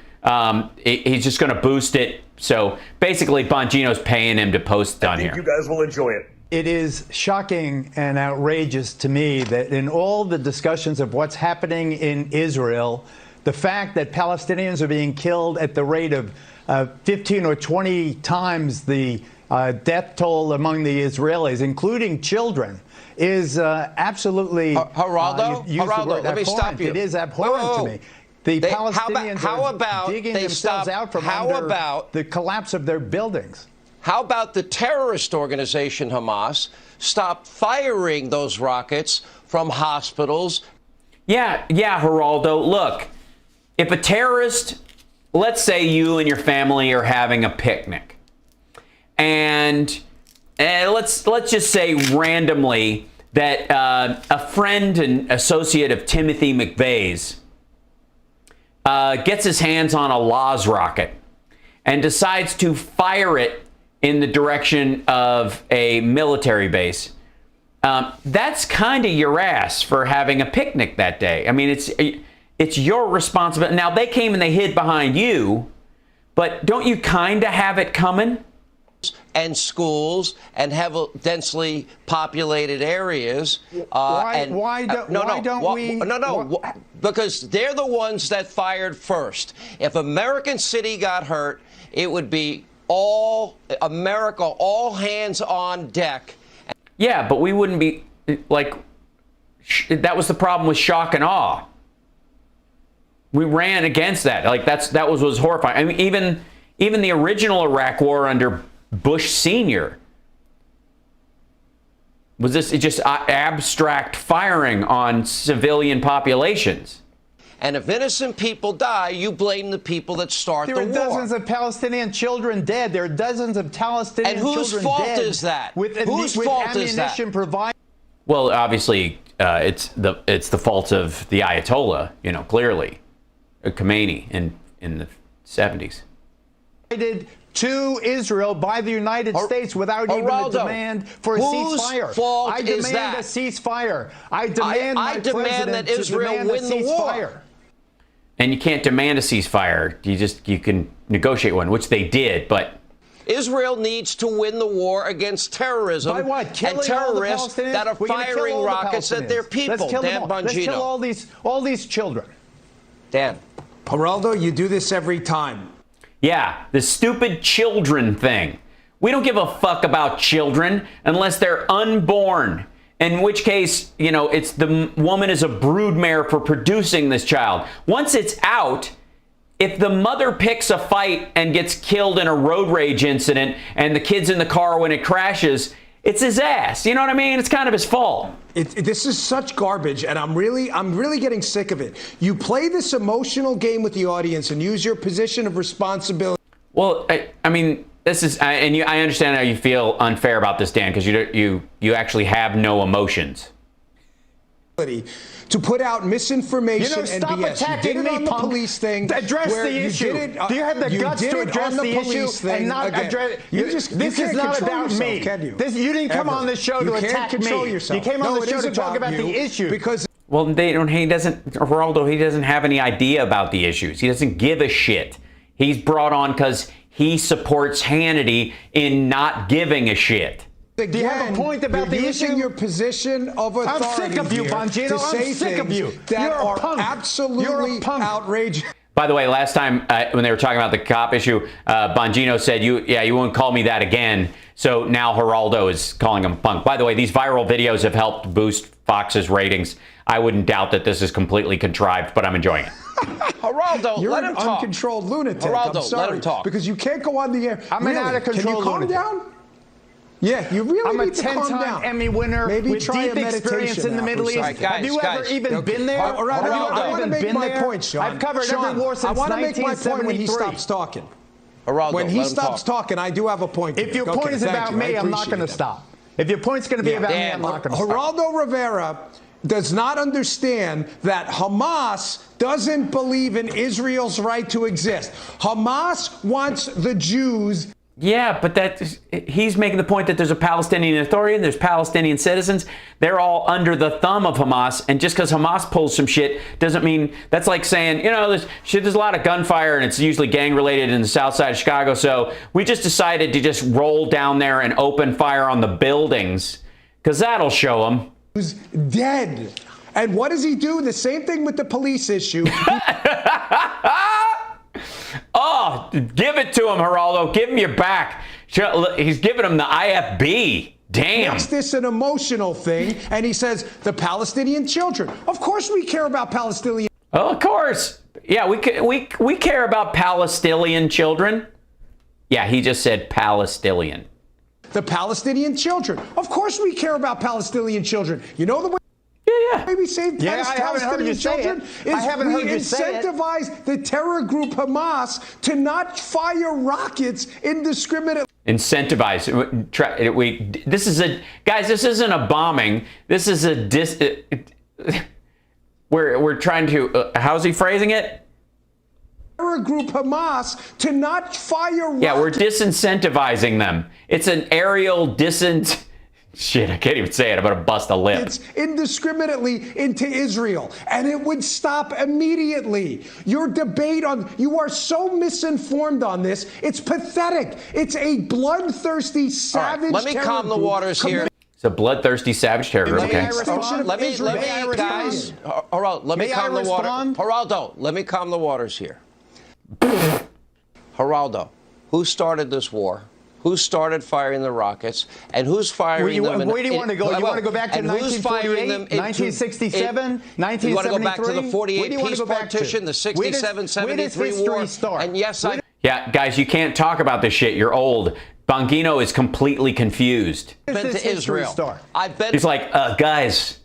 A: he's just going to boost it. So basically, Bongino's paying him to post on here.
H: You guys will enjoy it.
I: It is shocking and outrageous to me that in all the discussions of what's happening in Israel, the fact that Palestinians are being killed at the rate of 15 or 20 times the death toll among the Israelis, including children, is absolutely...
J: Geraldo, let me stop you.
I: It is abhorrent to me. The Palestinians are digging themselves out from under the collapse of their buildings.
J: How about the terrorist organization Hamas stop firing those rockets from hospitals?
A: Yeah, Geraldo. Look, if a terrorist, let's say you and your family are having a picnic, and let's just say randomly that a friend and associate of Timothy McVeigh's gets his hands on a Laws rocket and decides to fire it in the direction of a military base. That's kind of your ass for having a picnic that day. I mean, it's your responsibility. Now, they came and they hid behind you, but don't you kind of have it coming?
J: And schools and densely populated areas.
I: Why don't we?
J: Because they're the ones that fired first. If American City got hurt, it would be all America, all hands on deck.
A: Yeah, but we wouldn't be like, that was the problem with shock and awe. We ran against that. Like that was horrifying. I mean, even the original Iraq War under Bush Sr. was this just abstract firing on civilian populations.
J: And if innocent people die, you blame the people that start the war.
I: There are dozens of Palestinian children dead. There are dozens of Palestinian children dead.
J: And whose fault is that? Whose fault is that?
I: Provided.
A: Well, obviously, it's the fault of the Ayatollah, clearly, Khomeini in the 70s.
I: To Israel by the United States without even a demand for a ceasefire.
J: Fault
I: I
J: is
I: demand
J: that?
I: a ceasefire. I demand
J: that Israel win the war.
A: And you can't demand a ceasefire. You can negotiate one, which they did, but
J: Israel needs to win the war against terrorism.
I: By what? Killing
J: and terrorists
I: all the Palestinians?
J: that are
I: We're gonna kill
J: firing
I: all the
J: rockets at their
I: Palestinians.
J: people.
I: Let's kill them
J: Dan
I: all.
J: Bongino.
I: Let's kill all these children.
J: Dan.
K: Geraldo, you do this every time.
A: yeah, the stupid children thing. We don't give a fuck about children unless they're unborn. In which case, you know, it's the woman is a broodmare for producing this child. Once it's out, if the mother picks a fight and gets killed in a road rage incident and the kid's in the car when it crashes, it's his ass. You know what I mean? It's kind of his fault.
K: This is such garbage, and I'm really getting sick of it. You play this emotional game with the audience and use your position of responsibility.
A: Well, I mean, this is, and I understand how you feel unfair about this, Dan, because you actually have no emotions.
K: To put out misinformation and
I: stop
K: BS.
I: attacking
K: you did it
I: me,
K: on the
I: punk.
K: police thing.
I: Address
K: where
I: the
K: you
I: issue.
K: did it,
I: Do you have the guts to address the issue and not address? This is not about me. You didn't come on this show to attack me. You came on the show to talk about the issue.
K: Because
A: well, Geraldo, he doesn't have any idea about the issues. He doesn't give a shit. He's brought on because he supports Hannity in not giving a shit.
K: Again,
I: do you have a point about the issue?
K: Your position of authority.
I: I'm sick of you, Bongino. I'm sick of you.
K: That
I: You're a
K: are
I: punk.
K: absolutely
I: You're a punk.
K: outrageous.
A: By the way, last time when they were talking about the cop issue, Bongino said, you won't call me that again. So now Geraldo is calling him a punk. By the way, these viral videos have helped boost Fox's ratings. I wouldn't doubt that this is completely contrived, but I'm enjoying it.
J: Geraldo,
K: You're
J: let him
K: an
J: talk.
K: uncontrolled lunatic.
J: Geraldo,
K: I'm sorry,
J: let him talk.
K: Because you can't go on the air.
I: I'm an out-of-control
K: Can you calm
I: lunatic.
K: down? Yeah, you really
I: I'm a
K: need to calm
I: 10-time
K: down.
I: Emmy winner
K: Maybe
I: with
K: try
I: deep
K: a
I: experience in the Middle East.
J: Right, guys,
I: have you ever even been there?
K: I want to make my point, Sean.
I: I've covered
K: Sean,
I: every war since
K: I want to make my point when he
I: 1973.
K: stops talking.
J: Geraldo,
K: When he
J: let him
K: stops
J: talk.
K: talking, I do have a point.
I: If your point is about me, I'm not going to stop. If your point's going to be about me, I'm not going to stop.
K: Geraldo Rivera does not understand that Hamas doesn't believe in Israel's right to exist. Hamas wants the Jews.
A: Yeah, but he's making the point that there's a Palestinian Authority and there's Palestinian citizens. They're all under the thumb of Hamas. And just because Hamas pulls some shit doesn't mean that's like saying, you know, there's a lot of gunfire and it's usually gang related in the south side of Chicago. So we just decided to just roll down there and open fire on the buildings because that'll show them.
K: Who's dead. And what does he do? The same thing with the police issue.
A: Oh, give it to him, Geraldo. Give him your back. He's giving him the IFB. Damn.
K: Makes this an emotional thing, and he says the Palestinian children. Of course, we care about Palestinian.
A: Oh, of course. Yeah, we care about Palestinian children. Yeah, he just said Palestinian.
K: The Palestinian children. Of course, we care about Palestinian children. You know the way.
A: Yeah.
K: We save Palestinian children is
I: I haven't heard you say it.
K: Incentivize the terror group Hamas to not fire rockets indiscriminately.
A: Incentivize. This isn't a bombing. This is we're trying to. How's he phrasing it?
K: Terror group Hamas to not fire rockets.
A: Yeah, we're disincentivizing them. It's an aerial Shit, I can't even say it. I'm going to bust a lip.
K: It's indiscriminately into Israel, and it would stop immediately. Your debate you are so misinformed on this. It's pathetic. It's a bloodthirsty, savage.
J: Let me calm the waters here.
A: It's a bloodthirsty, savage terror group. Okay.
J: Let me guys. Geraldo, let me calm the water. Geraldo, let me calm the waters here. Geraldo, who started this war? Who started firing the rockets, and who's firing them?
I: Where do you want to go? You want to go back to 1948, 1967, 1973?
J: You want to go back to the 48 peace partition, the 67-73 war? And yes,
A: Yeah, guys, you can't talk about this shit. You're old. Bongino is completely confused.
J: I've been to Israel.
A: He's like, guys,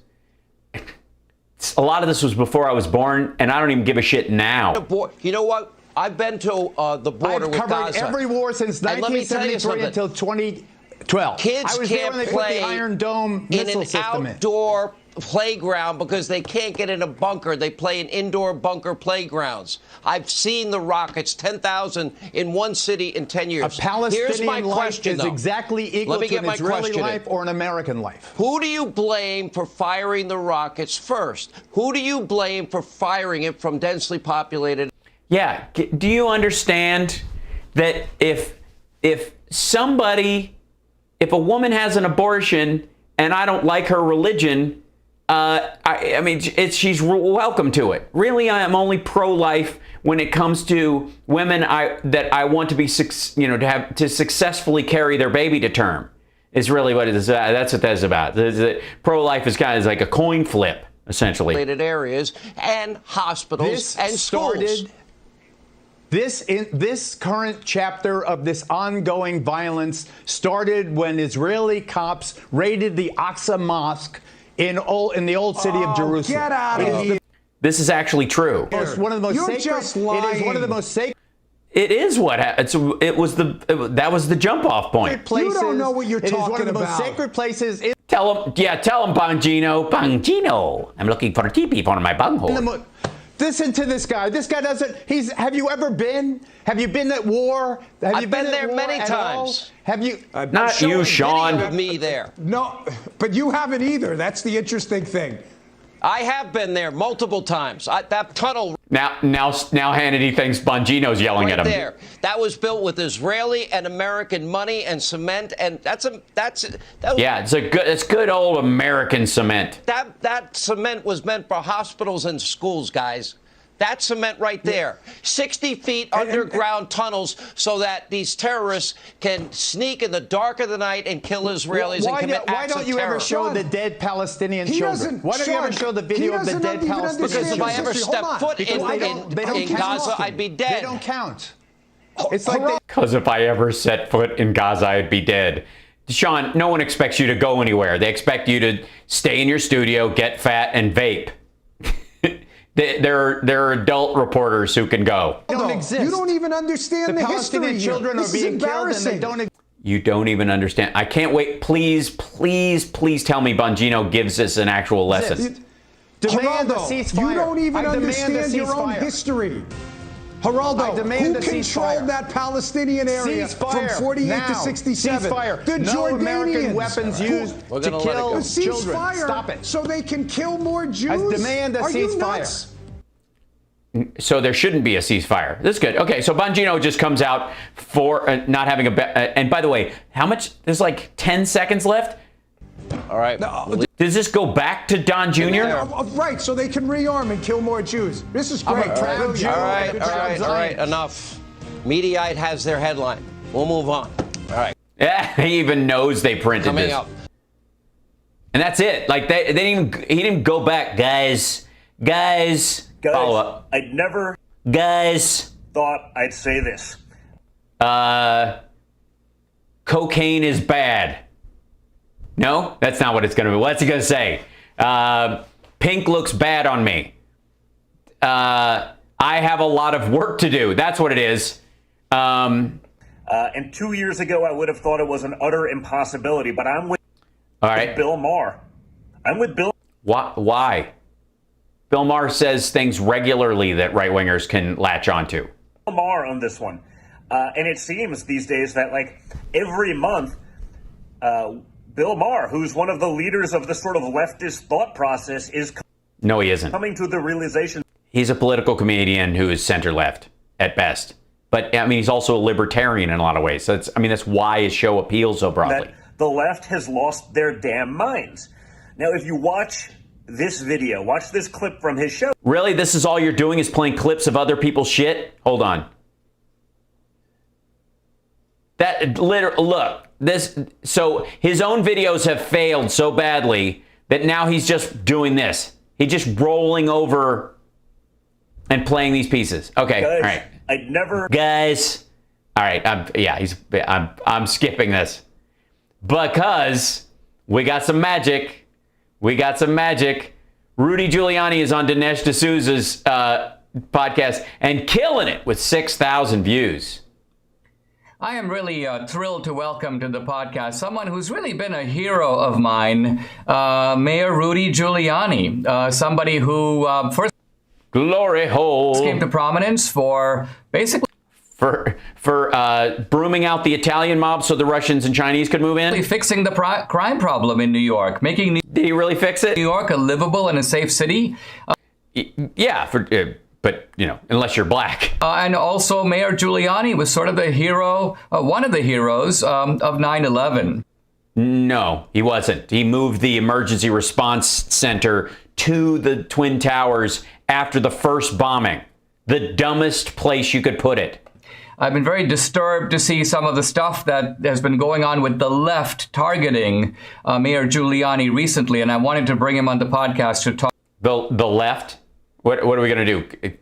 A: a lot of this was before I was born, and I don't even give a shit now.
J: You know what? I've been to the border with Gaza.
I: I've covered every war since 1973 until 2012.
J: Kids
I: I was
J: can't
I: there when they
J: play
I: put the Iron Dome missile
J: in an
I: system
J: outdoor playground because they can't get in a bunker. They play in indoor bunker playgrounds. I've seen the rockets, 10,000 in one city in 10 years.
I: A Palestinian
J: Here's my
I: life
J: question,
I: is
J: though.
I: exactly equal to an Israeli life or an American life.
J: Who do you blame for firing the rockets first? Who do you blame for firing it from densely populated?
A: Yeah. Do you understand that if a woman has an abortion and I don't like her religion, I mean, she's welcome to it. Really, I am only pro-life when it comes to women that I want to be, to successfully carry their baby to term. Is really what it is. That's what that's about. Pro-life is kind of like a coin flip, essentially.
J: Areas and hospitals and schools.
I: This current chapter of this ongoing violence started when Israeli cops raided the Aqsa Mosque in the old city of Jerusalem.
K: Get out of here.
A: This is actually true.
I: It's one of the most
K: You're
I: sacred.
K: just lying.
I: It is one of the most sacred.
A: It is what that was the jump off point.
K: You don't know what you're talking about.
I: It is one of the most sacred places.
A: Tell him, Bongino, I'm looking for a teepee for my bunghole.
I: Listen to this guy. This guy doesn't. Have you ever been? Have you been at war?
J: I've been there many times.
I: Have you?
A: Not you, Sean.
J: With me there.
K: No, but you haven't either. That's the interesting thing.
J: I have been there multiple times. That tunnel.
A: Now Hannity thinks Bongino's yelling
J: right
A: at him.
J: There. That was built with Israeli and American money and cement, and
A: it's good old American cement.
J: That cement was meant for hospitals and schools, guys. That cement right there. 60 feet underground tunnels so that these terrorists can sneak in the dark of the night and kill Israelis and commit acts of terror.
I: Why don't you ever show the dead Palestinian children? Why don't you ever show the video of the dead Palestinian children?
J: Because if I ever step foot in Gaza, I'd be dead.
I: They don't count. It's like
A: because if I ever set foot in Gaza, I'd be dead. Sean, no one expects you to go anywhere. They expect you to stay in your studio, get fat, and vape. There are adult reporters who can go.
I: They don't exist.
K: You don't even understand the
I: Palestinian
K: history.
I: Children are being killed and they don't.
A: You don't even understand. I can't wait. Please tell me Bongino gives us an actual lesson.
I: Demand a ceasefire.
K: You don't even understand your own history. Geraldo, who controlled that Palestinian area from 48 to 67?
I: Ceasefire.
K: The
I: no
K: Jordanians.
I: American weapons used to kill children. Stop it.
K: So they can kill more Jews?
I: I demand a ceasefire.
A: So there shouldn't be a ceasefire. That's good. Okay, so Bongino just comes out for not having a... and by the way, how much? There's like 10 seconds left?
J: All right.
A: Does this go back to Don Jr.?
K: Right, so they can rearm and kill more Jews. This is great.
J: All right. Enough. Mediaite has their headline. We'll move on. All right.
A: Yeah, he even knows they printed
J: Coming
A: this.
J: up.
A: And that's it. Like he didn't go back, guys. Follow up.
H: I'd never thought I'd say this.
A: Cocaine is bad. No, that's not what it's going to be. What's he going to say? Pink looks bad on me. I have a lot of work to do. That's what it is.
H: And 2 years ago, I would have thought it was an utter impossibility, but I'm with Bill Maher. I'm with Bill.
A: Why? Bill Maher says things regularly that right-wingers can latch onto.
H: Bill Maher on this one. And it seems these days that, like, every month, Bill Maher, who's one of the leaders of the sort of leftist thought process, is
A: no, he isn't.
H: Coming to the realization.
A: He's a political comedian who is center-left at best. But, I mean, he's also a libertarian in a lot of ways. So that's why his show appeals so broadly.
H: That the left has lost their damn minds. Now, if you watch this video, watch this clip from his show.
A: Really? This is all you're doing is playing clips of other people's shit? Hold on. Look. So his own videos have failed so badly that now he's just doing this. He's just rolling over and playing these pieces. Okay,
H: guys,
A: all right.
H: I'd never...
A: Guys, all right, I'm skipping this. Because we got some magic. Rudy Giuliani is on Dinesh D'Souza's podcast and killing it with 6,000 views.
L: I am really thrilled to welcome to the podcast someone who's really been a hero of mine, Mayor Rudy Giuliani, somebody who first
A: glory hole
L: came to prominence for basically
A: for brooming out the Italian mob so the Russians and Chinese could move in,
L: fixing the crime problem in New York, making
A: Did he really fix it?
L: New York a livable and a safe city.
A: Yeah, but, you know, unless you're black.
L: And also Mayor Giuliani was sort of the hero, one of the heroes of 9/11.
A: No, he wasn't. He moved the emergency response center to the Twin Towers after the first bombing. The dumbest place you could put it.
L: I've been very disturbed to see some of the stuff that has been going on with the left targeting Mayor Giuliani recently, and I wanted to bring him on the podcast to talk.
A: The left? What are we going to do?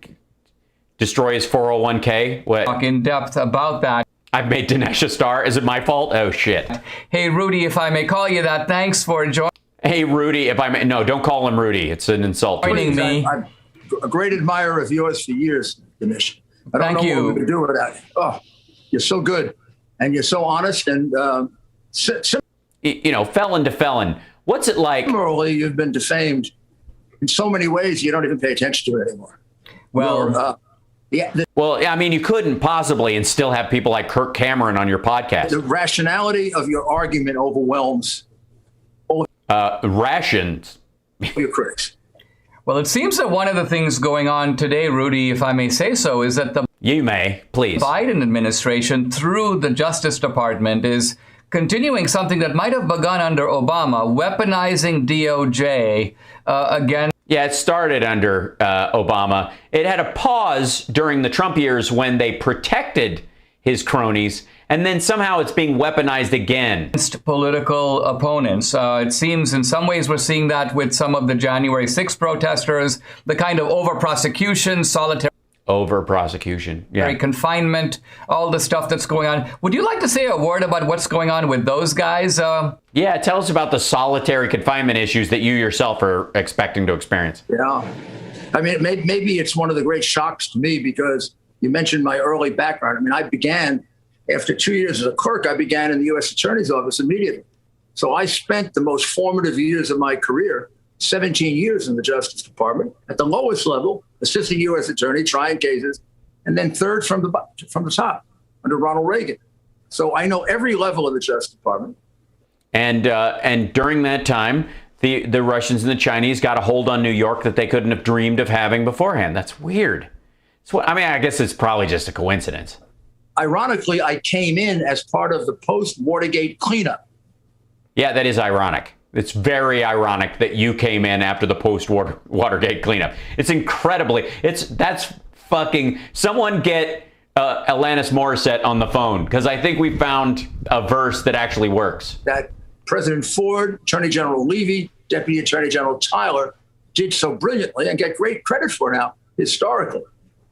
A: Destroy his 401k? What?
L: Talk in depth about that.
A: I've made Dinesh a star. Is it my fault? Oh, shit.
L: Hey, Rudy, if I may call you that, thanks for joining.
A: Hey, Rudy, if I may. No, don't call him Rudy. It's an insult.
L: Joining me.
M: I'm a great admirer of yours for years, Dinesh. I don't
L: Thank
M: know
L: you.
M: what we could do without you. Oh, you're so good. And you're so honest. And
A: you know, felon to felon. What's it like?
M: Similarly, you've been defamed in so many ways you don't even pay attention to it anymore.
L: Well,
A: well, I mean, you couldn't possibly and still have people like Kirk Cameron on your podcast.
M: The rationality of your argument overwhelms
A: rations.
M: your critics.
L: Well, it seems that one of the things going on today, Rudy, if I may say so, is that the
A: You may, please.
L: Biden administration, through the Justice Department, is continuing something that might have begun under Obama, weaponizing DOJ again.
A: Yeah, it started under Obama. It had a pause during the Trump years when they protected his cronies, and then somehow it's being weaponized again.
L: Against political opponents. It seems in some ways we're seeing that with some of the January 6th protesters, the kind of over-prosecution, solitary
A: over-prosecution, yeah.
L: confinement, all the stuff that's going on. Would you like to say a word about what's going on with those guys?
A: Yeah, tell us about the solitary confinement issues that you yourself are expecting to experience.
M: Yeah. I mean, maybe it's one of the great shocks to me because you mentioned my early background. I mean, I began, after 2 years as a clerk, I began in the U.S. Attorney's Office immediately. So I spent the most formative years of my career, 17 years in the Justice Department, at the lowest level, assistant U.S. attorney, trying cases, and then third from the top under Ronald Reagan. So I know every level of the Justice Department.
A: And during that time, the Russians and the Chinese got a hold on New York that they couldn't have dreamed of having beforehand. That's weird. I mean, I guess it's probably just a coincidence.
M: Ironically, I came in as part of the post-Watergate cleanup. Yeah,
A: that is ironic. It's very ironic that you came in after the post-Watergate cleanup. It's incredibly, that's fucking, someone get Alanis Morissette on the phone, because I think we found a verse that actually works.
M: That President Ford, Attorney General Levy, Deputy Attorney General Tyler did so brilliantly and get great credit for now, historically.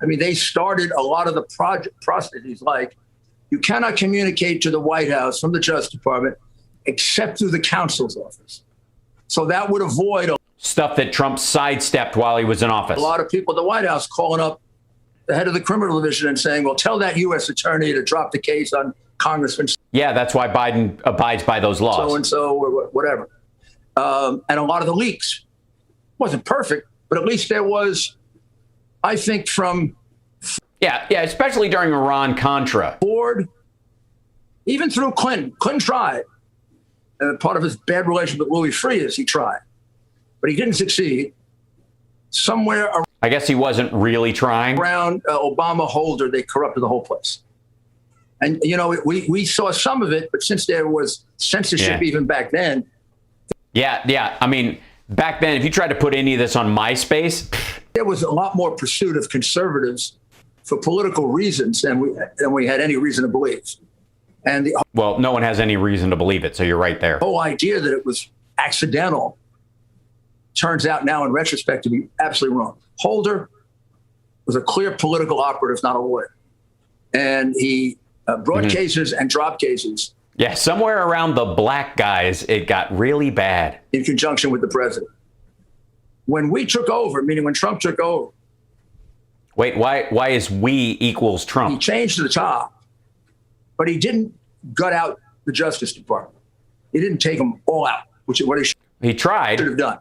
M: I mean, they started a lot of the processes, like you cannot communicate to the White House from the Justice Department except through the counsel's office. So that would avoid
A: stuff that Trump sidestepped while he was in office.
M: A lot of people at the White House calling up the head of the criminal division and saying, well, tell that U.S. attorney to drop the case on Congressman.
A: Yeah, that's why Biden abides by those laws.
M: So-and-so or whatever. And a lot of the leaks wasn't perfect, but at least there was, I think, from...
A: Yeah, especially during Iran-Contra.
M: Ford, even through Clinton. Clinton tried. Part of his bad relationship with Louis Freeh is he tried. But he didn't succeed. Somewhere
A: I guess he wasn't really trying.
M: Around Obama Holder, they corrupted the whole place. And, you know, we saw some of it, but since there was censorship even back then.
A: Yeah. I mean, back then, if you tried to put any of this on MySpace.
M: There was a lot more pursuit of conservatives for political reasons than we had any reason to believe. And
A: well, no one has any reason to believe it, so you're right there.
M: The whole idea that it was accidental turns out now in retrospect to be absolutely wrong. Holder was a clear political operative, not a lawyer. And he brought cases and dropped cases.
A: Yeah, somewhere around the black guys, it got really bad.
M: In conjunction with the president. When we took over, meaning when Trump took over.
A: Wait, why is we equals Trump?
M: He changed to the top. but he didn't gut out the Justice Department. He didn't take them all out, which is what
A: he tried.
M: Should have done.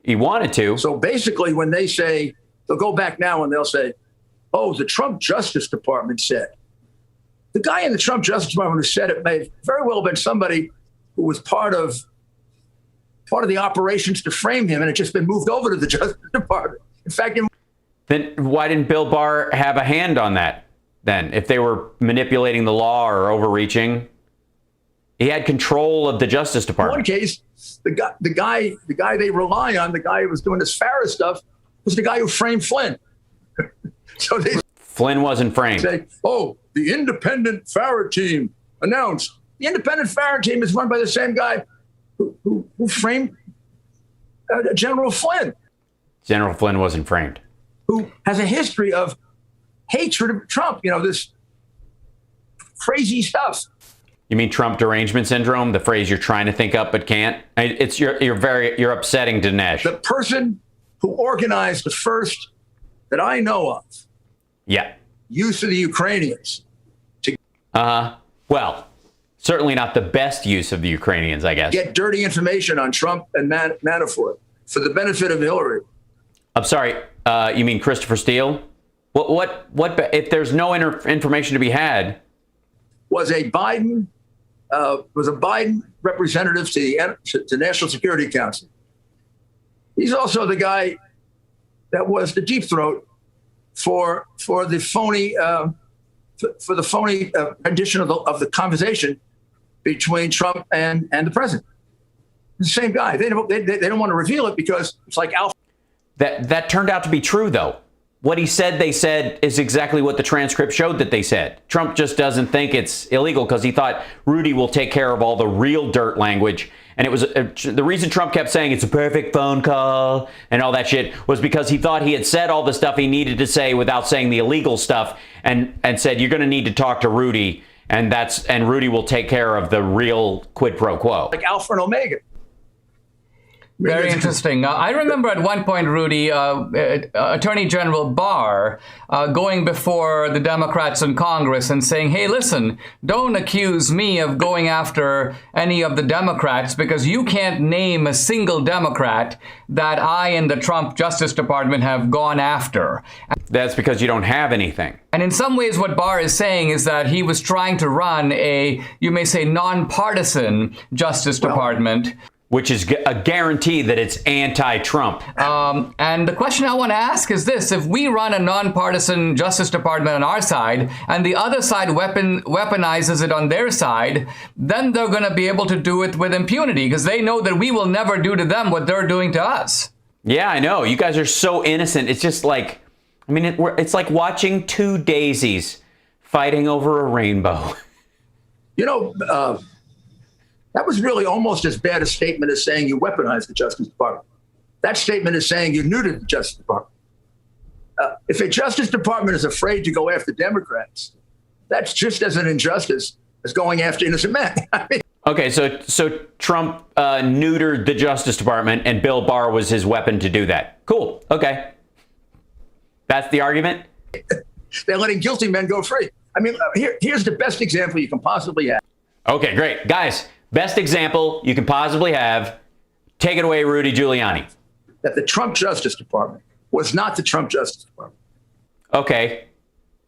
A: He wanted to.
M: So basically, when they say, they'll go back now and they'll say, oh, the Trump Justice Department said. The guy in the Trump Justice Department who said it may very well have been somebody who was part of the operations to frame him, and it just been moved over to the Justice Department. In fact,
A: then why didn't Bill Barr have a hand on that then? If they were manipulating the law or overreaching, he had control of the Justice Department.
M: In one case, the guy they rely on, the guy who was doing this Farrah stuff, was the guy who framed Flynn. So
A: Flynn wasn't framed.
M: Say, oh, the independent Farrah team announced. The independent Farrah team is run by the same guy who framed General Flynn.
A: General Flynn wasn't framed.
M: Who has a history of hatred of Trump, this crazy stuff.
A: You mean Trump derangement syndrome, the phrase you're trying to think up but can't? You're upsetting Dinesh.
M: The person who organized the first that I know of.
A: Yeah.
M: Use of the Ukrainians.
A: Well, certainly not the best use of the Ukrainians, I guess.
M: Get dirty information on Trump and Manafort for the benefit of Hillary.
A: I'm sorry. You mean Christopher Steele? What? If there's no information to be had,
M: was a Biden representative to the National Security Council. He's also the guy that was the deep throat for the phony rendition of the conversation between Trump and the president. The same guy. They don't want to reveal it because it's like Alpha.
A: That turned out to be true, though. What he said, they said, is exactly what the transcript showed that they said. Trump just doesn't think it's illegal because he thought Rudy will take care of all the real dirt language. And it was the reason Trump kept saying it's a perfect phone call and all that shit was because he thought he had said all the stuff he needed to say without saying the illegal stuff, and said you're going to need to talk to Rudy, and Rudy will take care of the real quid pro quo.
M: Like Alpha and Omega.
L: Very interesting. I remember at one point, Rudy, Attorney General Barr going before the Democrats in Congress and saying, hey, listen, don't accuse me of going after any of the Democrats because you can't name a single Democrat that I and the Trump Justice Department have gone after.
A: That's because you don't have anything.
L: And in some ways, what Barr is saying is that he was trying to run a, you may say, nonpartisan Justice Department.
A: Which is a guarantee that it's anti-Trump.
L: And the question I want to ask is this. If we run a nonpartisan Justice Department on our side and the other side weaponizes it on their side, then they're going to be able to do it with impunity because they know that we will never do to them what they're doing to us.
A: Yeah, I know. You guys are so innocent. It's just like, I mean, it's like watching two daisies fighting over a rainbow.
M: That was really almost as bad a statement as saying you weaponized the Justice Department. That statement is saying you neutered the Justice Department. If a Justice Department is afraid to go after Democrats, that's just as an injustice as going after innocent men.
A: Okay, so Trump neutered the Justice Department and Bill Barr was his weapon to do that. Cool. Okay. That's the argument?
M: They're letting guilty men go free. I mean, here's the best example you can possibly have.
A: Okay, great. Guys, best example you can possibly have. Take it away, Rudy Giuliani.
M: That the Trump Justice Department was not the Trump Justice Department.
A: Okay.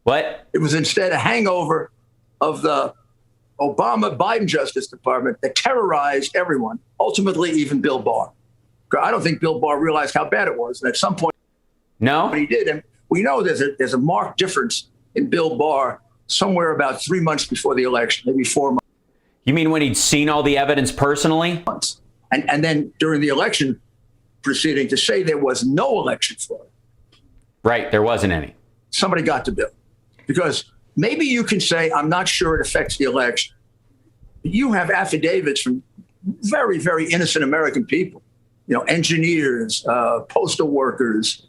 A: What?
M: It was instead a hangover of the Obama-Biden Justice Department that terrorized everyone, ultimately even Bill Barr. I don't think Bill Barr realized how bad it was. And at some point,
A: no,
M: he did. And we know there's a marked difference in Bill Barr somewhere about 3 months before the election, maybe 4 months.
A: You mean when he'd seen all the evidence personally?
M: And then during the election proceeding to say there was no election fraud.
A: Right, there wasn't any.
M: Somebody got to Bill. Because maybe you can say, I'm not sure it affects the election. But you have affidavits from very, very innocent American people, engineers, postal workers.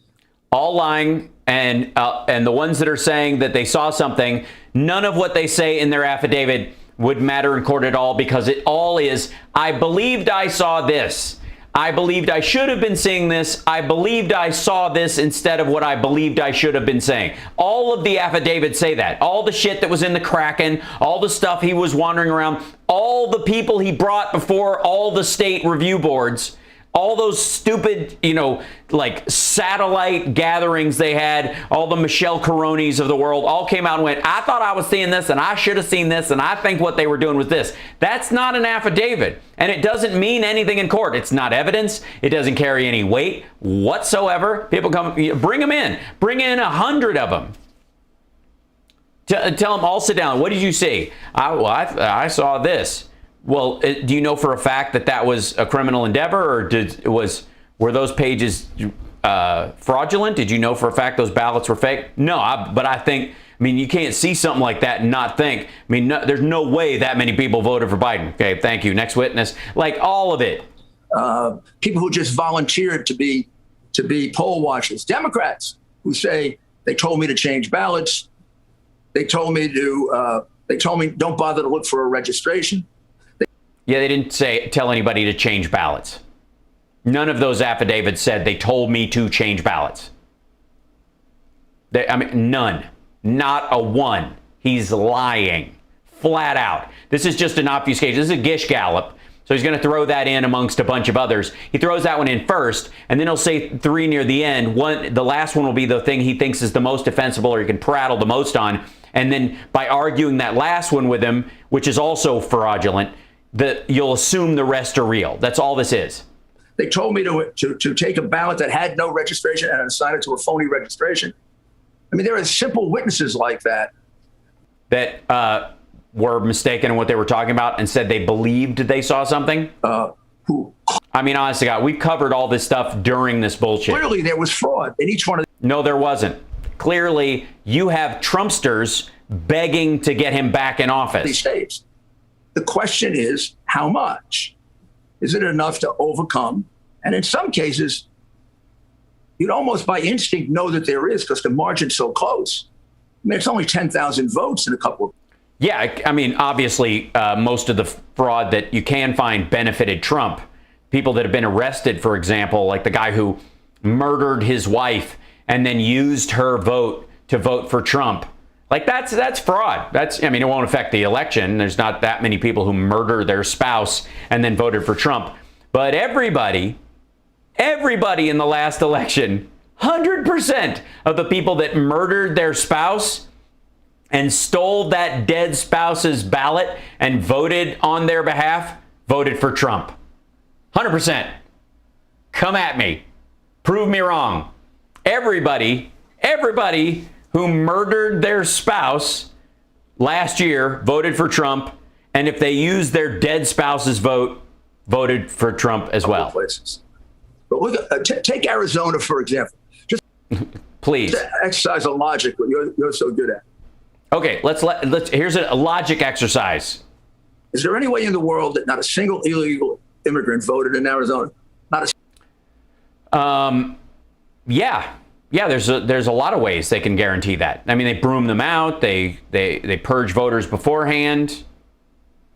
A: All lying, and the ones that are saying that they saw something, none of what they say in their affidavit would matter in court at all because it all is, I believed I saw this. I believed I should have been seeing this. I believed I saw this instead of what I believed I should have been saying. All of the affidavits say that. All the shit that was in the Kraken, all the stuff he was wandering around, all the people he brought before all the state review boards, all those stupid, like satellite gatherings they had, all the Michelle Caronis of the world all came out and went, I thought I was seeing this and I should have seen this and I think what they were doing was this. That's not an affidavit and it doesn't mean anything in court. It's not evidence. It doesn't carry any weight whatsoever. People come, bring them in. Bring in 100 of them. Tell them all sit down. What did you see? I saw this. Well, do you know for a fact that that was a criminal endeavor, or were those pages fraudulent? Did you know for a fact those ballots were fake? No, but I think, you can't see something like that and not think. There's no way that many people voted for Biden. Okay, thank you. Next witness. Like all of it.
M: People who just volunteered to be poll watchers. Democrats who say they told me to change ballots. They told me don't bother to look for a registration.
A: Yeah, they didn't tell anybody to change ballots. None of those affidavits said they told me to change ballots. None. Not a one. He's lying. Flat out. This is just an obfuscation. This is a Gish Gallop. So he's going to throw that in amongst a bunch of others. He throws that one in first, and then he'll say 3 near the end. The last one will be the thing he thinks is the most defensible or he can prattle the most on. And then by arguing that last one with him, which is also fraudulent, you'll assume the rest are real. That's all this is.
M: They told me to take a ballot that had no registration and assign it to a phony registration. There are simple witnesses like that.
A: That were mistaken in what they were talking about and said they believed they saw something?
M: Who?
A: Honest to God, we've covered all this stuff during this bullshit.
M: Clearly there was fraud in each one of
A: No, there wasn't. Clearly, you have Trumpsters begging to get him back in office.
M: these states. The question is, how much? Is it enough to overcome? And in some cases, you'd almost by instinct know that there is because the margin's so close. It's only 10,000 votes in a couple of.
A: Yeah, obviously, most of the fraud that you can find benefited Trump. People that have been arrested, for example, like the guy who murdered his wife and then used her vote to vote for Trump. Like that's fraud. It won't affect the election. There's not that many people who murder their spouse and then voted for Trump. But everybody in the last election, 100% of the people that murdered their spouse and stole that dead spouse's ballot and voted on their behalf, voted for Trump. 100%. Come at me. Prove me wrong. Everybody who murdered their spouse last year voted for Trump, and if they used their dead spouse's vote, voted for Trump as well.
M: Places. But look, take Arizona, for example. Just
A: please
M: exercise a logic that you're so good at.
A: Okay, here's a logic exercise.
M: Is there any way in the world that not a single illegal immigrant voted in Arizona? Not a. Yeah. There's a lot of ways they can guarantee that. They broom them out. They purge voters beforehand.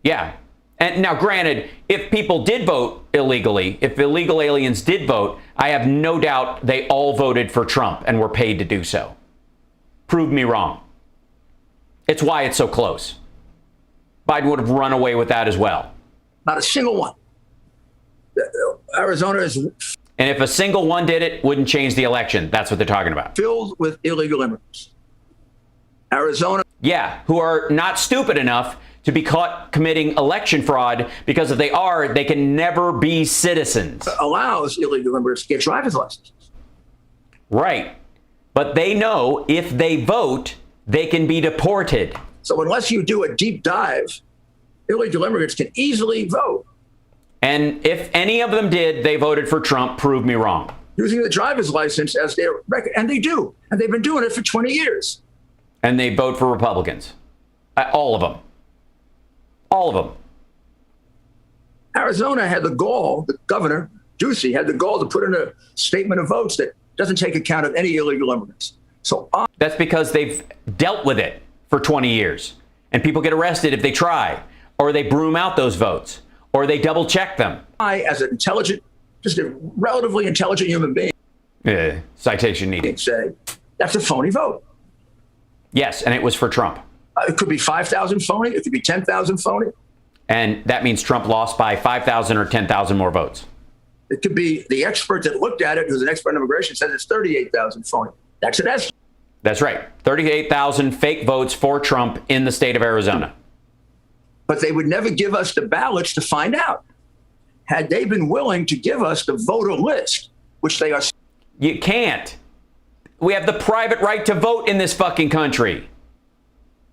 M: Yeah. And now, granted, if people did vote illegally, if illegal aliens did vote, I have no doubt they all voted for Trump and were paid to do so. Prove me wrong. It's why it's so close. Biden would have run away with that as well. Not a single one. Arizona is.
A: And if a single one did it, wouldn't change the election. That's what they're talking about.
M: Filled with illegal immigrants. Arizona.
A: Yeah, who are not stupid enough to be caught committing election fraud, because if they are, they can never be citizens.
M: Allows illegal immigrants to get driver's licenses.
A: Right. But they know if they vote, they can be deported.
M: So unless you do a deep dive, illegal immigrants can easily vote.
A: And if any of them did, they voted for Trump. Prove me wrong.
M: Using the driver's license as their record. And they do. And they've been doing it for 20 years.
A: And they vote for Republicans. All of them. All of them.
M: Arizona had the gall, the governor, Ducey, had the gall to put in a statement of votes that doesn't take account of any illegal immigrants. So
A: that's because they've dealt with it for 20 years. And people get arrested if they try, or they broom out those votes, or they double check them.
M: I, as an intelligent just a relatively intelligent human being.
A: Yeah, citation needed.
M: Say, that's a phony vote.
A: Yes, and it was for Trump.
M: It could be 5,000 phony. It could be 10,000 phony.
A: And that means Trump lost by 5,000 or 10,000 more votes.
M: It could be the expert that looked at it, who's an expert in immigration, says it's 38,000 phony. That's an estimate.
A: That's right. 38,000 fake votes for Trump in the state of Arizona.
M: But they would never give us the ballots to find out. Had they been willing to give us the voter list, which they are.
A: You can't. We have the private right to vote in this fucking country.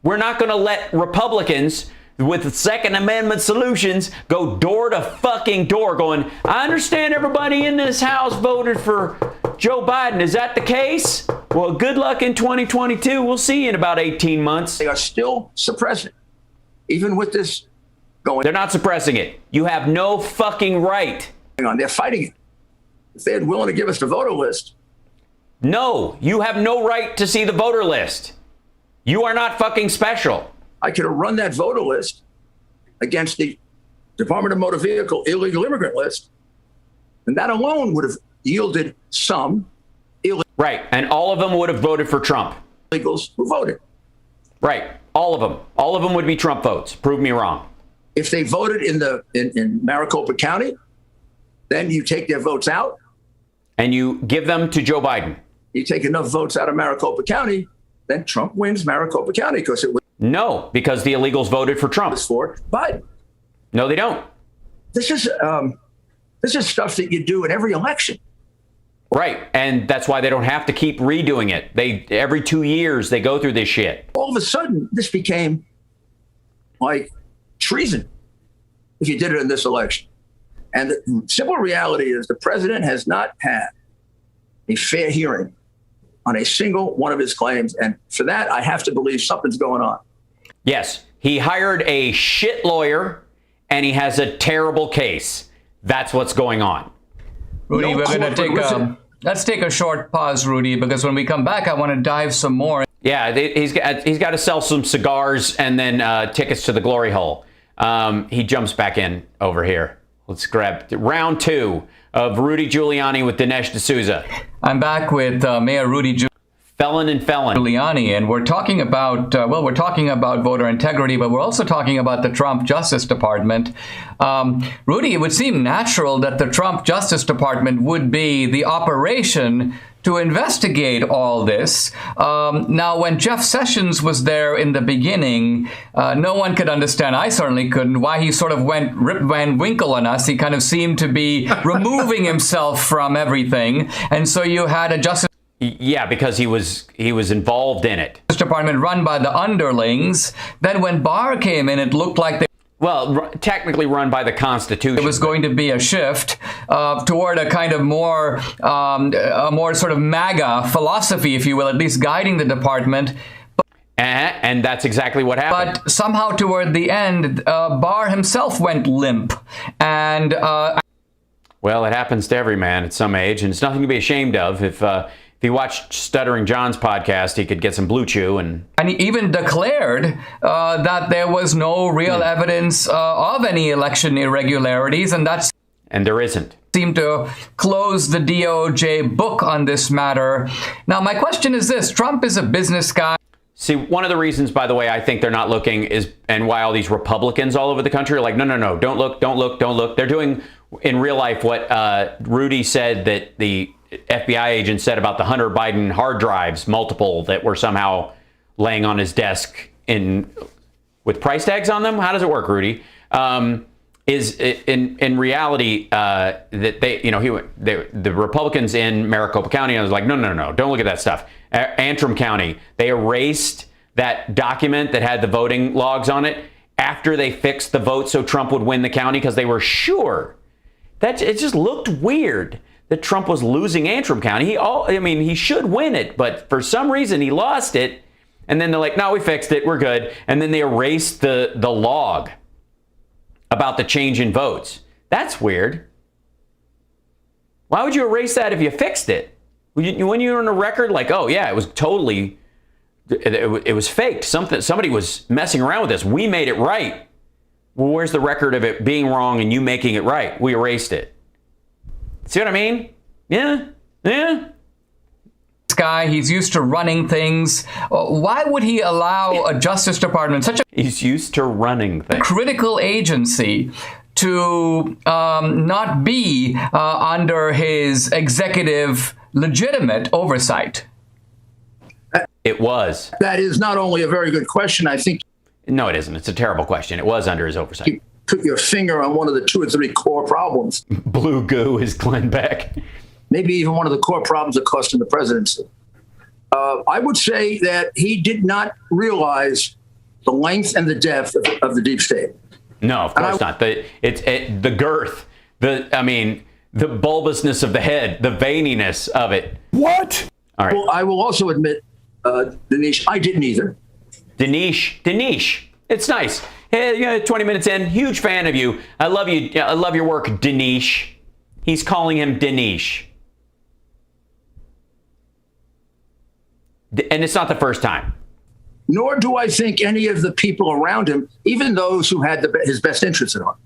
A: We're not going to let Republicans with Second Amendment solutions go door to fucking door going, I understand everybody in this house voted for Joe Biden. Is that the case? Well, good luck in 2022. We'll see you in about 18 months.
M: They are still suppressing, even with this going.
A: They're not suppressing it. You have no fucking right.
M: They're fighting it. If they had willing to give us the voter list.
A: No, you have no right to see the voter list. You are not fucking special.
M: I could have run that voter list against the Department of Motor Vehicle illegal immigrant list, and that alone would have yielded some illegals.
A: Right, and all of them would have voted for Trump.
M: Illegals who voted.
A: Right, all of them. All of them would be Trump votes. Prove me wrong.
M: If they voted in Maricopa County, then you take their votes out.
A: And you give them to Joe Biden.
M: You take enough votes out of Maricopa County, then Trump wins Maricopa County because it was.
A: No, because the illegals voted for Trump.
M: For Biden.
A: No, they don't.
M: This is stuff that you do in every election.
A: Right, and that's why they don't have to keep redoing it. Every 2 years they go through this shit.
M: All of a sudden, this became like treason if you did it in this election. And the simple reality is the president has not had a fair hearing on a single one of his claims. And for that, I have to believe something's going on.
A: Yes, he hired a shit lawyer and he has a terrible case. That's what's going on.
L: Rudy, we're going to let's take a short pause, Rudy, because when we come back, I want to dive some more.
A: Yeah, he's got to sell some cigars and then tickets to the glory hole. He jumps back in over here. Let's grab round 2 of Rudy Giuliani with Dinesh D'Souza.
L: I'm back with Mayor Rudy
A: Felon and Felon
L: Giuliani, and we're talking about we're talking about voter integrity, but we're also talking about the Trump Justice Department. Rudy, it would seem natural that the Trump Justice Department would be the operation to investigate all this. Now, when Jeff Sessions was there in the beginning, no one could understand, I certainly couldn't, why he sort of went Rip Van Winkle on us. He kind of seemed to be removing himself from everything. And so you had a Justice...
A: Yeah, because he was involved in it.
L: Department run by the underlings. Then when Barr came in, it looked like they...
A: Well, technically run by the Constitution.
L: It was going to be a shift toward a kind of more sort of MAGA philosophy, if you will, at least guiding the department.
A: And that's exactly what happened.
L: But somehow toward the end, Barr himself went limp. And...
A: well, it happens to every man at some age, and it's nothing to be ashamed of. If he watched Stuttering John's podcast, he could get some Blue Chew. And
L: he even declared that there was no real evidence of any election irregularities, and
A: there isn't.
L: Seemed to close the DOJ book on this matter. Now, my question is this. Trump is a business guy.
A: See, one of the reasons, by the way, I think they're not looking is, and why all these Republicans all over the country are like, no, don't look. They're doing in real life what Rudy said that the FBI agent said about the Hunter Biden hard drives, multiple, that were somehow laying on his desk with price tags on them. How does it work, Rudy? Is in reality that the Republicans in Maricopa County, I was like, no, don't look at that stuff. Antrim County, they erased that document that had the voting logs on it after they fixed the vote so Trump would win the county because they were sure that it just looked weird that Trump was losing Antrim County. He should win it, but for some reason he lost it. And then they're like, no, we fixed it. We're good. And then they erased the log about the change in votes. That's weird. Why would you erase that if you fixed it? When you're on a record like, oh yeah, it was totally, it was faked. Somebody was messing around with this. We made it right. Well, where's the record of it being wrong and you making it right? We erased it. See what I mean? Yeah.
L: Guy, he's used to running things. Why would he allow a Justice Department, such a
A: he's used to running things,
L: critical agency, to not be under his executive legitimate oversight?
A: It was.
M: That is not only a very good question, I think.
A: No, it isn't. It's a terrible question. It was under his oversight.
M: You put your finger on one of the 2 or 3 core problems.
A: Blue goo is Glenn Beck.
M: Maybe even one of the core problems that cost him the presidency. I would say that he did not realize the length and the depth of the deep state.
A: No, of course not. The girth, the bulbousness of the head, the veininess of it.
M: What?
A: All right.
M: Well, I will also admit, Dinesh, I didn't either.
A: Dinesh. It's nice. Hey, 20 minutes in, huge fan of you. I love you. I love your work, Dinesh. He's calling him Dinesh. And it's not the first time.
M: Nor do I think any of the people around him, even those who had his best interests at heart.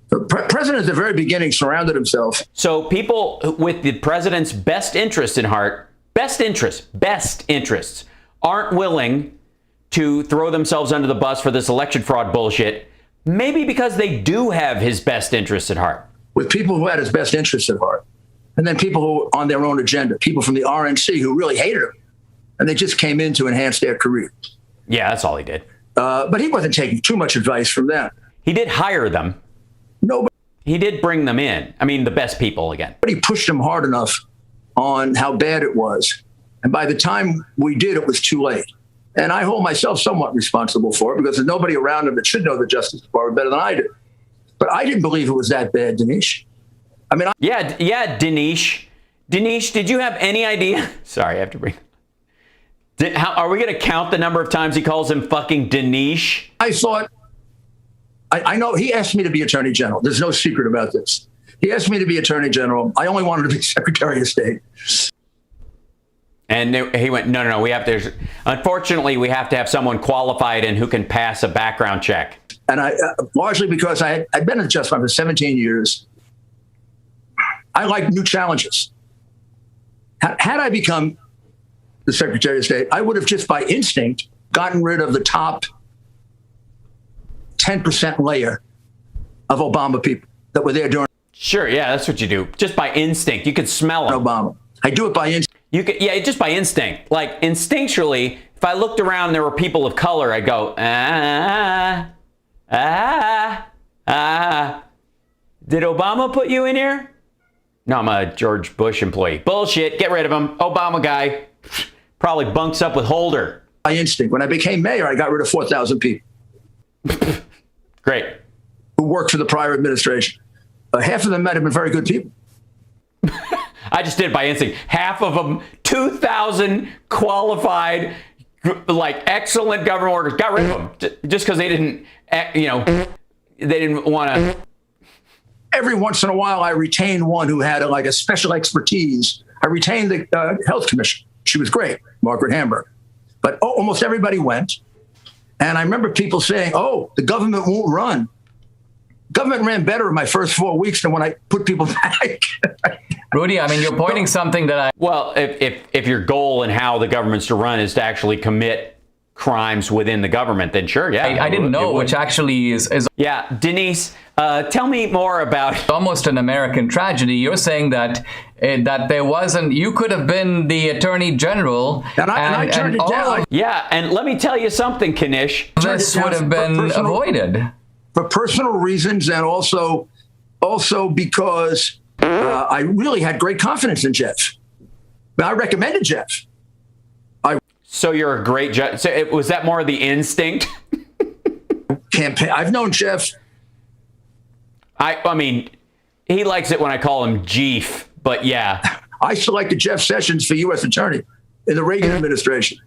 M: The president at the very beginning surrounded himself.
A: So people with the president's best interests in heart, best interests, aren't willing to throw themselves under the bus for this election fraud bullshit, maybe because they do have his best interests at heart.
M: With people who had his best interests at heart. And then people who were on their own agenda, people from the RNC who really hated him. And they just came in to enhance their career.
A: Yeah, that's all he did.
M: But he wasn't taking too much advice from them.
A: He did hire them.
M: No, but
A: he did bring them in. I mean, the best people again.
M: But he pushed them hard enough on how bad it was. And by the time we did, it was too late. And I hold myself somewhat responsible for it because there's nobody around him that should know the Justice Department better than I do. But I didn't believe it was that bad, Dinesh.
A: Yeah, Dinesh. Dinesh, did you have any idea? Sorry, I have to bring. Are we going to count the number of times he calls him fucking Dinesh?
M: I thought, I know he asked me to be Attorney General. There's no secret about this. He asked me to be Attorney General. I only wanted to be Secretary of State.
A: And he went, no, unfortunately, we have to have someone qualified and who can pass a background check.
M: And I, largely because I'd been in the Justice Department for 17 years, I like new challenges. Had I become the Secretary of State, I would have just by instinct gotten rid of the top 10% layer of Obama people that were there during.
A: Sure, yeah, that's what you do. Just by instinct. You could smell them.
M: Obama. I do it by instinct.
A: Just by instinct. Like instinctually, if I looked around and there were people of color, I'd go, Did Obama put you in here? No, I'm a George Bush employee. Bullshit. Get rid of him. Obama guy. Probably bunks up with Holder.
M: By instinct. When I became mayor, I got rid of 4,000 people.
A: Great.
M: Who worked for the prior administration. Half of them might have been very good people.
A: I just did it by instinct. Half of them, 2,000 qualified, like excellent government workers, got rid of them just because they didn't, they didn't want to.
M: Every once in a while, I retained one who had a special expertise. I retained the health commission. She was great, Margaret Hamburg. But almost everybody went. And I remember people saying, the government won't run. Government ran better in my first 4 weeks than when I put people back.
L: Rudy, I mean, you're pointing something that I...
A: Well, if your goal and how the government's to run is to actually commit crimes within the government, then sure, yeah.
L: I didn't know, which actually is...
A: Yeah, Denise, tell me more about...
L: Almost an American tragedy. You're saying that there wasn't... You could have been the Attorney General.
M: And I turned it down.
A: Yeah, and let me tell you something, Kanish.
L: This would have been avoided.
M: For personal reasons and also because I really had great confidence in Jeff. I recommended Jeff.
A: So you're a great judge. So was that more of the instinct?
M: Campaign. I've known Jeff.
A: I mean, he likes it when I call him Jeef, but yeah.
M: I selected Jeff Sessions for U.S. Attorney in the Reagan administration.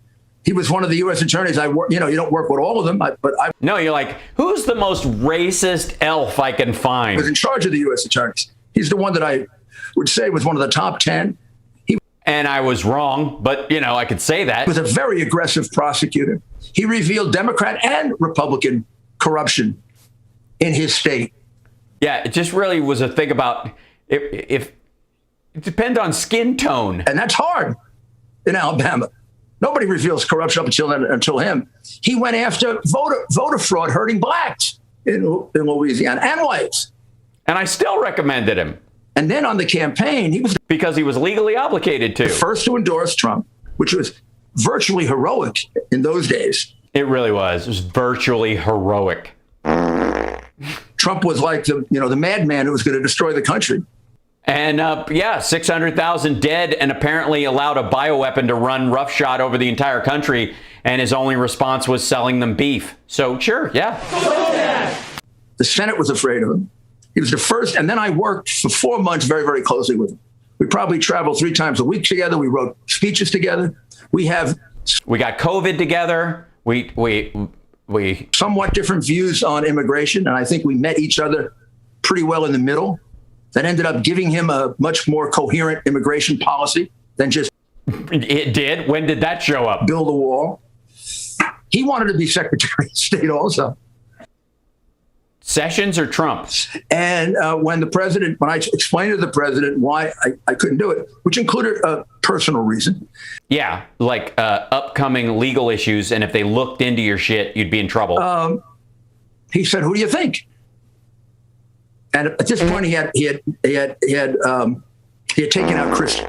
M: He was one of the U.S. attorneys. You don't work with all of them, but I.
A: No, you're like, who's the most racist elf I can find?
M: Was in charge of the U.S. attorneys. He's the one that I would say was one of the top 10.
A: And I was wrong, but I could say that.
M: He was a very aggressive prosecutor. He revealed Democrat and Republican corruption in his state.
A: Yeah, it just really was a thing about if It depends on skin tone.
M: And that's hard in Alabama. Nobody reveals corruption up until him. He went after voter fraud hurting blacks in Louisiana and whites.
A: And I still recommended him.
M: And then on the campaign, he was...
A: Because he was legally obligated to.
M: The first to endorse Trump, which was virtually heroic in those days.
A: It really was. It was virtually heroic.
M: Trump was like the madman who was going to destroy the country.
A: And 600,000 dead, and apparently allowed a bioweapon to run roughshod over the entire country. And his only response was selling them beef. So sure, yeah.
M: The Senate was afraid of him. He was the first. And then I worked for 4 months very, very closely with him. We probably traveled 3 times a week together. We wrote speeches together. We got
A: COVID together. We
M: somewhat different views on immigration, and I think we met each other pretty well in the middle. That ended up giving him a much more coherent immigration policy than just...
A: It did? When did that show up?
M: Build a wall. He wanted to be Secretary of State also.
A: Sessions or Trump?
M: And when I explained to the president why I couldn't do it, which included a personal reason.
A: Yeah, like upcoming legal issues, and if they looked into your shit, you'd be in trouble.
M: He said, "Who do you think?" And at this point, he had taken out Christie.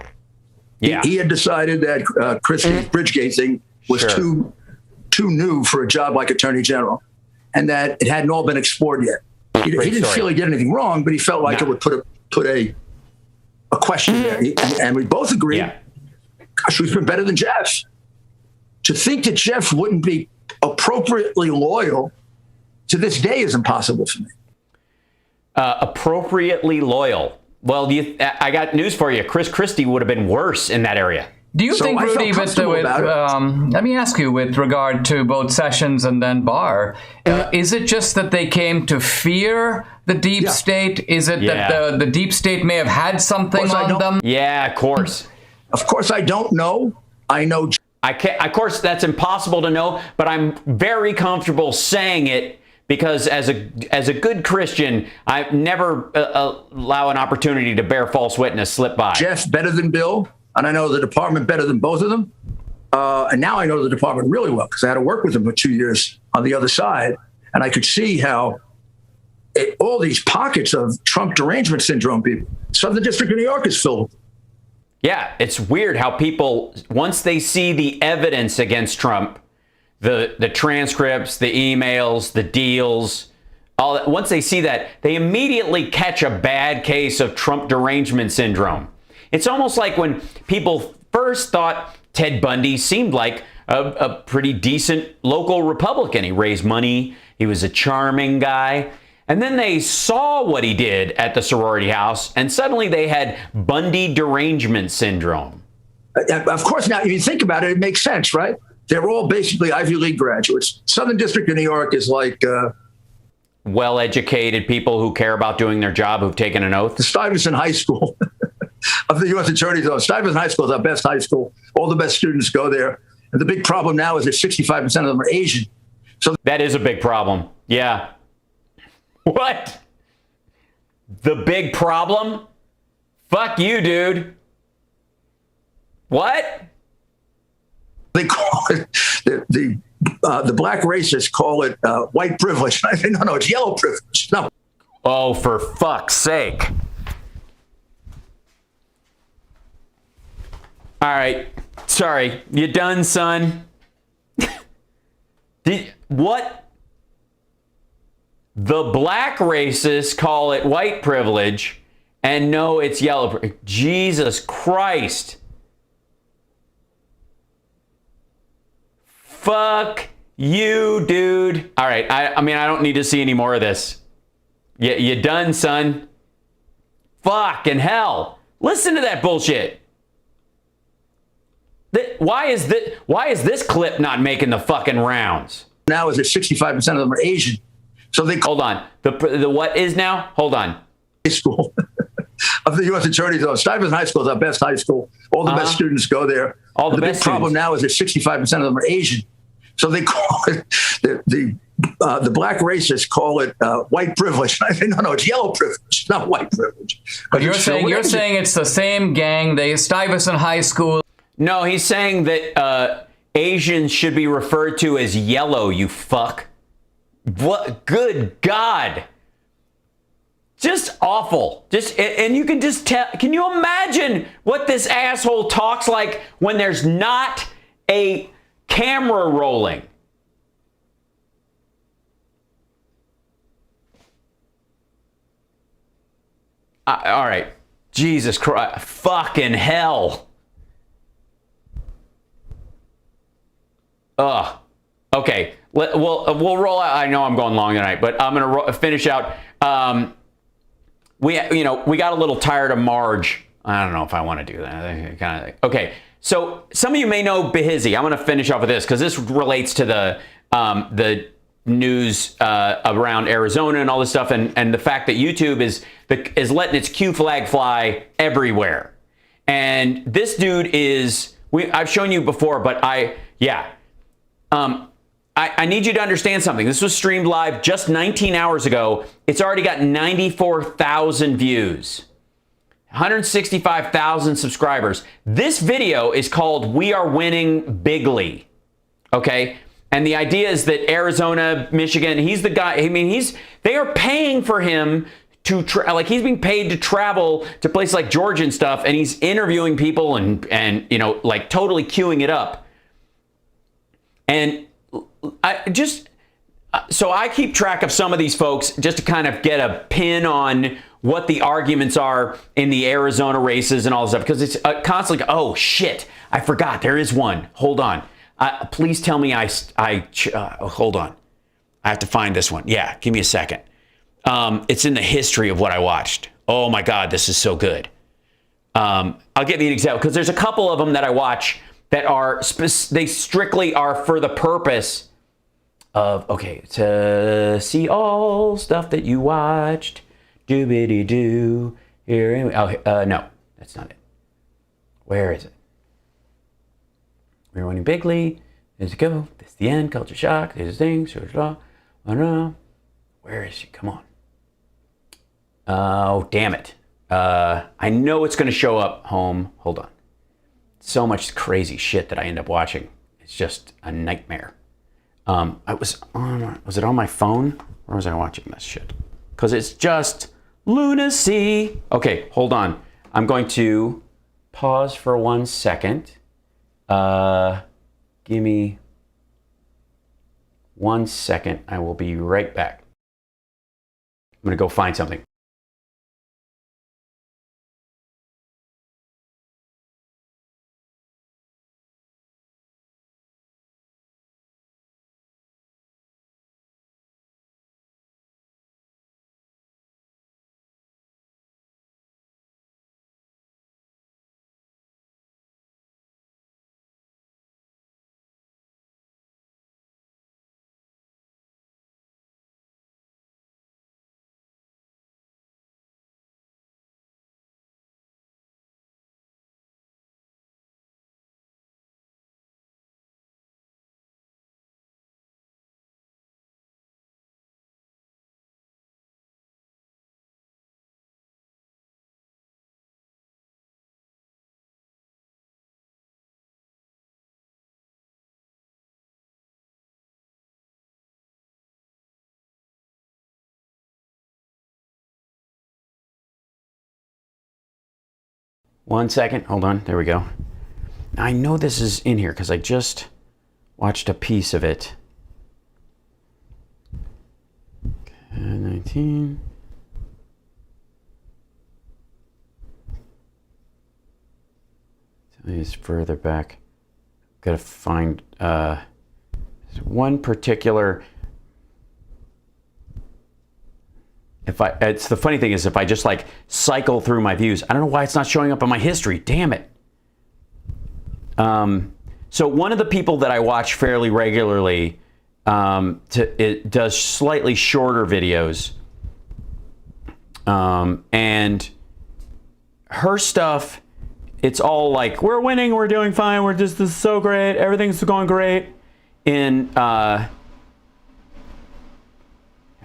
A: Yeah,
M: he had decided that Christie's Bridgegate thing was too new for a job like Attorney General, and that it hadn't all been explored yet. He didn't feel he did anything wrong, but he felt like it would put a question there. And we both agreed, gosh, we've been better than Jeff. To think that Jeff wouldn't be appropriately loyal to this day is impossible for me.
A: Appropriately loyal. Well, I got news for you. Chris Christie would have been worse in that area.
L: Do you think, Rudy, let me ask you, with regard to both Sessions and then Barr, is it just that they came to fear the deep state? Is it that the deep state may have had something on them?
A: Yeah, of course.
M: Of course, I don't know. I know.
A: Of course, that's impossible to know, but I'm very comfortable saying it because as a good Christian, I never allow an opportunity to bear false witness slip by.
M: Jeff better than Bill. And I know the department better than both of them. And now I know the department really well because I had to work with them for 2 years on the other side. And I could see how all these pockets of Trump derangement syndrome people, Southern District of New York is filled with.
A: Yeah, it's weird how people, once they see the evidence against Trump, the transcripts, the emails, the deals, all that, once they see that, they immediately catch a bad case of Trump derangement syndrome. It's almost like when people first thought Ted Bundy seemed like a pretty decent local Republican. He raised money. He was a charming guy. And then they saw what he did at the sorority house, and suddenly they had Bundy derangement syndrome.
M: Of course, now, if you think about it, it makes sense, right? They're all basically Ivy League graduates. Southern District of New York is like...
A: well-educated people who care about doing their job, who've taken an oath.
M: The Stuyvesant High School of the U.S. Attorney's Office. Stuyvesant High School is our best high school. All the best students go there. And the big problem now is that 65% of them are Asian. So
A: that is a big problem. Yeah. What? The big problem? Fuck you, dude. What?
M: They call it, the black racists call it white privilege. I say, no, it's yellow privilege. No.
A: Oh, for fuck's sake. All right. Sorry. You done, son? What? The black racists call it white privilege, and no, it's yellow. Jesus Christ. Fuck you, dude. All right. I mean, I don't need to see any more of this. You done, son? Fucking hell. Listen to that bullshit. Why is this clip not making the fucking rounds?
M: Now is that 65% of them are Asian. So they
A: hold on. The what is now? Hold on.
M: High school of the U.S. Attorney's Office. Stuyvesant High School is our best high school. All the best students go there.
A: All the best
M: big problem now is that 65% of them are Asian. So they call it the black racists call it white privilege. I think, no, it's yellow privilege, not white privilege.
L: But you're saying it's the same gang. They Stuyvesant High School.
A: No, he's saying that Asians should be referred to as yellow, you fuck. What? Good God. Just awful. And you can just tell. Can you imagine what this asshole talks like when there's not a camera rolling? All right. Jesus Christ. Fucking hell. Ugh. Okay. We'll roll out. I know I'm going long tonight, but I'm going to finish out. We got a little tired of Marge. I don't know if I want to do that. Kind of. Okay. So some of you may know Behizzy. I'm going to finish off with this because this relates to the news around Arizona and all this stuff, and the fact that YouTube is letting its Q flag fly everywhere. And this dude is, I've shown you before, but I need you to understand something. This was streamed live just 19 hours ago. It's already got 94,000 views, 165,000 subscribers. This video is called "We Are Winning Bigly." Okay. And the idea is that Arizona, Michigan, he's the guy. I mean, they are paying for him to he's being paid to travel to places like Georgia and stuff, and he's interviewing people and totally queuing it up. And so I keep track of some of these folks just to kind of get a pin on what the arguments are in the Arizona races and all this stuff, because it's constantly, oh shit, I forgot there is one. Hold on. Please tell me hold on. I have to find this one. Yeah, give me a second. It's in the history of what I watched. Oh my God, this is so good. I'll give you an example because there's a couple of them that I watch that are they strictly are for the purpose of, okay, to see all stuff that you watched. Doobity-doo. Here, anyway. Oh, no, that's not it. Where is it? We're winning bigly. There's a go. This is the end. Culture shock. There's a thing. Oh no. Where is she? Come on. Oh, damn it. I know it's going to show up home. Hold on. So much crazy shit that I end up watching. It's just a nightmare. Was it on my phone? Or was I watching this shit? Because it's just lunacy. Okay, hold on. I'm going to pause for 1 second. Give me 1 second. I will be right back. I'm going to go find something. One second. Hold on. There we go. Now, I know this is in here because I just watched a piece of it. Okay, 19. It's further back. Gotta find one particular. It's the funny thing is if I just like cycle through my views, I don't know why it's not showing up in my history. Damn it. So one of the people that I watch fairly regularly it does slightly shorter videos, and her stuff, it's all like, we're winning, we're doing fine, this is so great, everything's going great in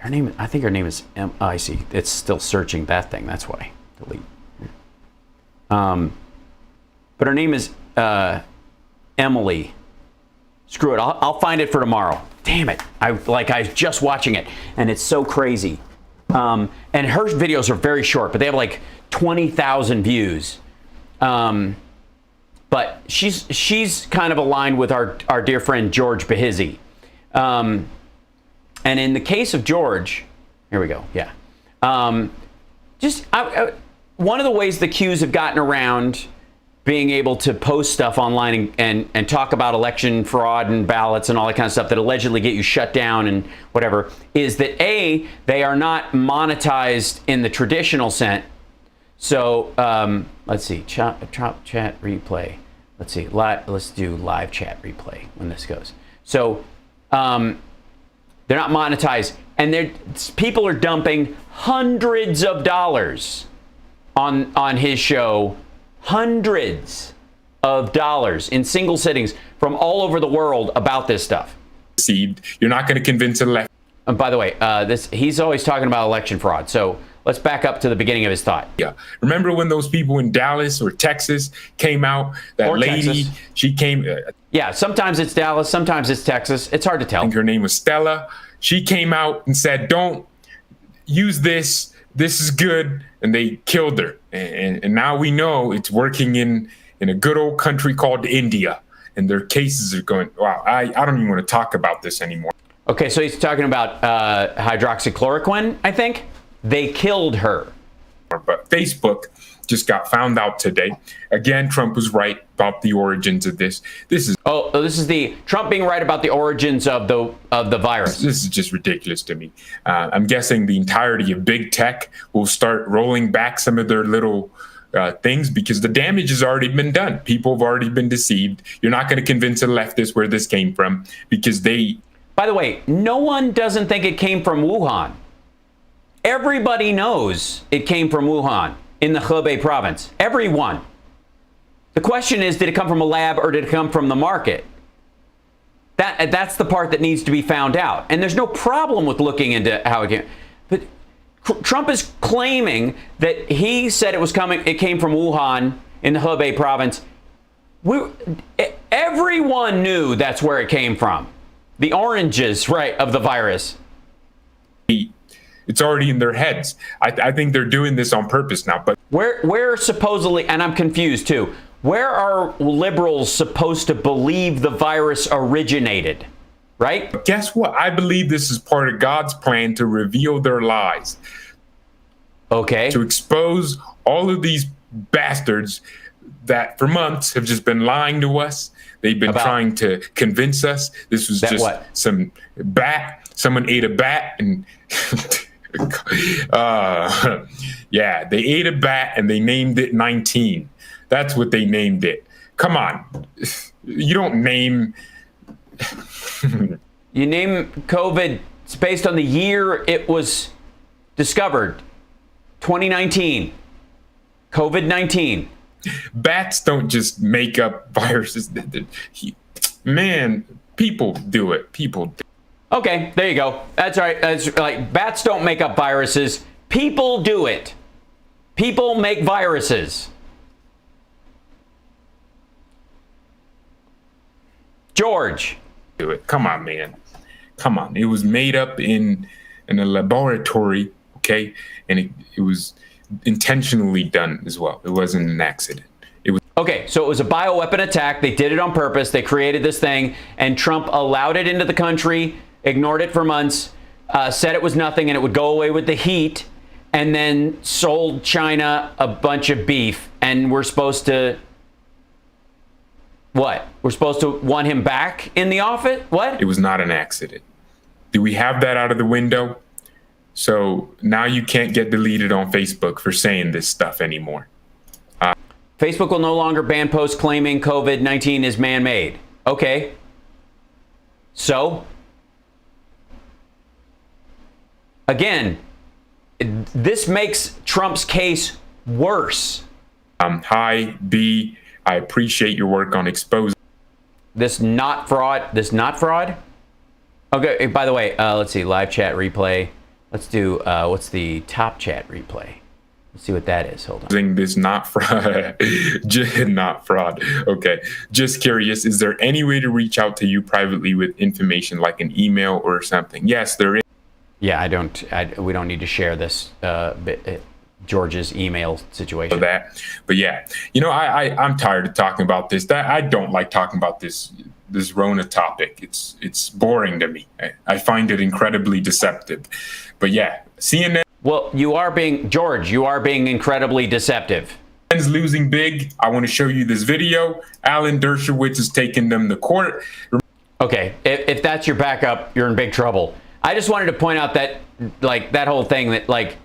A: I think her name is I see. It's still searching that thing. That's why. Delete. But her name is Emily. Screw it. I'll find it for tomorrow. Damn it. I was just watching it, and it's so crazy. And her videos are very short, but they have like 20,000 views. But she's kind of aligned with our dear friend George Behizzi. And in the case of George, here we go. Yeah. One of the ways the Qs have gotten around being able to post stuff online and talk about election fraud and ballots and all that kind of stuff that allegedly get you shut down and whatever is that they are not monetized in the traditional sense. So let's see, chat replay. Let's see, let's do live chat replay when this goes. So they're not monetized, and people are dumping hundreds of dollars on his show, hundreds of dollars in single sittings from all over the world about this stuff.
N: You're not going to convince a left.
A: And by the way, he's always talking about election fraud. So let's back up to the beginning of his thought.
N: Yeah. Remember when those people in Dallas or Texas came out? That lady, Texas. She came.
A: Yeah, sometimes it's Dallas, sometimes it's Texas. It's hard to tell.
N: I think her name was Stella. She came out and said, don't use this. This is good. And they killed her. And now we know it's working in a good old country called India. And their cases are going, wow, I don't even want to talk about this anymore.
A: Okay, so he's talking about hydroxychloroquine, I think. They killed her.
N: But Facebook just got found out today. Again, Trump was right about the origins of this. This is
A: the Trump being right about the origins of the virus.
N: This is just ridiculous to me. I'm guessing the entirety of big tech will start rolling back some of their little things because the damage has already been done. People have already been deceived. You're not going to convince a leftist where this came from because they.
A: By the way, no one doesn't think it came from Wuhan. Everybody knows it came from Wuhan in the Hubei province. Everyone. The question is, did it come from a lab or did it come from the market? That's the part that needs to be found out. And there's no problem with looking into how it came. But Trump is claiming that he said it came from Wuhan in the Hubei province. Everyone knew that's where it came from. The oranges, right, of the virus.
N: It's already in their heads. I think they're doing this on purpose now. But
A: where supposedly, and I'm confused too, where are liberals supposed to believe the virus originated? Right?
N: But guess what? I believe this is part of God's plan to reveal their lies.
A: Okay.
N: To expose all of these bastards that for months have just been lying to us. They've been trying to convince us this was just some bat. Someone ate a bat and yeah, they ate a bat and they named it 19. That's what they named it. Come on. You don't name.
A: You name COVID. It's based on the year it was discovered. 2019. COVID-19.
N: Bats don't just make up viruses. Man, people do it. People do.
A: Okay, there you go. That's right. That's like bats don't make up viruses. People do it. People make viruses. George.
N: Do it. Come on, man. Come on. It was made up in a laboratory, okay? And it was intentionally done as well. It wasn't an accident. It was.
A: Okay, so it was a bioweapon attack. They did it on purpose. They created this thing, and Trump allowed it into the country, ignored it for months, said it was nothing and it would go away with the heat, and then sold China a bunch of beef. And we're supposed to, what? We're supposed to want him back in the office? What?
N: It was not an accident. Do we have that out of the window? So now you can't get deleted on Facebook for saying this stuff anymore.
A: Facebook will no longer ban posts claiming COVID-19 is man-made. Okay. So? Again, this makes Trump's case worse.
N: Hi, B. I appreciate your work on exposing
A: this not fraud. Okay. By the way, let's see. Live chat replay. Let's do, what's the top chat replay? Let's see what that is. Hold on.
N: This not fraud. Not fraud. Okay. Just curious, is there any way to reach out to you privately with information like an email or something? Yes, there is.
A: Yeah, we don't need to share this, George's email situation.
N: But yeah, you know, I'm tired of talking about this. I don't like talking about this Rona topic. It's boring to me. I find it incredibly deceptive. But yeah, CNN.
A: Well, you are being incredibly deceptive.
N: CNN's losing big. I want to show you this video. Alan Dershowitz is taking them to court.
A: Okay, if that's your backup, you're in big trouble. I just wanted to point out that, like, that whole thing that, like,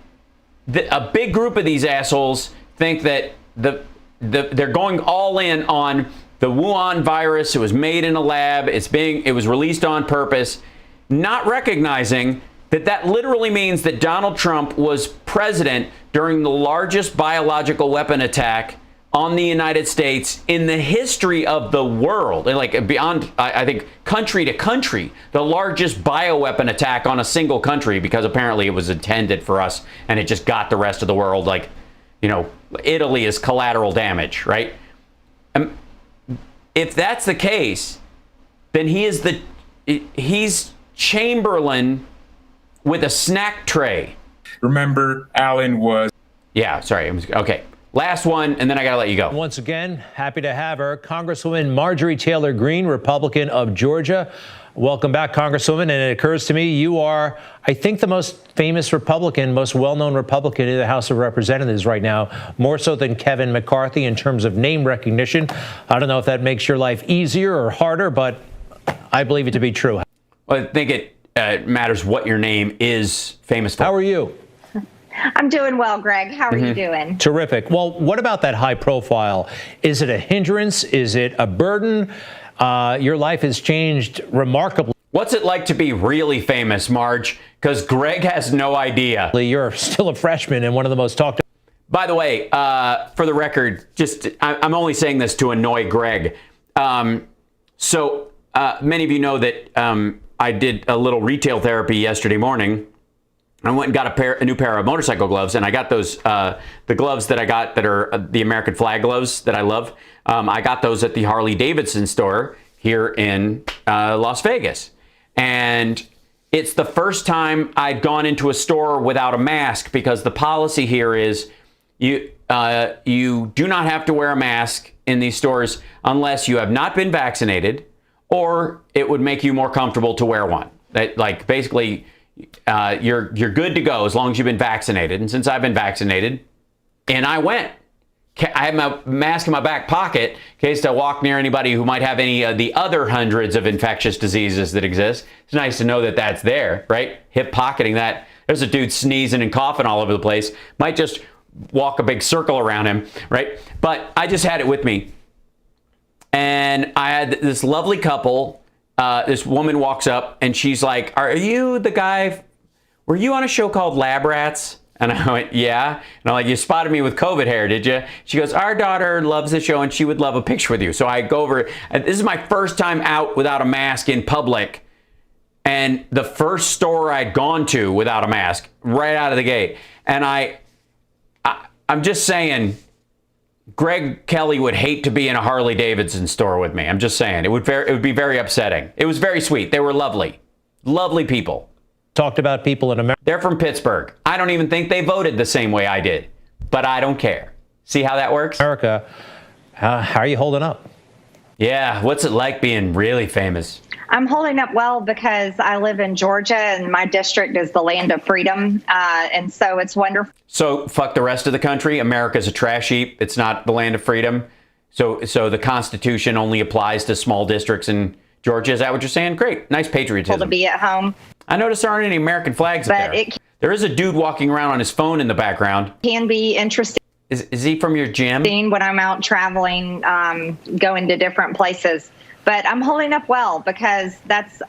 A: a big group of these assholes think that they're going all in on the Wuhan virus. It was made in a lab. It was released on purpose, not recognizing that literally means that Donald Trump was president during the largest biological weapon attack on the United States in the history of the world. And like beyond, I think, country to country, the largest bioweapon attack on a single country, because apparently it was intended for us and it just got the rest of the world. Like, you know, Italy is collateral damage, right? If that's the case, then he's Chamberlain with a snack tray.
N: Remember, Alan was...
A: Yeah, sorry. Okay. Last one, and then I got to let you go.
O: Once again, happy to have her, Congresswoman Marjorie Taylor Greene, Republican of Georgia. Welcome back, Congresswoman. And it occurs to me you are, I think, the most famous Republican, most well-known Republican in the House of Representatives right now, more so than Kevin McCarthy in terms of name recognition. I don't know if that makes your life easier or harder, but I believe it to be true.
A: Well, I think it matters what your name is famous for.
O: How are you?
P: I'm doing well, Greg. How are you doing?
O: Terrific. Well, what about that high profile? Is it a hindrance? Is it a burden? Your life has changed remarkably.
A: What's it like to be really famous, Marge? Because Greg has no idea.
O: You're still a freshman and one of the most talked about.
A: By the way, for the record, I'm only saying this to annoy Greg. So many of you know that I did a little retail therapy yesterday morning. I went and got a new pair of motorcycle gloves, and I got those, the gloves that I got that are the American flag gloves that I love. I got those at the Harley Davidson store here in Las Vegas. And it's the first time I'd gone into a store without a mask, because the policy here is you do not have to wear a mask in these stores unless you have not been vaccinated, or it would make you more comfortable to wear one. Like, basically, you're good to go as long as you've been vaccinated. And since I've been vaccinated, and I went, I had my mask in my back pocket in case I walk near anybody who might have any of the other hundreds of infectious diseases that exist. It's nice to know that that's there, right? Hip pocketing that. There's a dude sneezing and coughing all over the place. Might just walk a big circle around him, right? But I just had it with me. And I had this lovely couple. This woman walks up and she's like, "Are you the guy? Were you on a show called Lab Rats?" And I went, "Yeah." And I'm like, "You spotted me with COVID hair, did you?" She goes, "Our daughter loves the show and she would love a picture with you." So I go over, and this is my first time out without a mask in public. And the first store I'd gone to without a mask right out of the gate. And I'm just saying, Greg Kelly would hate to be in a Harley Davidson store with me. I'm just saying, it would be very upsetting. It was very sweet. They were lovely, lovely people.
O: Talked about people in America.
A: They're from Pittsburgh. I don't even think they voted the same way I did, but I don't care. See how that works?
O: America, how are you holding up?
A: Yeah, what's it like being really famous?
P: I'm holding up well because I live in Georgia and my district is the land of freedom. And so it's wonderful.
A: So fuck the rest of the country. America's a trash heap. It's not the land of freedom. So the Constitution only applies to small districts in Georgia. Is that what you're saying? Great. Nice patriotism.
P: To be at home.
A: I noticed there aren't any American flags up there. There is a dude walking around on his phone in the background.
P: Can be interesting.
A: Is he from your gym?
P: When I'm out traveling, going to different places. But I'm holding up well because that's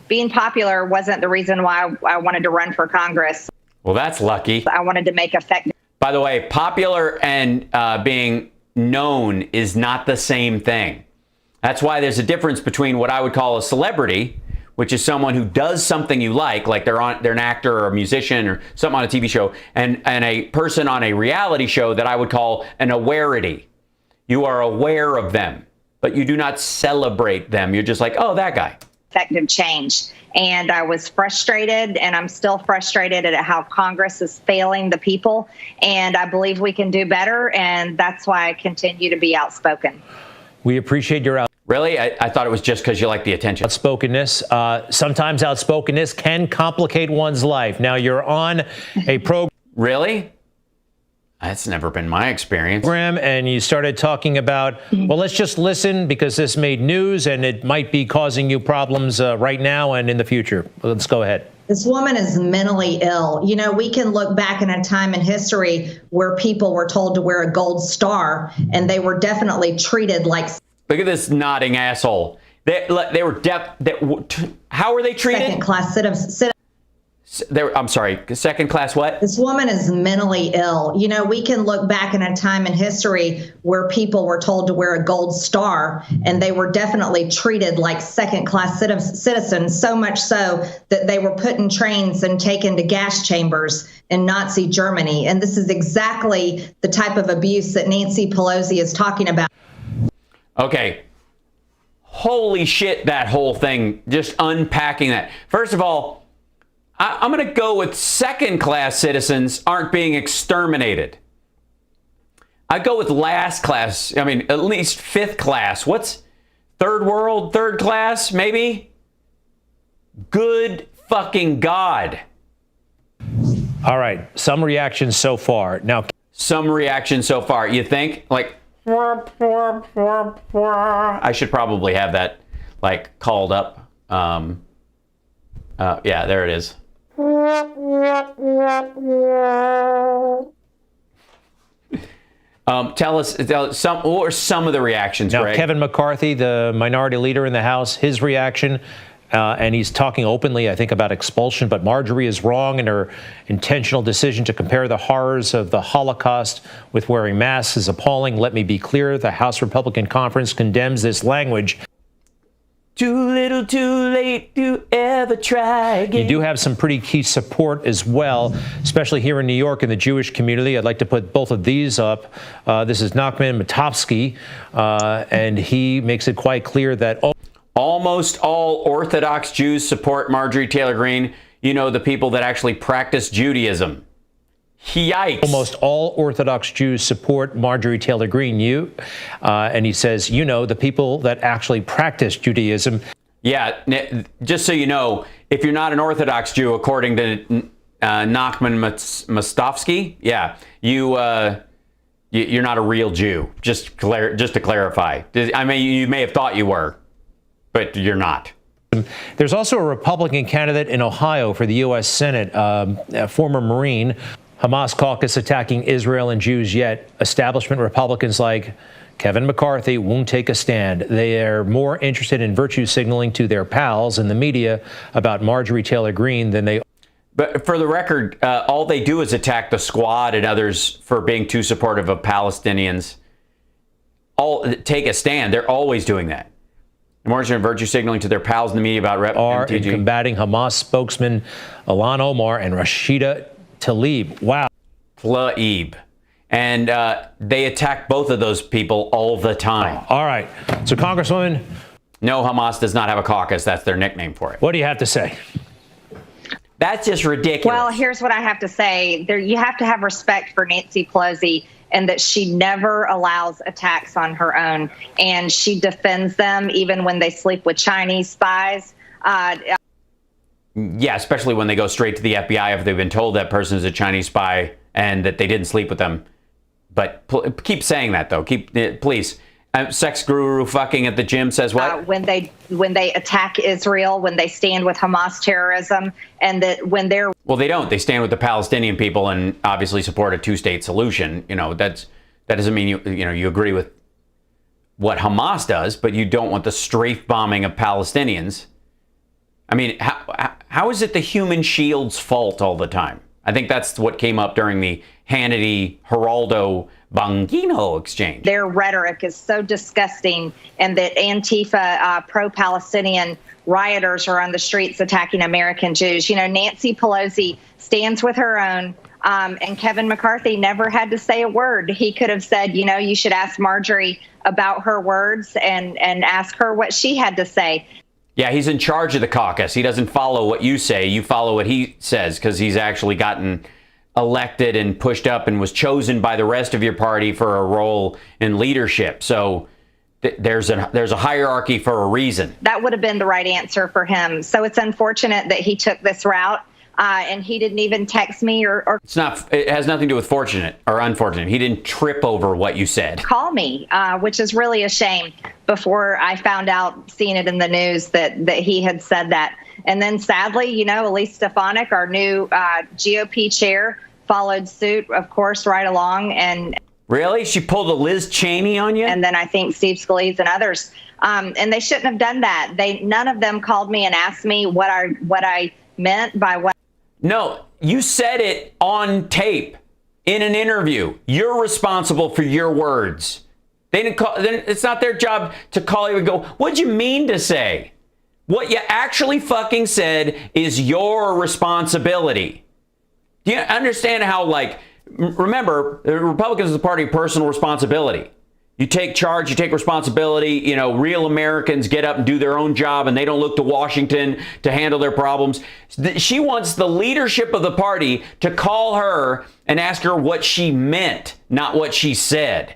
P: being popular wasn't the reason why I wanted to run for Congress.
A: Well, that's lucky.
P: I wanted to make effect.
A: By the way, popular and being known is not the same thing. That's why there's a difference between what I would call a celebrity, which is someone who does something you like they're an actor or a musician or something on a TV show, and a person on a reality show that I would call an awarity. You are aware of them, but you do not celebrate them. You're just like, oh, that guy.
P: Effective change. And I was frustrated, and I'm still frustrated at how Congress is failing the people. And I believe we can do better, and that's why I continue to be outspoken.
O: We appreciate your
A: Really? I thought it was just because you like the attention.
O: Outspokenness. Sometimes outspokenness can complicate one's life. Now, you're on a program.
A: Really? That's never been my experience.
O: And you started talking about, well, let's just listen because this made news and it might be causing you problems right now and in the future. Let's go ahead.
Q: This woman is mentally ill. You know, we can look back in a time in history where people were told to wear a gold star and they were definitely treated like.
A: Look at this nodding asshole. They were how were they treated?
Q: Second class citizens.
A: I'm sorry, second class what?
Q: This woman is mentally ill. You know, we can look back in a time in history where people were told to wear a gold star and they were definitely treated like second class citizens, so much so that they were put in trains and taken to gas chambers in Nazi Germany. And this is exactly the type of abuse that Nancy Pelosi is talking about.
A: Okay. Holy shit, that whole thing, just unpacking that. First of all, I'm going to go with second-class citizens aren't being exterminated. I go with last class, at least fifth class. What's third world, third class, maybe? Good fucking God.
O: All right, some reactions so far. Now,
A: some reactions so far. You think? Like, I should probably have that, called up. Yeah, there it is. Tell us some of the reactions,
O: now,
A: Greg.
O: Kevin McCarthy, the minority leader in the House, his reaction, and he's talking openly, I think, about expulsion, but Marjorie is wrong in her intentional decision to compare the horrors of the Holocaust with wearing masks is appalling. Let me be clear, the House Republican Conference condemns this language.
A: Too little, too late to ever try again.
O: You do have some pretty key support as well, especially here in New York in the Jewish community. I'd like to put both of these up. This is Nachman Matovsky, and he makes it quite clear that
A: almost all Orthodox Jews support Marjorie Taylor Greene. You know, the people that actually practice Judaism. Yikes.
O: Almost all Orthodox Jews support Marjorie Taylor Greene. And he says, you know, the people that actually practice Judaism.
A: Yeah, just so you know, if you're not an Orthodox Jew, according to Nachman Matovsky, yeah, you're not a real Jew. Just to clarify. I mean, you may have thought you were, but you're not.
O: There's also a Republican candidate in Ohio for the U.S. Senate, a former Marine. Hamas caucus attacking Israel and Jews, yet establishment Republicans like Kevin McCarthy won't take a stand. They are more interested in virtue signaling to their pals in the media about Marjorie Taylor Greene than they.
A: But for the record, all they do is attack the Squad and others for being too supportive of Palestinians. Take a stand. They're always doing that. More interested in virtue signaling to their pals in the media about MTG.
O: In combating Hamas spokesman Ilan Omar and Rashida Tlaib. Wow.
A: Tlaib. And they attack both of those people all the time.
O: All right. So, Congresswoman.
A: No, Hamas does not have a caucus. That's their nickname for it.
O: What do you have to say?
A: That's just ridiculous.
P: Well, here's what I have to say. You have to have respect for Nancy Pelosi and that she never allows attacks on her own. And she defends them even when they sleep with Chinese spies.
A: Yeah, especially when they go straight to the FBI if they've been told that person is a Chinese spy and that they didn't sleep with them. But keep saying that, though. Please. Sex guru fucking at the gym says what?
P: When they attack Israel, when they stand with Hamas terrorism, and that when they're...
A: Well, they don't. They stand with the Palestinian people and obviously support a two-state solution. You know, that doesn't mean you agree with what Hamas does, but you don't want the strafe bombing of Palestinians. I mean, how is it the human shield's fault all the time? I think that's what came up during the Hannity, Geraldo Bongino exchange.
P: Their rhetoric is so disgusting, and that Antifa pro-Palestinian rioters are on the streets attacking American Jews. You know, Nancy Pelosi stands with her own, and Kevin McCarthy never had to say a word. He could have said, you know, you should ask Marjorie about her words and ask her what she had to say.
A: Yeah, he's in charge of the caucus. He doesn't follow what you say. You follow what he says, because he's actually gotten elected and pushed up and was chosen by the rest of your party for a role in leadership. So there's a hierarchy for a reason.
P: That would have been the right answer for him. So it's unfortunate that he took this route, and he didn't even text me or
A: It's not. It has nothing to do with fortunate or unfortunate. He didn't trip over what you said.
P: call me, which is really a shame, before I found out, seeing it in the news, that he had said that. And then sadly, you know, Elise Stefanik, our new GOP chair, followed suit, of course, right along. And
A: really? She pulled a Liz Cheney on you?
P: And then I think Steve Scalise and others. And they shouldn't have done that. None of them called me and asked me what I meant by what.
A: No, you said it on tape in an interview. You're responsible for your words. They didn't call. Then it's not their job to call you and go, "What'd you mean to say?" What you actually fucking said is your responsibility. Do you understand how, like, remember, the Republicans is a party of personal responsibility. You take charge, you take responsibility. You know, real Americans get up and do their own job, and they don't look to Washington to handle their problems. She wants the leadership of the party to call her and ask her what she meant, not what she said.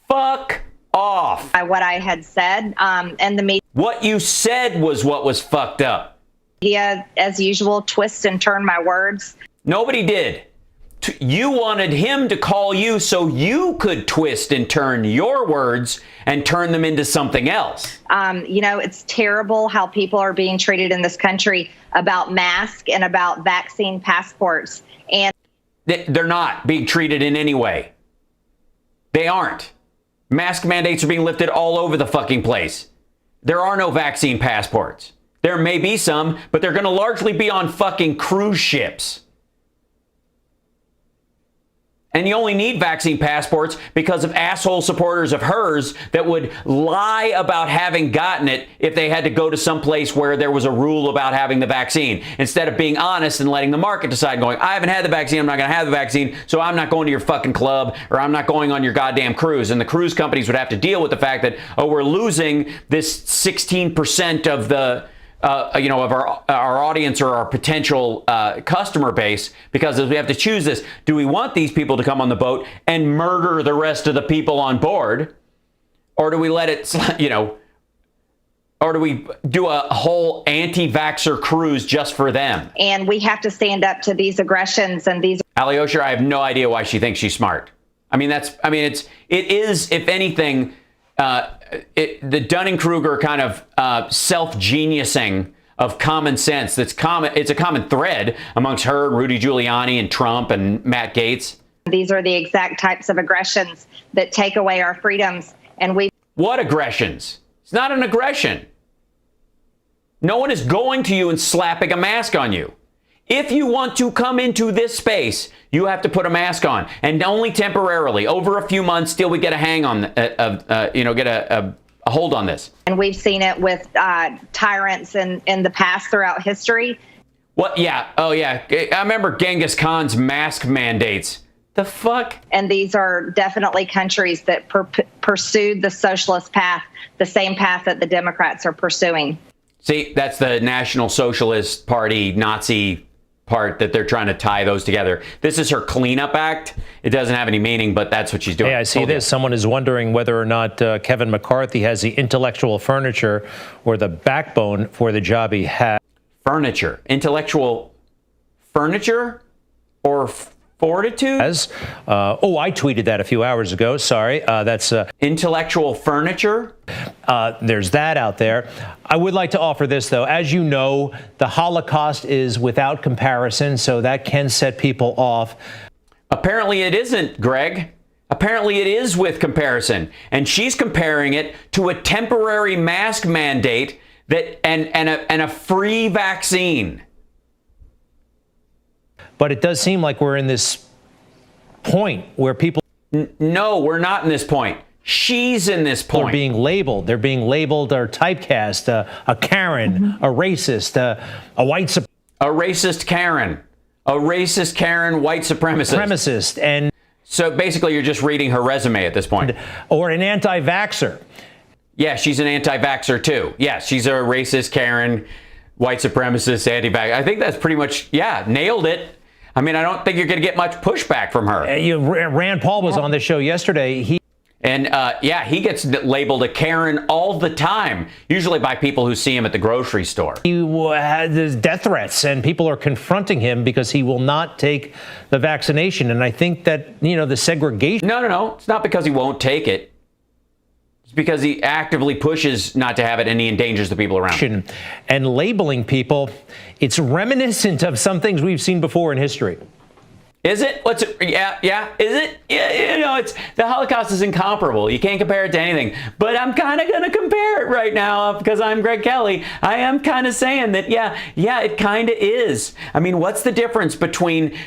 A: Fuck off.
P: By what I had said, and the media.
A: What you said was what was fucked up.
P: Media, as usual, twist and turn my words.
A: Nobody did. You wanted him to call you so you could twist and turn your words and turn them into something else.
P: You know, it's terrible how people are being treated in this country about masks and about vaccine passports. And
A: they're not being treated in any way. They aren't. Mask mandates are being lifted all over the fucking place. There are no vaccine passports. There may be some, but they're going to largely be on fucking cruise ships. And you only need vaccine passports because of asshole supporters of hers that would lie about having gotten it if they had to go to some place where there was a rule about having the vaccine, instead of being honest and letting the market decide, going, I haven't had the vaccine, I'm not going to have the vaccine, so I'm not going to your fucking club, or I'm not going on your goddamn cruise. And the cruise companies would have to deal with the fact that, oh, we're losing this 16% of the of our audience or our potential customer base, because we have to choose this. Do we want these people to come on the boat and murder the rest of the people on board? Or do we let it, or do we do a whole anti-vaxxer cruise just for them?
P: And we have to stand up to these aggressions and these.
A: Alyosha, I have no idea why she thinks she's smart. It is, if anything, the Dunning-Kruger kind of self-geniusing of common sense. It's a common thread amongst her, Rudy Giuliani, and Trump, and Matt Gaetz.
P: These are the exact types of aggressions that take away our freedoms. And
A: What aggressions? It's not an aggression. No one is going to you and slapping a mask on you. If you want to come into this space, you have to put a mask on, and only temporarily. Over a few months, till we get a hang on, get a hold on this.
P: And we've seen it with tyrants in the past throughout history.
A: What? Yeah. Oh, yeah. I remember Genghis Khan's mask mandates. The fuck?
P: And these are definitely countries that pursued the socialist path, the same path that the Democrats are pursuing.
A: See, that's the National Socialist Party Nazi part that they're trying to tie those together. This is her cleanup act. It doesn't have any meaning, but that's what she's doing.
O: Hey, I see this. Someone is wondering whether or not Kevin McCarthy has the intellectual furniture or the backbone for the job he has.
A: Furniture. Intellectual furniture or fortitude?
O: I tweeted that a few hours ago. Sorry. That's
A: intellectual furniture.
O: There's that out there. I would like to offer this, though. As you know, the Holocaust is without comparison, so that can set people off.
A: Apparently it isn't, Greg. Apparently it is with comparison. And she's comparing it to a temporary mask mandate and a free vaccine.
O: But it does seem like we're in this point where people...
A: No, we're not in this point. She's in this point.
O: They're being labeled. They're being labeled or typecast, a Karen, a racist, a white...
A: A racist Karen. A racist Karen white supremacist.
O: And
A: so basically you're just reading her resume at this point.
O: Or an anti-vaxxer.
A: Yeah, she's an anti-vaxxer too. Yeah, she's a racist Karen, white supremacist, anti-vax. I think that's pretty much, yeah, nailed it. I mean, I don't think you're going to get much pushback from her.
O: Rand Paul was on the show yesterday. He
A: gets labeled a Karen all the time, usually by people who see him at the grocery store.
O: He has death threats, and people are confronting him because he will not take the vaccination. And I think that, the segregation...
A: No. It's not because he won't take it. It's because he actively pushes not to have it, and he endangers the people around him.
O: And labeling people, it's reminiscent of some things we've seen before in history.
A: Is it? What's it? Yeah. Is it? Yeah, it's the Holocaust is incomparable. You can't compare it to anything. But I'm kind of going to compare it right now because I'm Greg Kelly. I am kind of saying that, yeah, it kind of is. I mean, what's the difference between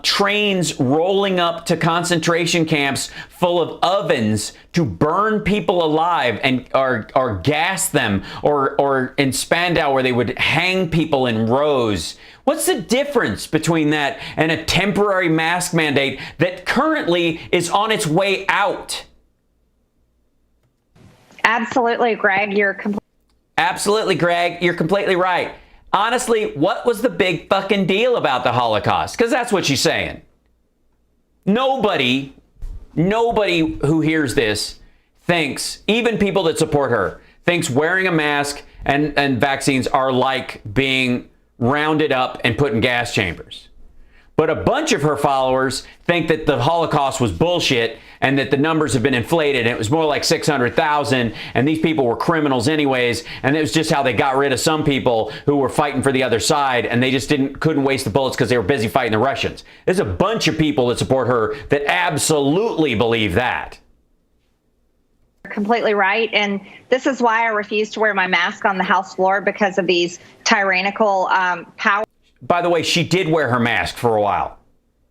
A: trains rolling up to concentration camps full of ovens to burn people alive and or gas them, or in Spandau where they would hang people in rows? What's the difference between that and a temporary mask mandate that currently is on its way out?
P: Absolutely, Greg.
A: Absolutely, Greg. You're completely right. Honestly, what was the big fucking deal about the Holocaust? Because that's what she's saying. Nobody who hears this thinks, even people that support her, thinks wearing a mask and vaccines are like being rounded up and put in gas chambers. But a bunch of her followers think that the Holocaust was bullshit and that the numbers have been inflated and it was more like 600,000 and these people were criminals anyways, and it was just how they got rid of some people who were fighting for the other side and they just couldn't waste the bullets because they were busy fighting the Russians. There's a bunch of people that support her that absolutely believe that.
P: Completely right. And this is why I refuse to wear my mask on the House floor, because of these tyrannical power.
A: By the way, she did wear her mask for a while,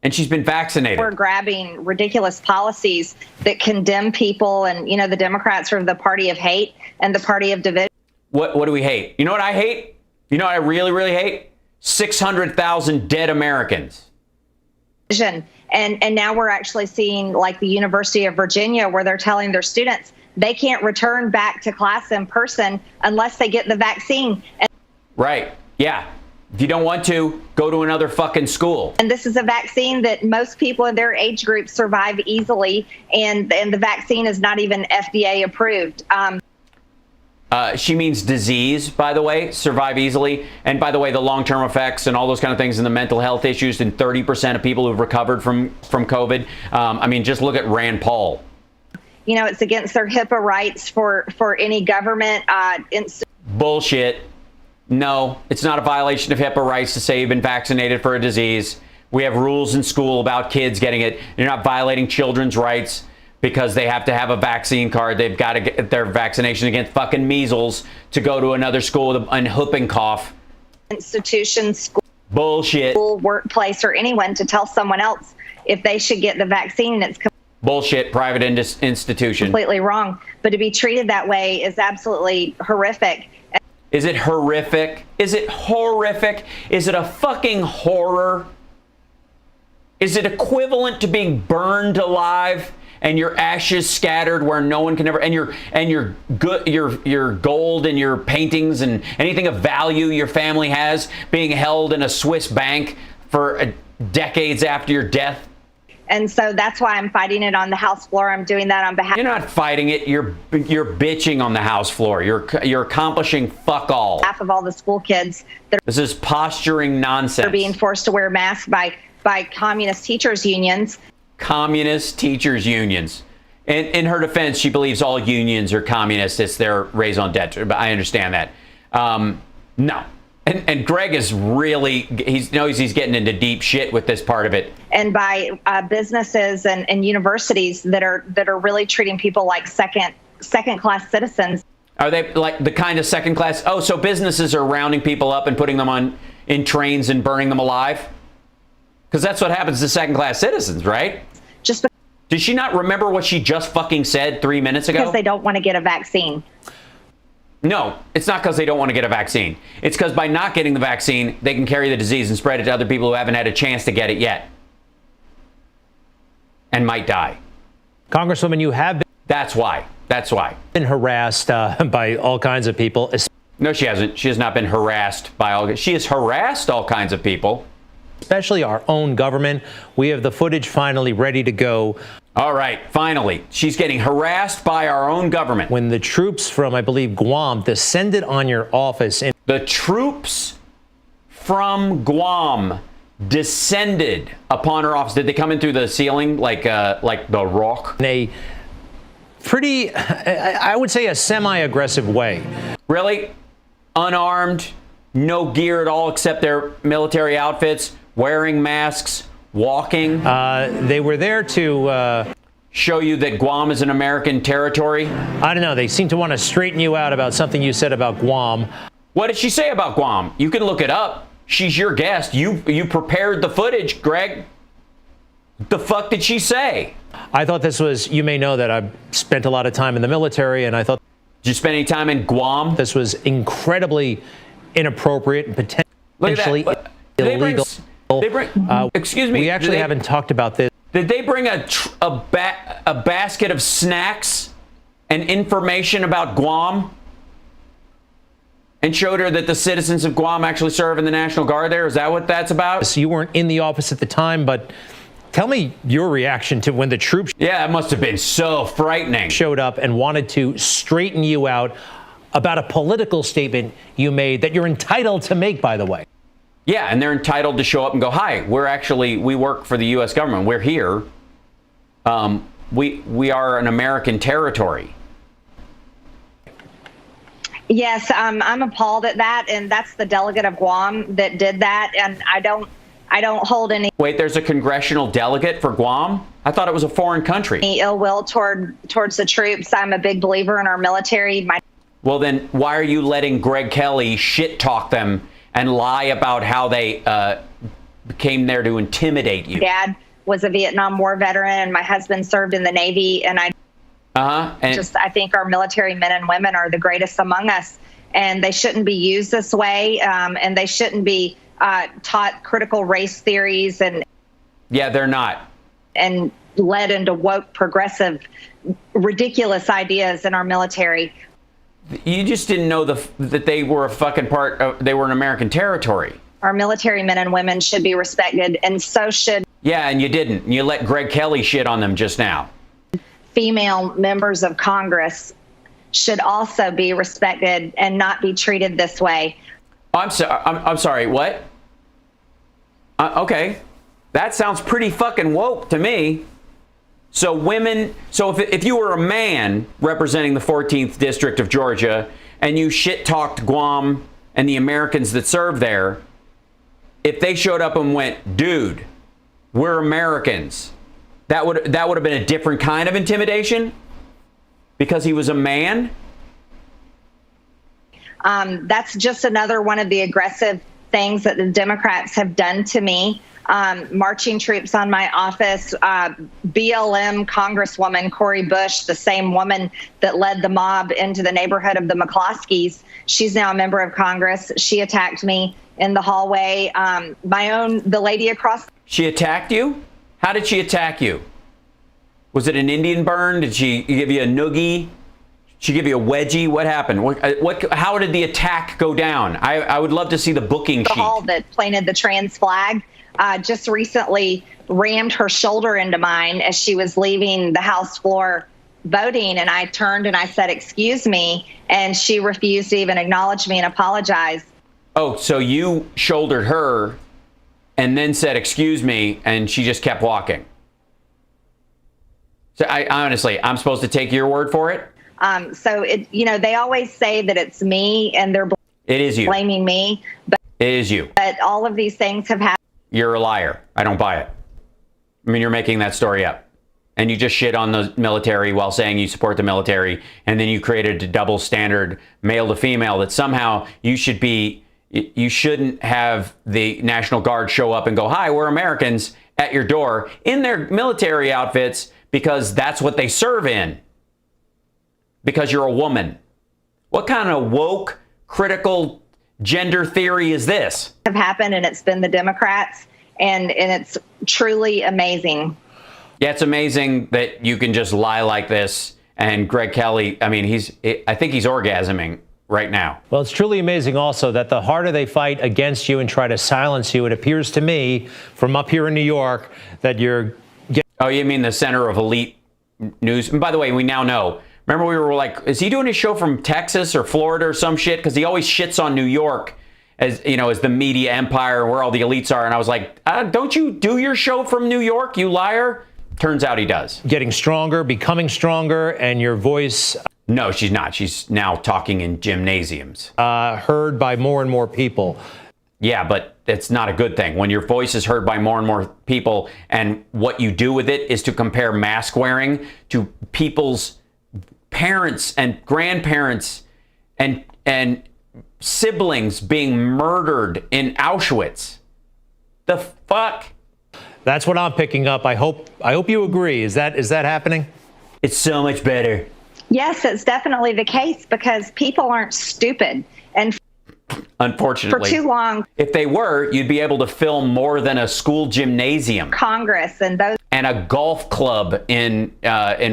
A: and she's been vaccinated.
P: We're grabbing ridiculous policies that condemn people, and the Democrats are the party of hate and the party of division.
A: What do we hate? You know what I hate? You know what I really, really hate? 600,000 dead Americans.
P: And now we're actually seeing, like, the University of Virginia, where they're telling their students they can't return back to class in person unless they get the vaccine.
A: Right. Yeah. If you don't want to, go to another fucking school.
P: And this is a vaccine that most people in their age group survive easily, and the vaccine is not even FDA approved.
A: She means disease, by the way, survive easily. And by the way, the long-term effects and all those kind of things and the mental health issues in 30% of people who've recovered from COVID. I mean, just look at Rand Paul.
P: It's against their HIPAA rights for any government.
A: Bullshit. No, it's not a violation of HIPAA rights to say you've been vaccinated for a disease. We have rules in school about kids getting it. You're not violating children's rights because they have to have a vaccine card. They've got to get their vaccination against fucking measles to go to another school with a whooping cough.
P: Institution, school,
A: bullshit.
P: School, workplace, or anyone to tell someone else if they should get the vaccine. It's
A: bullshit. Private institution.
P: Completely wrong. But to be treated that way is absolutely horrific.
A: Is it horrific? Is it horrific? Is it a fucking horror? Is it equivalent to being burned alive and your ashes scattered where no one can ever, and your gold and your paintings and anything of value your family has being held in a Swiss bank for decades after your death?
P: And so that's why I'm fighting it on the House floor. I'm doing that on behalf.
A: You're not fighting it. You're bitching on the House floor. You're accomplishing fuck all.
P: On behalf of all the school kids that
A: this is posturing nonsense.
P: Are being forced to wear masks by communist teachers unions.
A: Communist teachers unions. In her defense, she believes all unions are communist. It's their raison d'etre. But I understand that. No. And Greg is really, he knows he's getting into deep shit with this part of it.
P: And by businesses and universities that are really treating people like second class citizens.
A: Are they like the kind of second class? Oh, so businesses are rounding people up and putting them in trains and burning them alive? Because that's what happens to second class citizens, right?
P: just
A: Did she not remember what she just fucking said 3 minutes ago?
P: because they don't want to get a vaccine.
A: No, it's not because they don't want to get a vaccine. It's because by not getting the vaccine, they can carry the disease and spread it to other people who haven't had a chance to get it yet and might die.
O: Congresswoman, you have been...
A: That's why. That's why.
O: Been harassed by all kinds of people.
A: No, she hasn't. She has not been harassed by all... She has harassed all kinds of people.
O: Especially our own government. We have the footage finally ready to go.
A: All right, finally. She's getting harassed by our own government.
O: When the troops from, I believe, Guam descended on your office...
A: The troops from Guam descended upon her office. Did they come in through the ceiling like the Rock?
O: In a pretty, I would say, a semi-aggressive way.
A: Really? Unarmed, no gear at all except their military outfits, wearing masks, walking.
O: They were there to
A: show you that Guam is an American territory.
O: I don't know. They seem to want to straighten you out about something you said about Guam.
A: What did she say about Guam? You can look it up. She's your guest. You prepared the footage, Greg. What the fuck did she say?
O: I thought this was, you may know that I've spent a lot of time in the military, and I thought...
A: Did you spend any time in Guam?
O: This was incredibly inappropriate and potentially illegal.
A: Excuse me.
O: We actually haven't talked about this.
A: Did they bring a basket of snacks and information about Guam and showed her that the citizens of Guam actually serve in the National Guard there? Is that what that's about?
O: So you weren't in the office at the time, but tell me your reaction to when the troops...
A: Yeah, it must have been so frightening.
O: ...showed up and wanted to straighten you out about a political statement you made that you're entitled to make, by the way.
A: Yeah, and they're entitled to show up and go, hi, we work for the U.S. government. We're here. We are an American territory.
P: Yes, I'm appalled at that, and that's the delegate of Guam that did that, and I don't hold any...
A: Wait, there's a congressional delegate for Guam? I thought it was a foreign country.
P: ...ill will towards the troops. I'm a big believer in our military.
A: Well, then why are you letting Greg Kelly shit talk them and lie about how they came there to intimidate you?
P: Dad was a Vietnam War veteran, and my husband served in the Navy, and I think our military men and women are the greatest among us, and they shouldn't be used this way, and they shouldn't be taught critical race theories and...
A: Yeah, they're not.
P: And led into woke, progressive, ridiculous ideas in our military.
A: You just didn't know that they were a fucking they were an American territory.
P: Our military men and women should be respected, and so should...
A: Yeah, and you didn't. You let Greg Kelly shit on them just now.
P: Female members of Congress should also be respected and not be treated this way.
A: I'm sorry, what? Okay. That sounds pretty fucking woke to me. So if you were a man representing the 14th District of Georgia and you shit-talked Guam and the Americans that serve there, if they showed up and went, dude, we're Americans, that would have been a different kind of intimidation because he was a man?
P: That's just another one of the aggressive things that the Democrats have done to me. Marching troops on my office, BLM Congresswoman Cori Bush, the same woman that led the mob into the neighborhood of the McCloskeys. She's now a member of Congress. She attacked me in the hallway. The lady across.
A: She attacked you? How did she attack you? Was it an Indian burn? Did she give you a noogie? She give you a wedgie? What happened? How did the attack go down? I would love to see the booking sheet.
P: The hall that planted the trans flag just recently rammed her shoulder into mine as she was leaving the House floor voting, and I turned and I said, excuse me, and she refused to even acknowledge me and apologize.
A: Oh, so you shouldered her and then said, excuse me, and she just kept walking. So I'm supposed to take your word for it?
P: They always say that it's me and they're blaming me. But
A: it is you.
P: But all of these things have happened.
A: You're a liar. I don't buy it. I mean, you're making that story up. And you just shit on the military while saying you support the military. And then you created a double standard male to female that somehow you shouldn't have the National Guard show up and go, hi, we're Americans. at your door in their military outfits because that's what they serve in. Because you're a woman. What kind of woke, critical gender theory is this?
P: Have happened, and it's been the Democrats, and it's truly amazing.
A: Yeah, it's amazing that you can just lie like this. And Greg Kelly, I mean, I think he's orgasming right now.
O: Well, it's truly amazing also that the harder they fight against you and try to silence you, it appears to me from up here in New York that you're getting...
A: Oh, you mean the center of elite news? And by the way, we now know. Remember we were like, is he doing his show from Texas or Florida or some shit? Because he always shits on New York as, you know, as the media empire where all the elites are. And I was like, don't you do your show from New York, you liar? Turns out he does.
O: Getting stronger, becoming stronger, and your voice...
A: No, she's not. She's now talking in gymnasiums.
O: Heard by more and more people.
A: Yeah, but it's not a good thing. When your voice is heard by more and more people and what you do with it is to compare mask wearing to people's parents and grandparents and siblings being murdered in Auschwitz. The fuck?
O: That's what I'm picking up. I hope you agree. Is that happening?
A: It's so much better.
P: Yes, it's definitely the case because people aren't stupid. And
A: unfortunately,
P: for too long,
A: if they were, you'd be able to film more than a school gymnasium,
P: Congress, and those
A: and a golf club in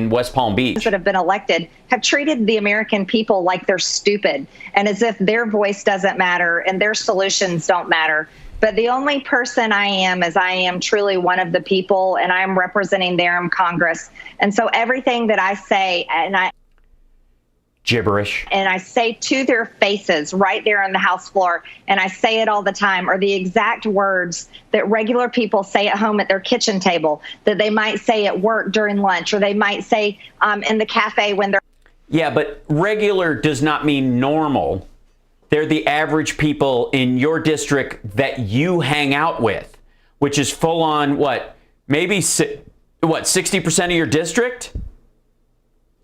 A: West Palm Beach
P: that have been elected have treated the American people like they're stupid and as if their voice doesn't matter and their solutions don't matter. But the only person I am is I am truly one of the people, and I am representing their Congress. And so everything that I say,
A: gibberish.
P: And I say to their faces right there on the House floor, and I say it all the time, are the exact words that regular people say at home at their kitchen table, that they might say at work during lunch, or they might say in the cafe when they're...
A: Yeah, but regular does not mean normal. They're the average people in your district that you hang out with, which is full on, maybe 60% of your district?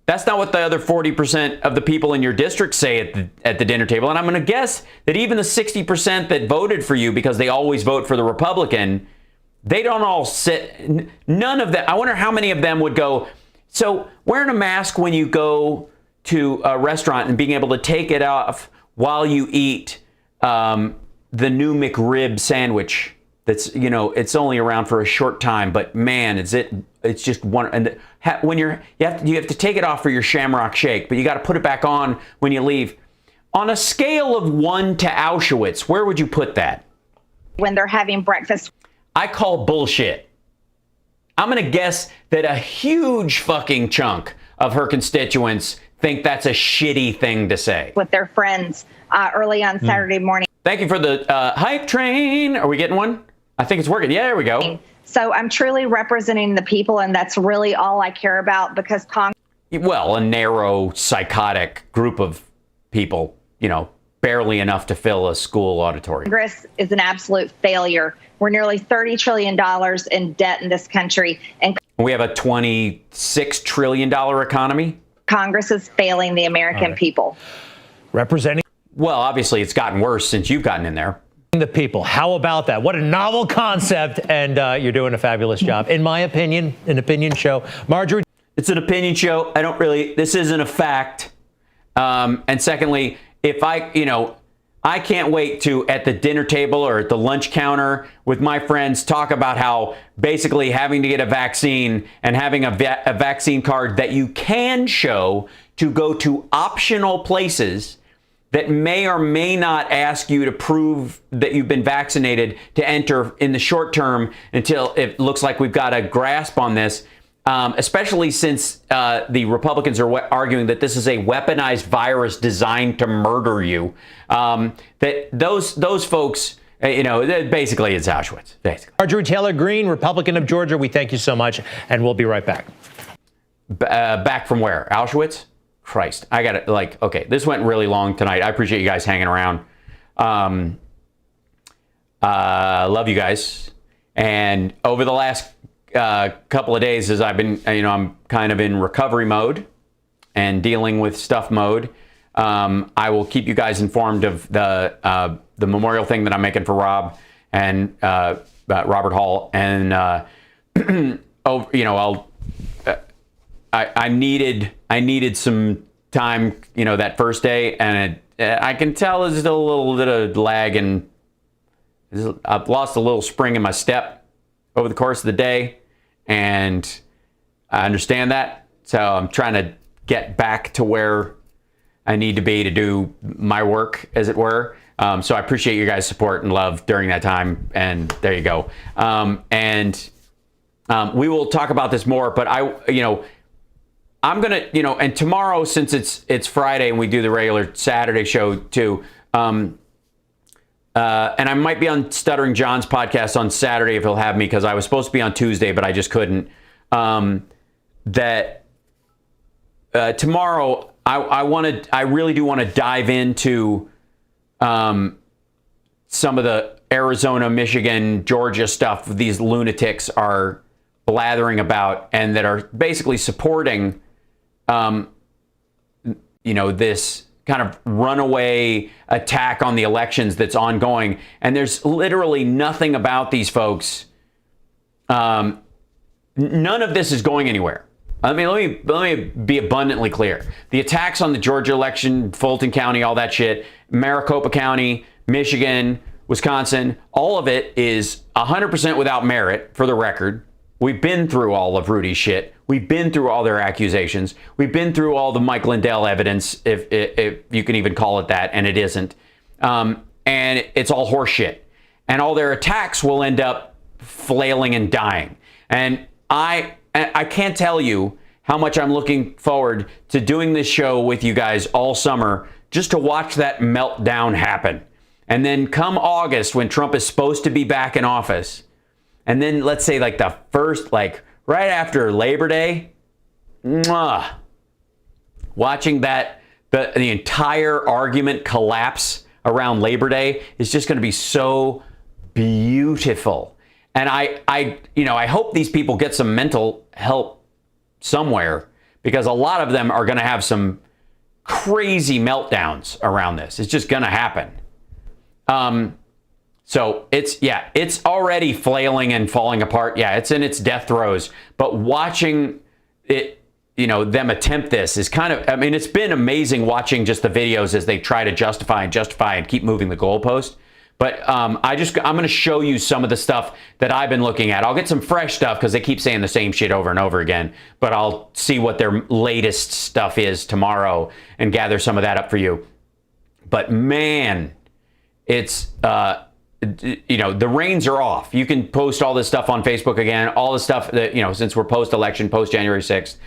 A: That's not what the other 40% of the people in your district say at the dinner table. And I'm going to guess that even the 60% that voted for you because they always vote for the Republican, they don't all sit. None of them. I wonder how many of them would go, so wearing a mask when you go to a restaurant and being able to take it off while you eat the new McRib sandwich. That's, you know, it's only around for a short time, but man, it's just one. And when you have to take it off for your Shamrock Shake, but you got to put it back on when you leave. On a scale of 1 to Auschwitz, where would you put that?
P: When they're having breakfast.
A: I call bullshit. I'm going to guess that a huge fucking chunk of her constituents think that's a shitty thing to say.
P: With their friends early on Saturday morning.
A: Thank you for the hype train. Are we getting one? I think it's working. Yeah, there we go.
P: So I'm truly representing the people, and that's really all I care about because
A: well, a narrow, psychotic group of people, you know, barely enough to fill a school auditorium.
P: Congress is an absolute failure. We're nearly $30 trillion in debt in this country. And
A: we have a $26 trillion economy.
P: Congress is failing the American people.
O: Representing.
A: Well, obviously, it's gotten worse since you've gotten in there.
O: The people. How about that? What a novel concept. And you're doing a fabulous job. In my opinion, an opinion show. Marjorie.
A: It's an opinion show. This isn't a fact. And secondly, I can't wait to, at the dinner table or at the lunch counter with my friends, talk about how basically having to get a vaccine and having a vaccine card that you can show to go to optional places that may or may not ask you to prove that you've been vaccinated to enter in the short term until it looks like we've got a grasp on this, especially since the Republicans are arguing that this is a weaponized virus designed to murder you. That those folks, basically it's Auschwitz. Basically.
O: Marjorie Taylor Greene, Republican of Georgia, we thank you so much, and we'll be right back.
A: Back from where? Auschwitz? Christ, I got it. Okay, this went really long tonight. I appreciate you guys hanging around. Love you guys. And over the last couple of days, as I've been, I'm kind of in recovery mode and dealing with stuff mode. I will keep you guys informed of the memorial thing that I'm making for Rob, and Robert Hall, and I needed some time, that first day, and I can tell there's still a little bit of lag, and I've lost a little spring in my step over the course of the day, and I understand that. So I'm trying to get back to where I need to be to do my work, as it were. So I appreciate your guys' support and love during that time, and there you go. We will talk about this more, but I'm gonna, and tomorrow, since it's Friday and we do the regular Saturday show too, and I might be on Stuttering John's podcast on Saturday if he'll have me, because I was supposed to be on Tuesday, but I just couldn't. Tomorrow, I really do want to dive into some of the Arizona, Michigan, Georgia stuff these lunatics are blathering about, and that are basically supporting this kind of runaway attack on the elections that's ongoing. And there's literally nothing about these folks. None of this is going anywhere. Let me be abundantly clear. The attacks on the Georgia election, Fulton County, all that shit, Maricopa County, Michigan, Wisconsin, all of it is 100% without merit, for the record. We've been through all of Rudy's shit. We've been through all their accusations. We've been through all the Mike Lindell evidence, if you can even call it that, and it isn't. And it's all horseshit. And all their attacks will end up flailing and dying. And I can't tell you how much I'm looking forward to doing this show with you guys all summer, just to watch that meltdown happen. And then come August, when Trump is supposed to be back in office, and then let's say like the first, like right after Labor Day, watching that, the entire argument collapse around Labor Day is just going to be so beautiful. And I hope these people get some mental help somewhere, because a lot of them are going to have some crazy meltdowns around this. It's just going to happen. So it's already flailing and falling apart. Yeah, it's in its death throes. But watching it, them attempt this is kind of, it's been amazing watching just the videos as they try to justify and keep moving the goalpost. But I'm going to show you some of the stuff that I've been looking at. I'll get some fresh stuff because they keep saying the same shit over and over again. But I'll see what their latest stuff is tomorrow and gather some of that up for you. But man, it's, the reins are off. You can post all this stuff on Facebook again, all the stuff that, since we're post-election, post-January 6th.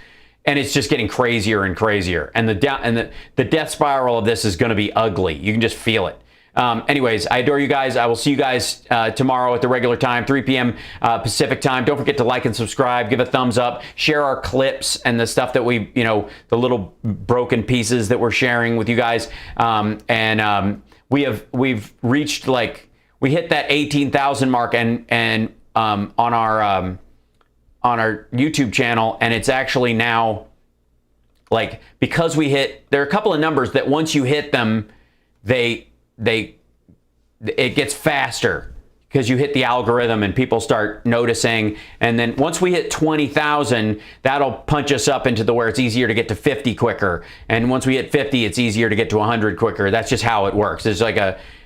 A: And it's just getting crazier and crazier. And the death spiral of this is going to be ugly. You can just feel it. Anyways, I adore you guys. I will see you guys tomorrow at the regular time, 3 p.m. Pacific time. Don't forget to like and subscribe, give a thumbs up, share our clips and the stuff that we, the little broken pieces that we're sharing with you guys. We've reached, we hit that 18,000 mark and on our YouTube channel, and it's actually now because there are a couple of numbers that once you hit them, it gets faster because you hit the algorithm and people start noticing. And then once we hit 20,000, that'll punch us up into where it's easier to get to 50 quicker. And once we hit 50, it's easier to get to 100 quicker. That's just how it works. It's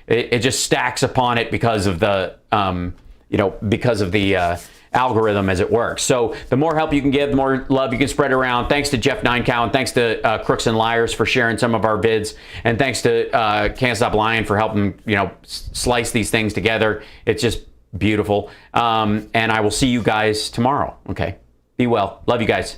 A: it just stacks upon it because of the, algorithm as it works. So the more help you can give, the more love you can spread around. Thanks to Jeff Ninecow, and thanks to Crooks and Liars for sharing some of our vids, and thanks to Can't Stop Lying for helping slice these things together. It's just beautiful. And I will see you guys tomorrow. Okay, be well. Love you guys.